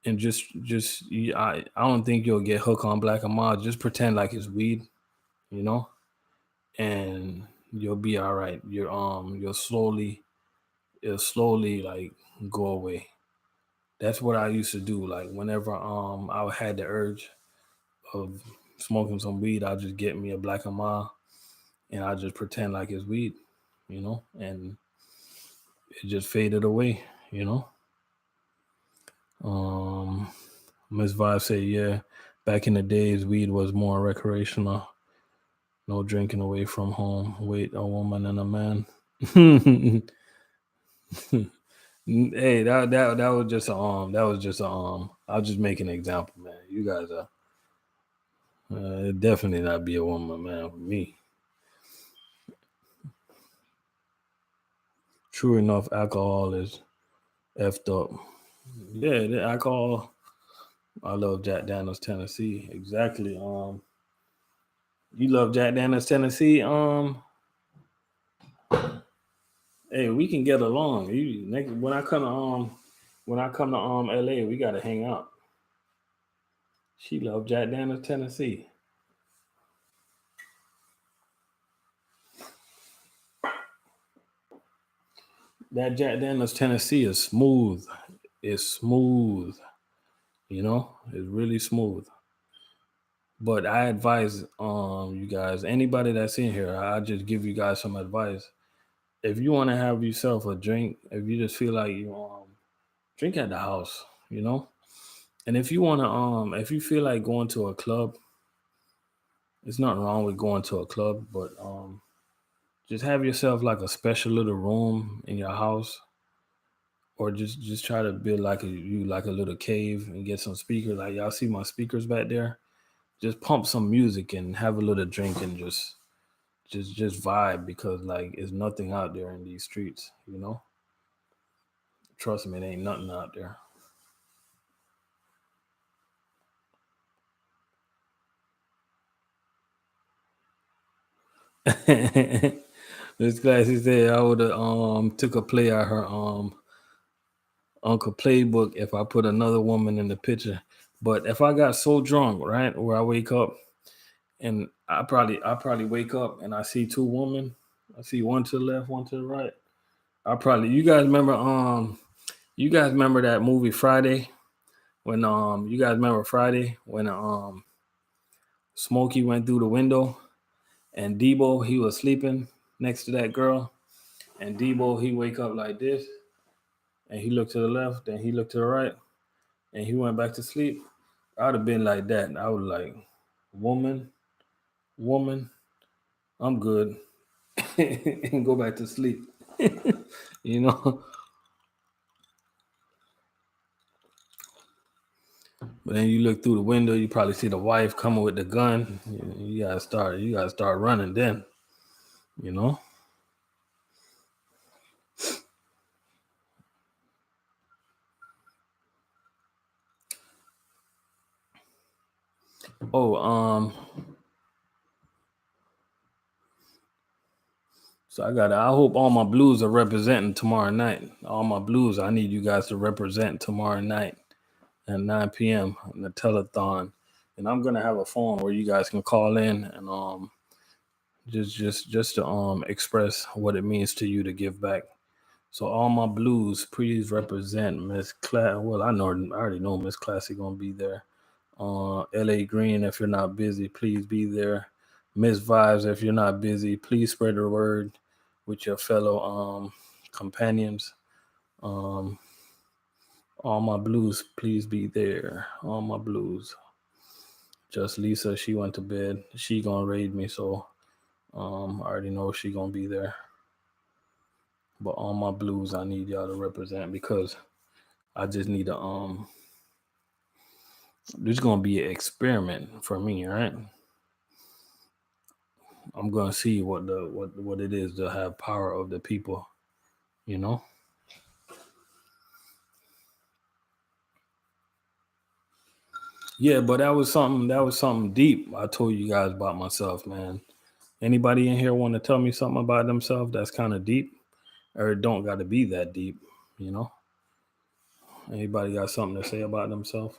and I don't think you'll get hooked on Black and Mild. Just pretend like it's weed, you know, and you'll be all right. It'll slowly like go away. That's what I used to do. Like whenever I had the urge of smoking some weed, I'll just get me a Black and Mild and I just pretend like it's weed, you know, and it just faded away, you know. Um Miss Vibe said, yeah, back in the days weed was more recreational. No drinking away from home. Wait, a woman and a man. Hey, that was just I'll just make an example, man. You guys are it'd definitely not be a woman, man, for me. True enough, alcohol is effed up. Yeah, the alcohol. I love Jack Daniels Tennessee. Exactly. You love Jack Daniels Tennessee. Hey, we can get along. When I come to LA, we gotta hang out. She loved Jack Daniels Tennessee. That Jack Daniels Tennessee is smooth. It's smooth. You know, it's really smooth. But I advise you guys, anybody that's in here, I just give you guys some advice. If you want to have yourself a drink, if you just feel like you drink at the house, you know. And if you feel like going to a club, there's nothing wrong with going to a club, but just have yourself like a special little room in your house, or just try to build like a little cave and get some speakers. Like y'all see my speakers back there. Just pump some music and have a little drink and just vibe, because like there's nothing out there in these streets, you know. Trust me, it ain't nothing out there. This classy said I would have took a play at her Uncle Playbook if I put another woman in the picture. But if I got so drunk, right, where I wake up and I probably wake up and I see two women. I see one to the left, one to the right. I probably you guys remember that movie Friday when you guys remember Friday when Smokey went through the window and Debo he was sleeping next to that girl, and Debo he wake up like this and he looked to the left, then he looked to the right, and he went back to sleep. I'd have been like that. I would like, woman, woman, I'm good, and go back to sleep. You know. But then you look through the window, you probably see the wife coming with the gun. You gotta start running then, you know. Oh, so I hope all my Blues are representing tomorrow night. All my Blues, I need you guys to represent tomorrow night at 9 p.m. in the telethon. And I'm gonna have a phone where you guys can call in and just to express what it means to you to give back. So all my Blues, please represent Miss Class. Well, I already know Miss Classy gonna be there. LA Green, if you're not busy, please be there. Miss Vibes, if you're not busy, please spread the word with your fellow companions. Um, all my Blues, please be there. All my Blues. Just Lisa, she went to bed. She gonna raid me, so I already know she gonna be there. But all my Blues, I need y'all to represent because I just need to This is gonna be an experiment for me, right? I'm gonna see what it is to have power of the people, you know. Yeah, but that was something. That was something deep. I told you guys about myself, man. Anybody in here want to tell me something about themselves that's kind of deep, or it don't got to be that deep, you know? Anybody got something to say about themselves?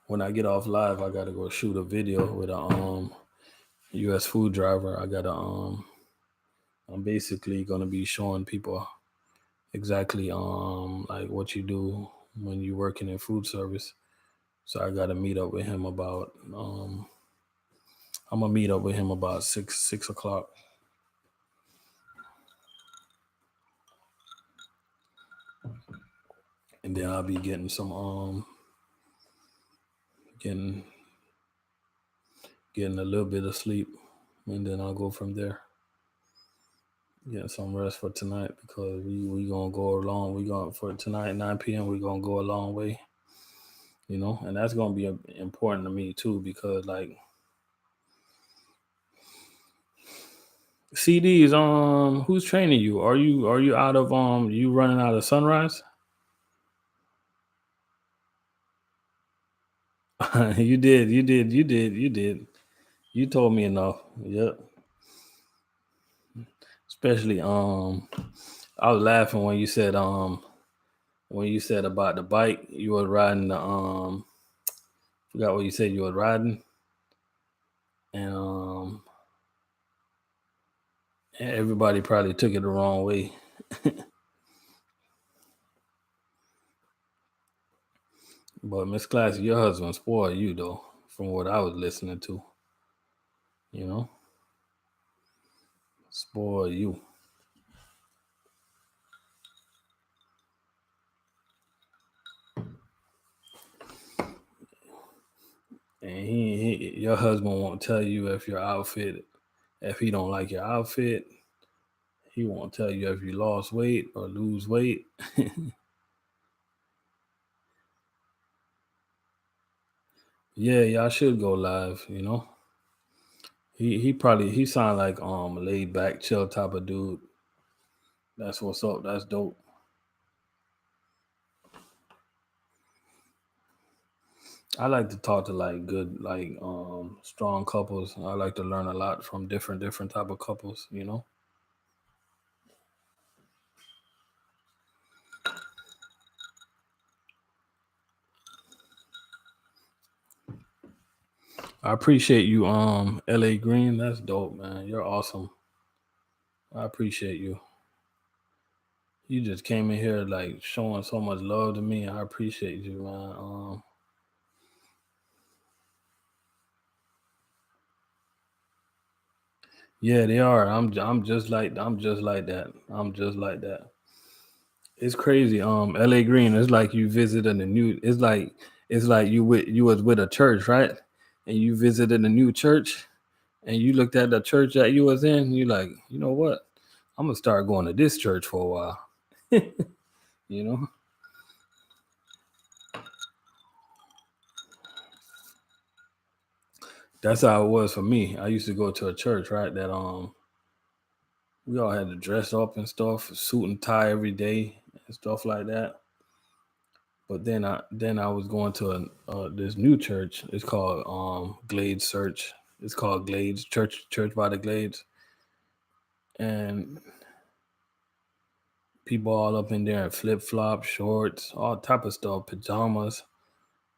When I get off live, I gotta go shoot a video with a U.S. food driver. I gotta I'm basically gonna be showing people exactly like what you do when you're working in food service. So I gotta meet up with him about I'm gonna meet up with him about 6 o'clock. And then I'll be getting some getting getting a little bit of sleep, and then I'll go from there. Get some rest for tonight because we gonna go along. We gonna for tonight 9 p.m. We gonna go a long way, you know, and that's gonna be important to me too because like CDs. Who's training you? Are you out of you running out of Sunrise? You did. You told me enough. Yep. Especially I was laughing when you said about the bike you were riding the forgot what you said you were riding and everybody probably took it the wrong way. But Miss Classy, your husband spoiled you though, from what I was listening to. You know? Spoil you. And your husband won't tell you if your outfit if he don't like your outfit. He won't tell you if you lost weight or lose weight. Yeah, y'all should go live, you know. He sound like laid back, chill type of dude. That's what's up. That's dope. I like to talk to like good, like strong couples. I like to learn a lot from different type of couples, you know. I appreciate you, LA Green. That's dope, man. You're awesome. I appreciate you. You just came in here like showing so much love to me. I appreciate you, man. Yeah, they are. I'm just like that. I'm just like that. It's crazy. LA Green, it's like you visited a new it's like you was with a church, right? And you visited a new church and you looked at the church that you was in, you like, you know what? I'm gonna start going to this church for a while. You know? That's how it was for me. I used to go to a church, right? That we all had to dress up and stuff, suit and tie every day and stuff like that. But then I was going to this new church. It's called Glades Church. It's called Glades Church by the Glades, and people all up in there in flip flops, shorts, all type of stuff, pajamas.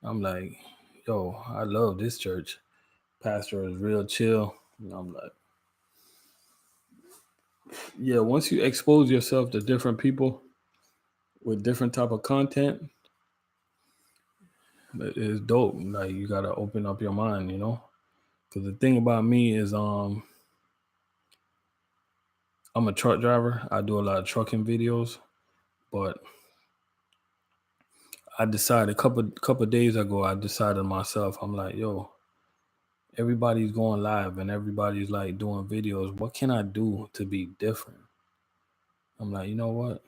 I'm like, yo, I love this church. Pastor is real chill. And I'm like, yeah. Once you expose yourself to different people with different type of content, it's dope. Like you gotta open up your mind, Because the thing about me is, I'm a truck driver. I do a lot of trucking videos, but I decided a couple days ago. I decided myself. I'm like, yo, everybody's going live and everybody's like doing videos. What can I do to be different? I'm like, you know what?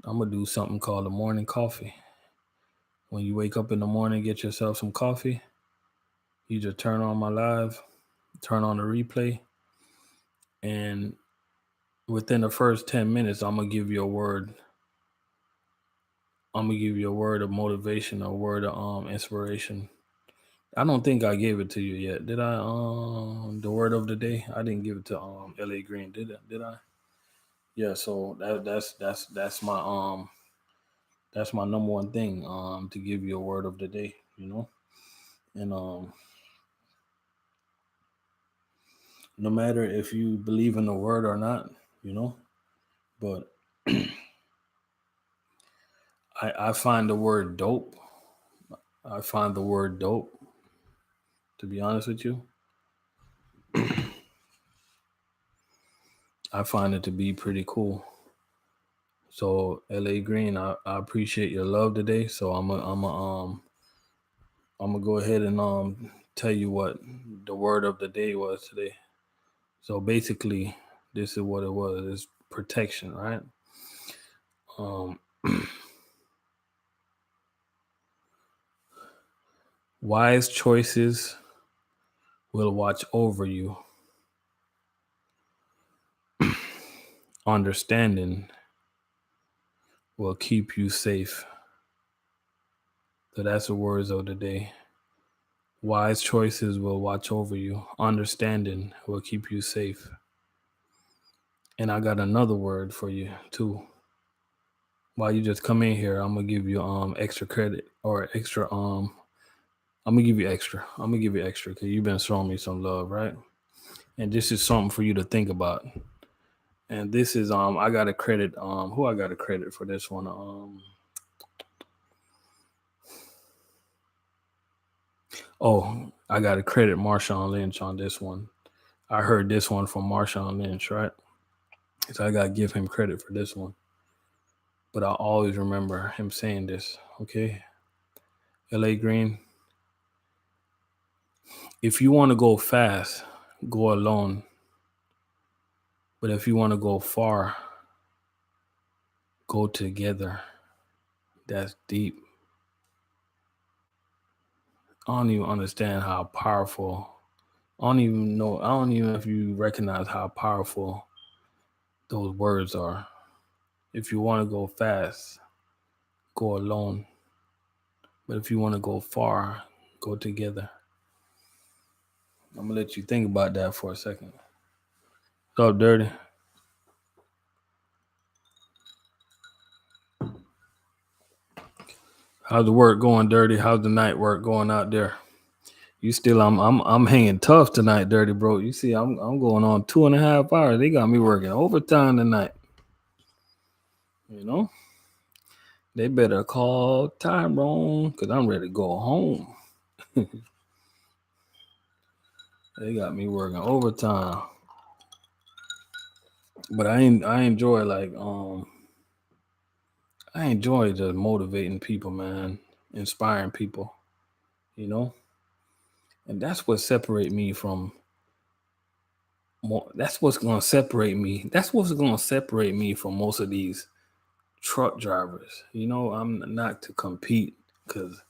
I'm gonna do something called a morning coffee. When you wake up in the morning, get yourself some coffee. You just turn on my live, turn on the replay, and within the first 10 minutes, I'm gonna give you a word. I'm gonna give you a word of motivation, a word of inspiration. I don't think I gave it to you yet. Did I? The word of the day. I didn't give it to LA Green. Did I? Yeah. So that's my number one thing. To give you a word of the day. And no matter if you believe in the word or not, but I find the word dope. I find the word dope. To be honest with you, I find it to be pretty cool. So LA Green, I appreciate your love today. So I'm gonna go ahead and tell you what the word of the day was today. So basically, this is what it was: it's protection, right? Wise choices will watch over you. Understanding will keep you safe. So that's the words of the day. Wise choices will watch over you. Understanding will keep you safe. And I got another word for you too. While you just come in here, I'm gonna give you extra credit or extra I'm gonna give you extra. I'm gonna give you extra because you've been showing me some love, right? And this is something for you to think about. And this is I got a credit who I got a credit for this one. I got to credit Marshawn Lynch on this one. I heard this one from Marshawn Lynch, right? So I got to give him credit for this one. But I always remember him saying this, okay? LA Green, if you want to go fast, go alone. But if you want to go far, go together. That's deep. I don't even understand how powerful. I don't even know if you recognize how powerful those words are. If you want to go fast, go alone. But if you want to go far, go together. I'm going to let you think about that for a second. What's up, Dirty? How's the work going, Dirty? How's the night work going out there? You still, I'm hanging tough tonight, Dirty bro. You see, I'm going on 2.5 hours. They got me working overtime tonight. They better call Tyrone because I'm ready to go home. They got me working overtime. But I enjoy I enjoy just motivating people, man, inspiring people, and that's what separate me from more. That's what's going to separate me. That's what's going to separate me from most of these truck drivers. I'm not to compete because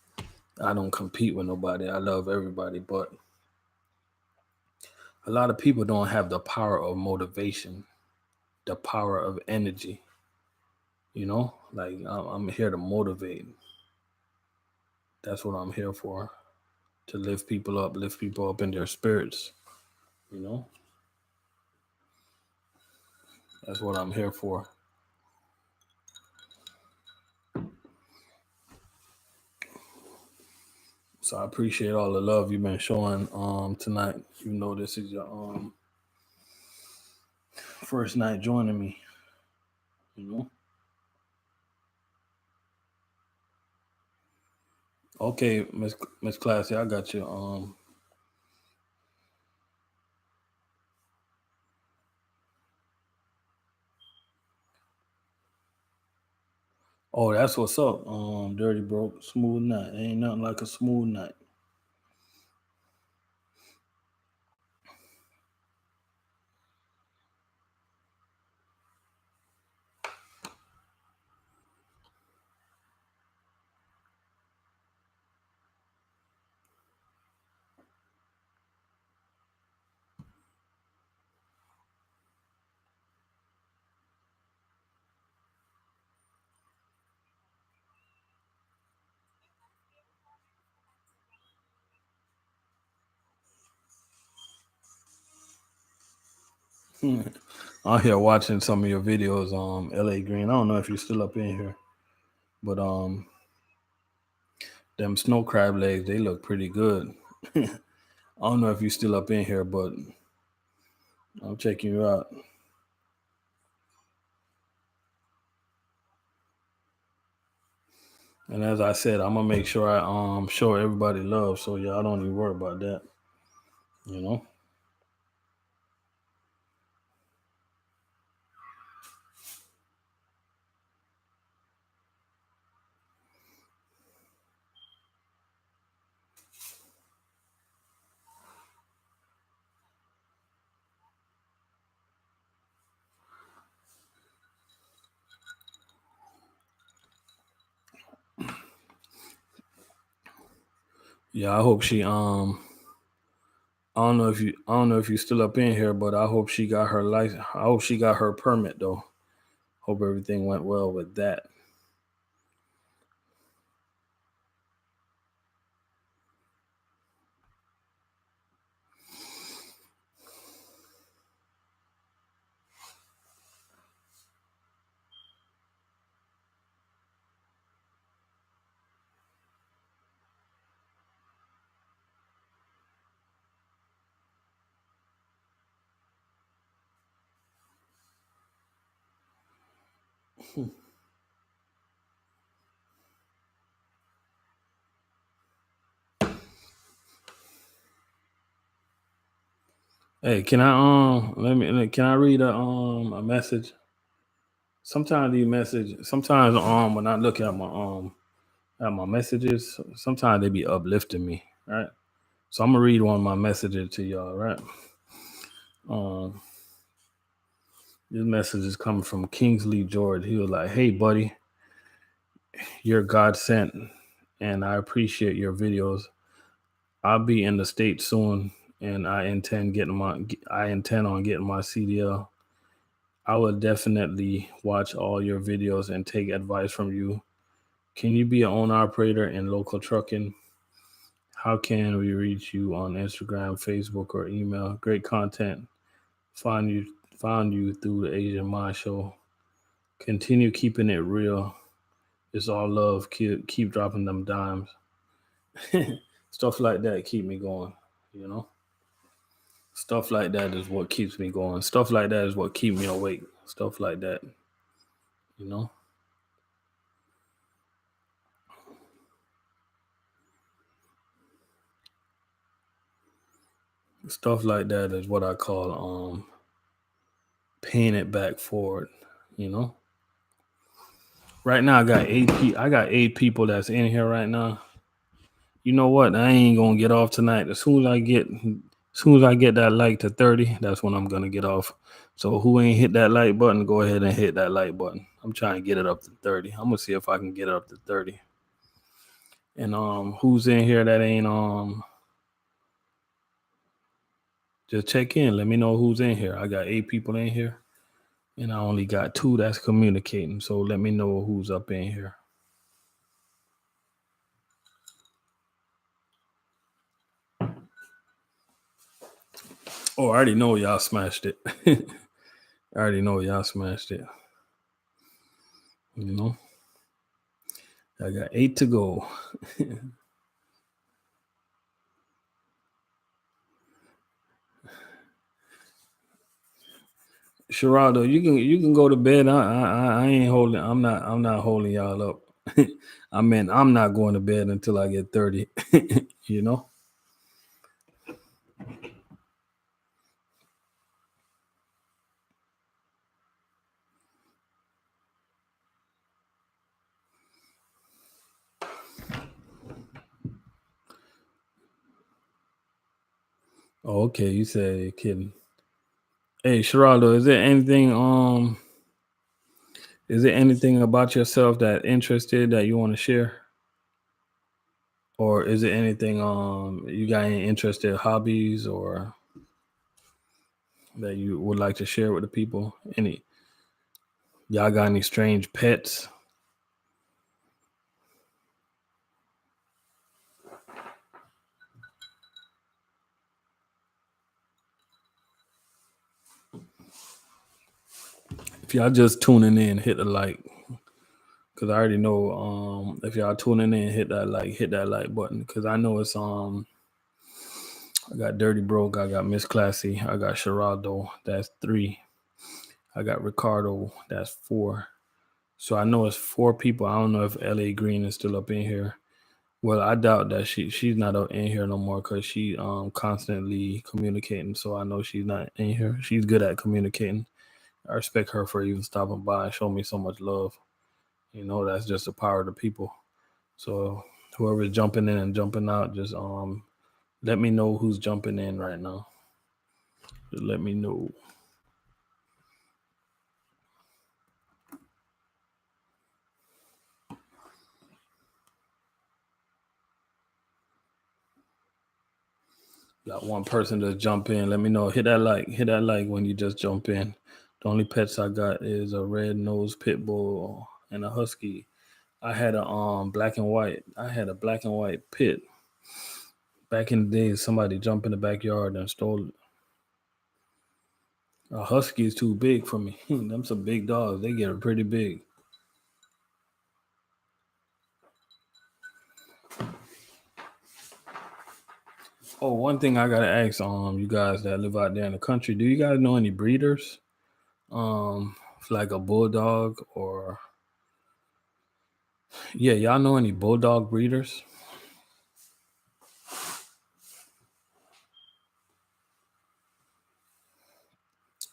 I don't compete with nobody. I love everybody, but a lot of people don't have the power of motivation. the power of energy. Like I'm here to motivate. That's what I'm here for. To lift people up in their spirits. That's what I'm here for. So I appreciate all the love you've been showing tonight. Even though this is your first night joining me. Okay, Miss Classy, I got you. Oh, that's what's up. Dirty Broke, smooth night. Ain't nothing like a smooth night. I'm here watching some of your videos, LA Green. I don't know if you're still up in here, but them snow crab legs, they look pretty good. I don't know if you're still up in here, but I'm checking you out. And as I said, I'm gonna make sure I show everybody love, so y'all don't even worry about that. Yeah, I hope she I don't know if you still up in here, but I hope she got her license. I hope she got her permit though. Hope everything went well with that. Hey, can I read a message? Sometimes when I look at my messages, sometimes they be uplifting me, right? So I'm gonna read one of my messages to y'all, right? This message is coming from Kingsley George. He was like, "Hey, buddy, you're God sent, and I appreciate your videos. I'll be in the States soon, and I intend on getting my CDL. I will definitely watch all your videos and take advice from you. Can you be an owner operator in local trucking? How can we reach you on Instagram, Facebook, or email? Great content. Found you through the Asian Mind Show. Continue keeping it real. It's all love. Keep dropping them dimes." Stuff like that keep me going, Stuff like that is what keeps me going. Stuff like that is what keep me awake. Stuff like that, you know. Stuff like that is what I call paying it back forward, Right now I got 8 people that's in here right now. You know what? I ain't gonna get off tonight. As soon as I get that like to 30, that's when I'm gonna get off. So who ain't hit that like button, go ahead and hit that like button. I'm trying to get it up to 30. I'm gonna see if I can get it up to 30. And who's in here that ain't just check in. Let me know who's in here. I got 8 people in here. And I only got 2 that's communicating. So let me know who's up in here. Oh, I already know y'all smashed it. I already know y'all smashed it. You know, I got 8 to go. Sheraldo, you can go to bed. I ain't holding. I'm not holding y'all up. I mean, I'm not going to bed until I get 30. You know. Oh, okay. You said you're kidding. Hey, Sheraldo, is there anything about yourself that interested that you want to share? Or is it anything you got any interested hobbies or that you would like to share with the people? Any y'all got any strange pets? If y'all just tuning in, hit the like. Cause I already know if y'all tuning in, hit that like button. Cause I know it's I got Dirty Broke, I got Miss Classy, I got Sheraldo, that's 3. I got Ricardo, that's 4. So I know it's 4 people. I don't know if LA Green is still up in here. Well, I doubt that she's not up in here no more because she constantly communicating. So I know she's not in here. She's good at communicating. I respect her for even stopping by and showing me so much love. You know, that's just the power of the people. So whoever's jumping in and jumping out, just let me know who's jumping in right now. Just let me know. Got one person to jump in. Let me know. Hit that like. Hit that like when you just jump in. The only pets I got is a red-nosed pit bull and a husky. I had a black and white. I had a black and white pit. Back in the days, somebody jumped in the backyard and stole it. A husky is too big for me. Them some big dogs. They get pretty big. Oh, one thing I gotta ask you guys that live out there in the country, do you guys know any breeders? Like a bulldog or yeah, y'all know any bulldog breeders?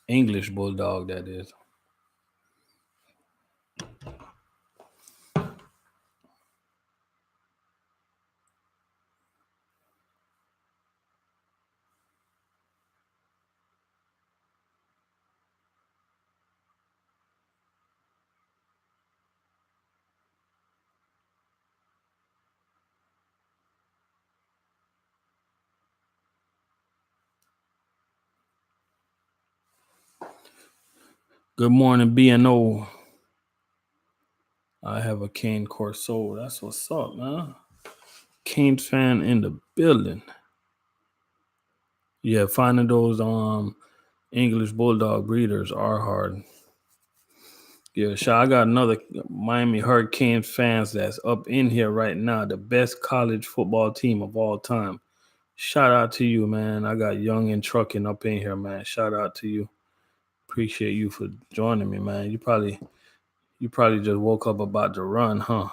English bulldog, that is. Good morning, BNO. I have a Cane Corso. That's what's up, man. Canes fan in the building. Yeah, finding those English bulldog breeders are hard. Yeah, I got another Miami Hurricanes fans that's up in here right now. The best college football team of all time. Shout out to you, man. I got Young and Trucking up in here, man. Shout out to you. Appreciate you for joining me, man. You probably just woke up about to run, huh?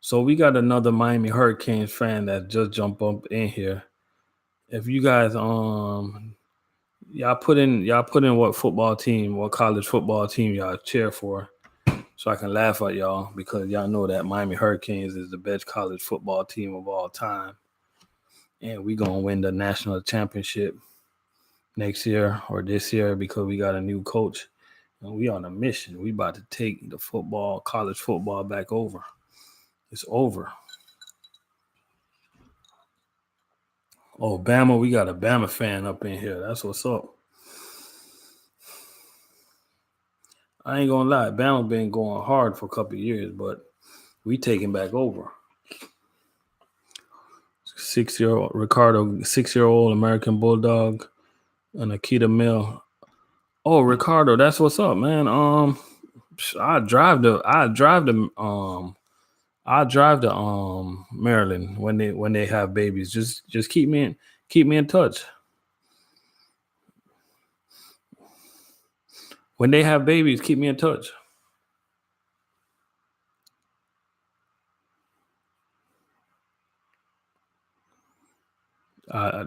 So we got another Miami Hurricanes fan that just jumped up in here. If you guys y'all put in what college football team y'all cheer for, so I can laugh at y'all because y'all know that Miami Hurricanes is the best college football team of all time, and we gonna win the national championship next year or this year because we got a new coach and we on a mission. We about to take the college football back over. It's over. Oh, Bama, we got a Bama fan up in here. That's what's up. I ain't gonna lie, Bama been going hard for a couple of years, but we taking back over. 6-year-old Ricardo, 6-year-old American Bulldog, and Akita Mill. Oh, Ricardo, that's what's up, man. I drive to Maryland when they have babies. Just keep me in touch. When they have babies, keep me in touch.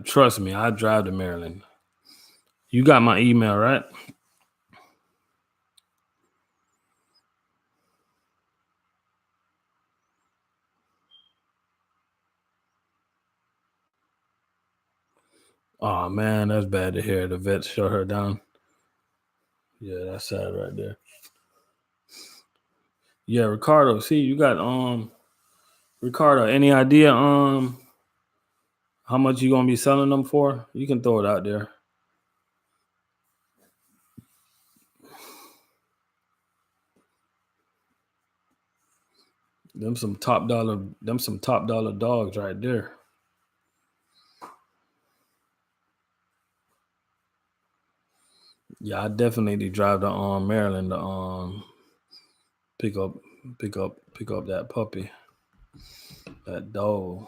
Trust me, I drive to Maryland. You got my email, right? Oh man, that's bad to hear. The vet shut her down. Yeah, that's sad right there. Yeah, Ricardo. See, you got Ricardo. Any idea how much you gonna be selling them for? You can throw it out there. Them some top dollar dogs right there. Yeah, I definitely drive to Maryland to pick up that puppy, that dog.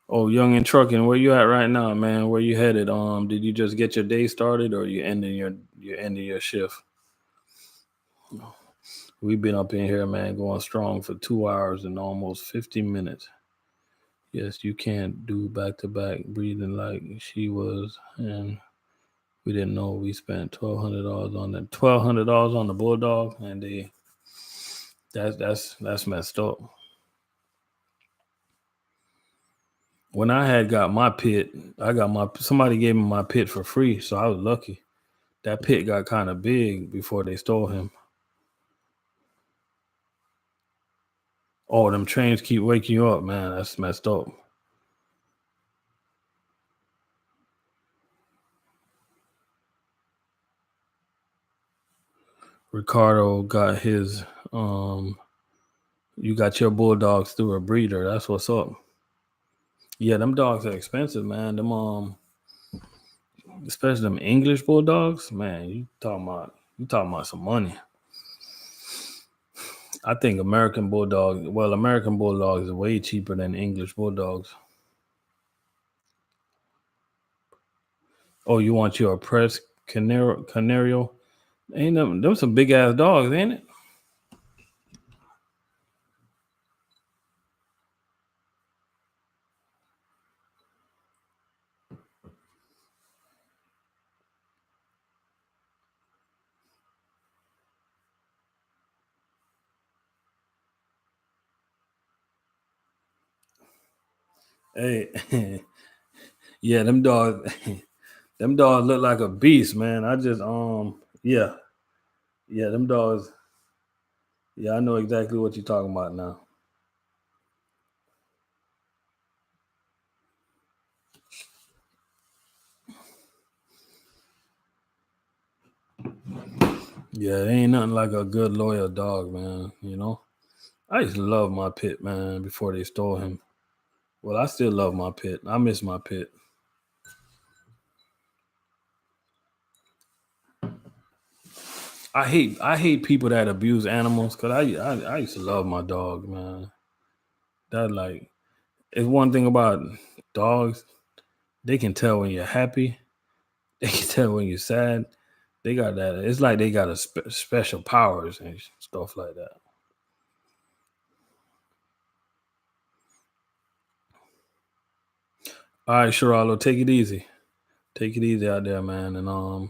Oh, Young and Trucking, where you at right now, man? Where you headed? Did you just get your day started, or you ending your shift? We've been up in here, man, going strong for 2 hours and almost 50 minutes. Yes, you can't do back to back breathing like she was, and we didn't know we spent $1,200 on that. $1,200 on the Bulldog, and that's messed up. When I had got my pit, somebody gave me my pit for free, so I was lucky. That pit got kind of big before they stole him. Oh, them trains keep waking you up, man. That's messed up. Ricardo got his you got your Bulldogs through a breeder. That's what's up. Yeah, them dogs are expensive, man. Them especially them English Bulldogs, man. You talking about some money. I think American Bulldogs is way cheaper than English Bulldogs. Oh, you want your Press Canario? Ain't them some big ass dogs, ain't it? Hey, yeah, them dogs. Them dogs look like a beast, man. I just yeah, them dogs. Yeah, I know exactly what you're talking about now. Yeah, ain't nothing like a good loyal dog, man. You know, I used to love my pit, man. Before they stole him. Well, I still love my pit. I miss my pit. I hate people that abuse animals because I used to love my dog, man. That like it's one thing about dogs. They can tell when you're happy. They can tell when you're sad. They got that. It's like they got special powers and stuff like that. All right, Sherallo, take it easy. Take it easy out there, man, and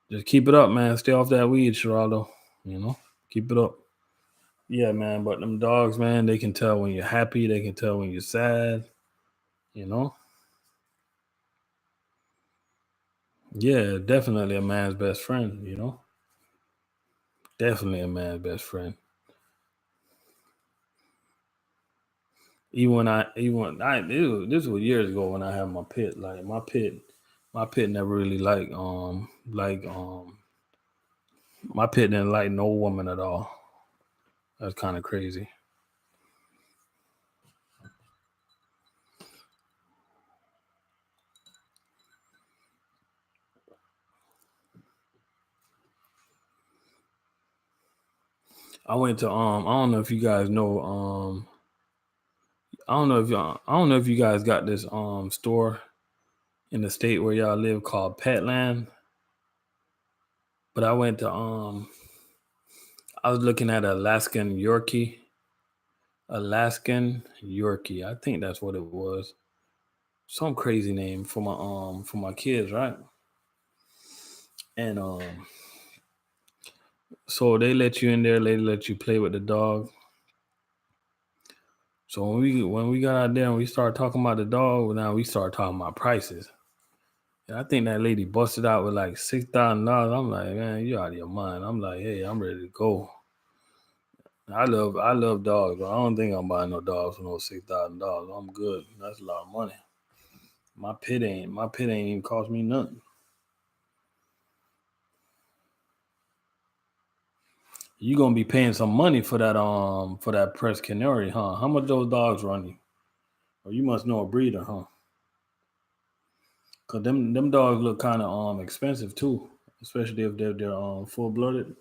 just keep it up, man. Stay off that weed, Sheraldo. You know, keep it up. Yeah, man. But them dogs, man, they can tell when you're happy. They can tell when you're sad. You know. Yeah, definitely a man's best friend. You know, definitely a man's best friend. This was years ago when I had my pit. Like my pit never really my pit didn't like no woman at all. That's kind of crazy. I went to I don't know if you guys know I don't know if you guys got this store in the state where y'all live called Petland. But I went to I was looking at Alaskan Yorkie. I think that's what it was. Some crazy name for my kids, right? And so they let you in there, they let you play with the dog. So when we got out there and we started talking about the dog, now we started talking about prices. And I think that lady busted out with like $6,000. I'm like, man, you out of your mind. I'm like, hey, I'm ready to go. I love dogs, but I don't think I'm buying no dogs for no $6,000. I'm good. That's a lot of money. My pit ain't even cost me nothing. You gonna be paying some money for that Press Canary, huh? How much those dogs running? Or you must know a breeder, huh? Cause them dogs look kind of expensive too, especially if they're full blooded.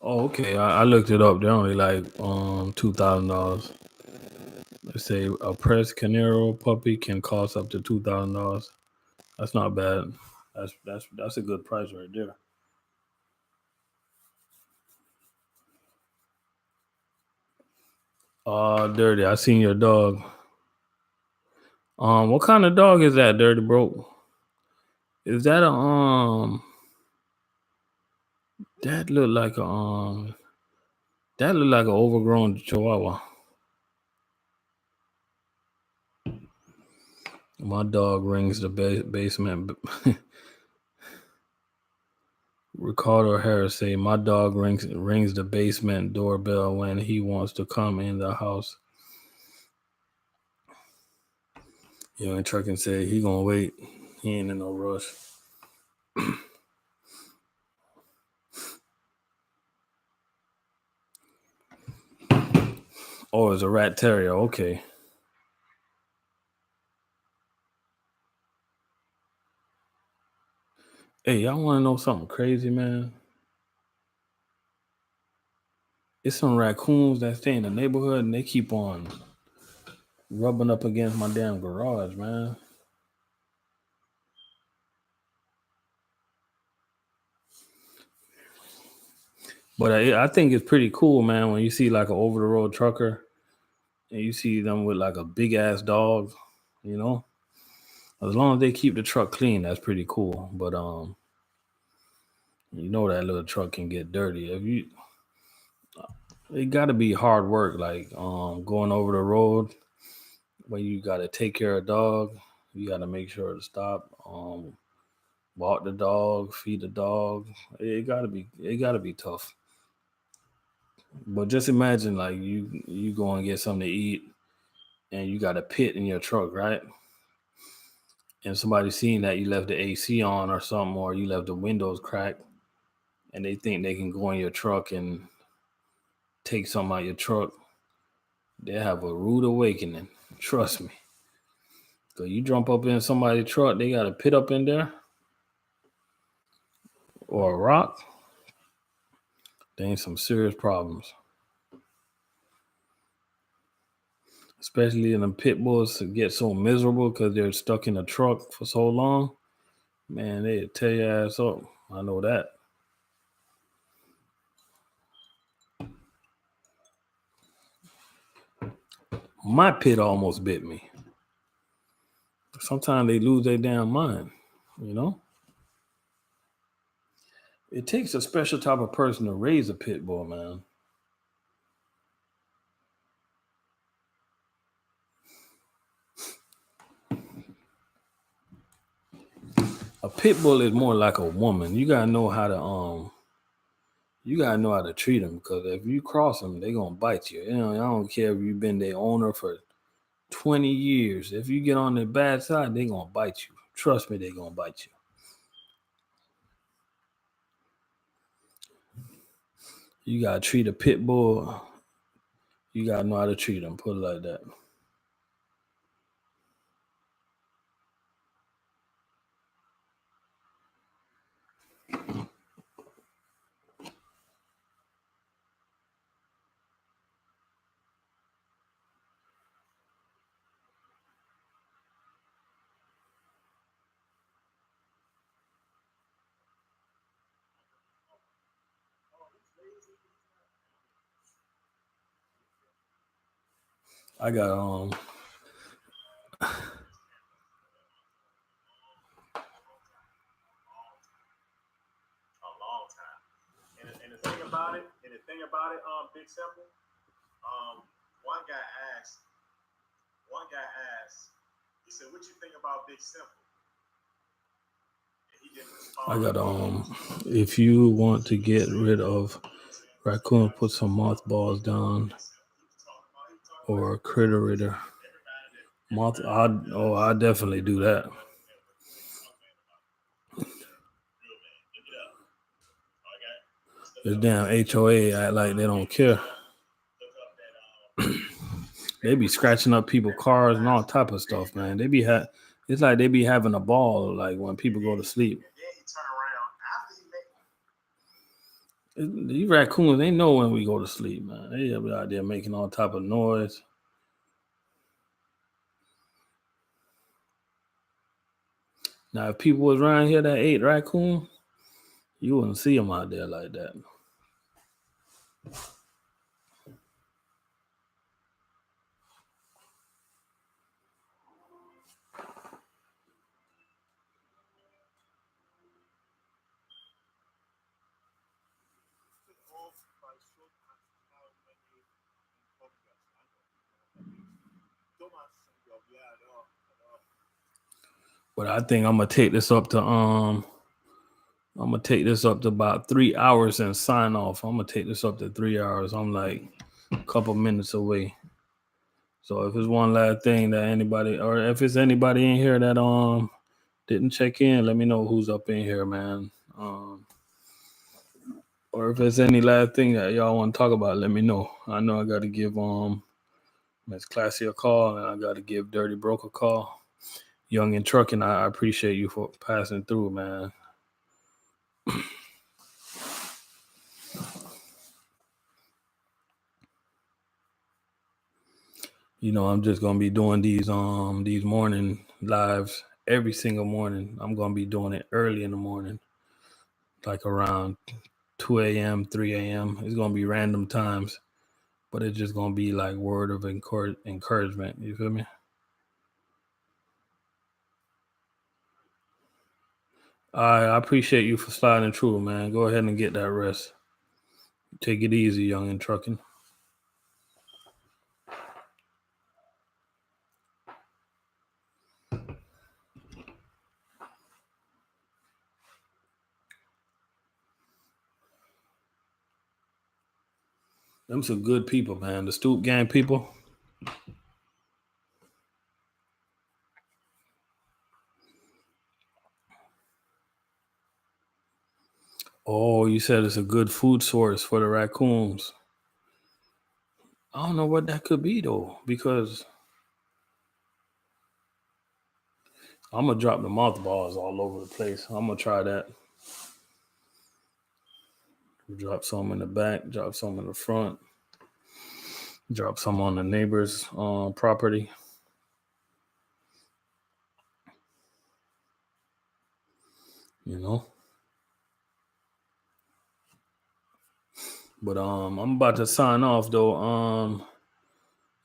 Oh, okay. I looked it up. They're only like $2,000. They say a Press Canaro puppy can cost up to $2,000. That's not bad. That's a good price right there. Dirty. I seen your dog. What kind of dog is that, Dirty Bro? Is that that look like an overgrown Chihuahua. My dog rings the basement. Ricardo Harris say my dog rings the basement doorbell when he wants to come in the house. And Truck and say he gonna wait. He ain't in no rush. Oh, it's a rat terrier. Okay. Hey, y'all want to know something crazy, man? It's some raccoons that stay in the neighborhood and they keep on rubbing up against my damn garage, man. But I think it's pretty cool, man, when you see like an over the road trucker and you see them with like a big ass dog, you know. As long as they keep the truck clean, that's pretty cool. But you know that little truck can get dirty. It got to be hard work, like going over the road when you got to take care of a dog. You got to make sure to stop, walk the dog, feed the dog. It got to be tough. But just imagine like you go and get something to eat and you got a pit in your truck, right? And somebody seeing that you left the AC on or something, or you left the windows cracked, and they think they can go in your truck and take something out your truck, they have a rude awakening. Trust me. Cause you jump up in somebody's truck, they got a pit up in there or a rock. They ain't some serious problems. Especially in the pit bulls to get so miserable because they're stuck in a truck for so long. Man, they tear your ass up. I know that. My pit almost bit me. Sometimes they lose their damn mind, you know? It takes a special type of person to raise a pit bull, man. pit bull is more like a woman. You gotta know how to treat them, because if you cross them, they're gonna bite you. You know, I don't care if you've been their owner for 20 years. If you get on the bad side, they're gonna bite you. Trust me, they're gonna bite you. You gotta treat a pit bull. You gotta know how to treat them. Put it like that. I got A long time. And the thing about it, Big Simple, one guy asked, he said, "What you think about Big Simple?" And he didn't I respond. got if you want to get rid of raccoon, put some mothballs down, or critter. I definitely do that. This damn HOA act like they don't care. They be scratching up people's cars and all type of stuff, man. They be it's like they be having a ball, like when people go to sleep. These raccoons, they know when we go to sleep, man. They be out there making all type of noise. Now, if people was around here that ate raccoon, you wouldn't see them out there like that. But I think I'm gonna take this up to about 3 hours and sign off. I'm gonna take this up to 3 hours. I'm like a couple minutes away. So if it's one last thing that anybody, or if it's anybody in here that didn't check in, let me know who's up in here, man. Or if there's any last thing that y'all want to talk about, let me know. I know I got to give Miss Classy a call, and I got to give Dirty Broke a call. Young and Trucking, I appreciate you for passing through, man. You know, I'm just gonna be doing these morning lives every single morning. I'm gonna be doing it early in the morning, like around 2 a.m., 3 a.m. It's gonna be random times, but it's just gonna be like word of encouragement. You feel me? I appreciate you for sliding through, man. Go ahead and get that rest. Take it easy, Young and Trucking. Them some good people, man. The Stoop Gang people. Oh, you said it's a good food source for the raccoons. I don't know what that could be though, because I'm gonna drop the mothballs all over the place. I'm gonna try that. Drop some in the back, drop some in the front, drop some on the neighbor's property. You know. But I'm about to sign off though.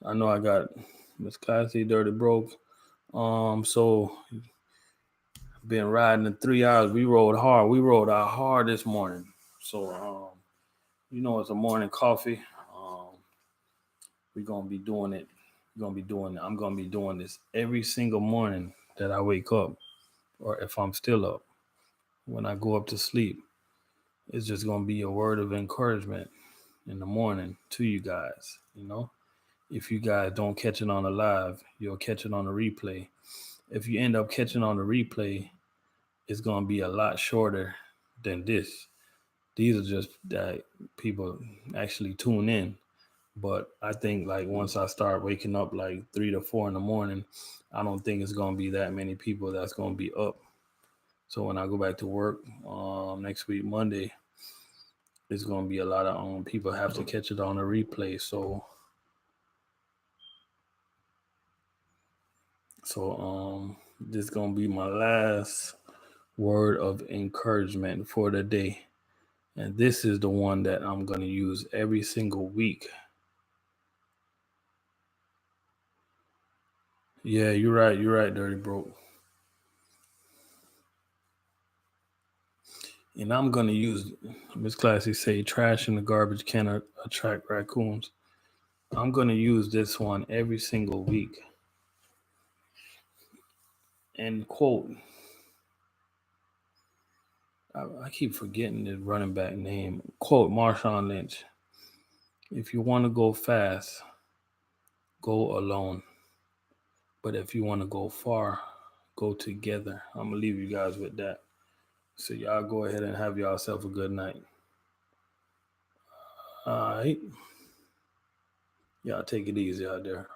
I know I got Miss Classy, Dirty Broke. So been riding in 3 hours. We rode hard. We rode out hard this morning. So you know, it's a morning coffee. We're gonna be doing it. I'm gonna be doing this every single morning that I wake up, or if I'm still up. when I go up to sleep. It's just going to be a word of encouragement in the morning to you guys. If you guys don't catch it on the live, you'll catch it on the replay. If you end up catching on the replay, it's going to be a lot shorter than this. These are just that people actually tune in. But I think like once I start waking up like 3 to 4 in the morning, I don't think it's going to be that many people that's going to be up. So when I go back to work next week, Monday, it's going to be a lot of people have to catch it on a replay. So this is going to be my last word of encouragement for the day. And this is the one that I'm going to use every single week. Yeah, you're right, Dirty Bro. And I'm going to use, Miss Classy say, trash in the garbage can attract raccoons. I'm going to use this one every single week. And quote, I keep forgetting the running back name. Quote, Marshawn Lynch, if you want to go fast, go alone. But if you want to go far, go together. I'm going to leave you guys with that. So y'all go ahead and have yourself a good night. All right. Y'all take it easy out there.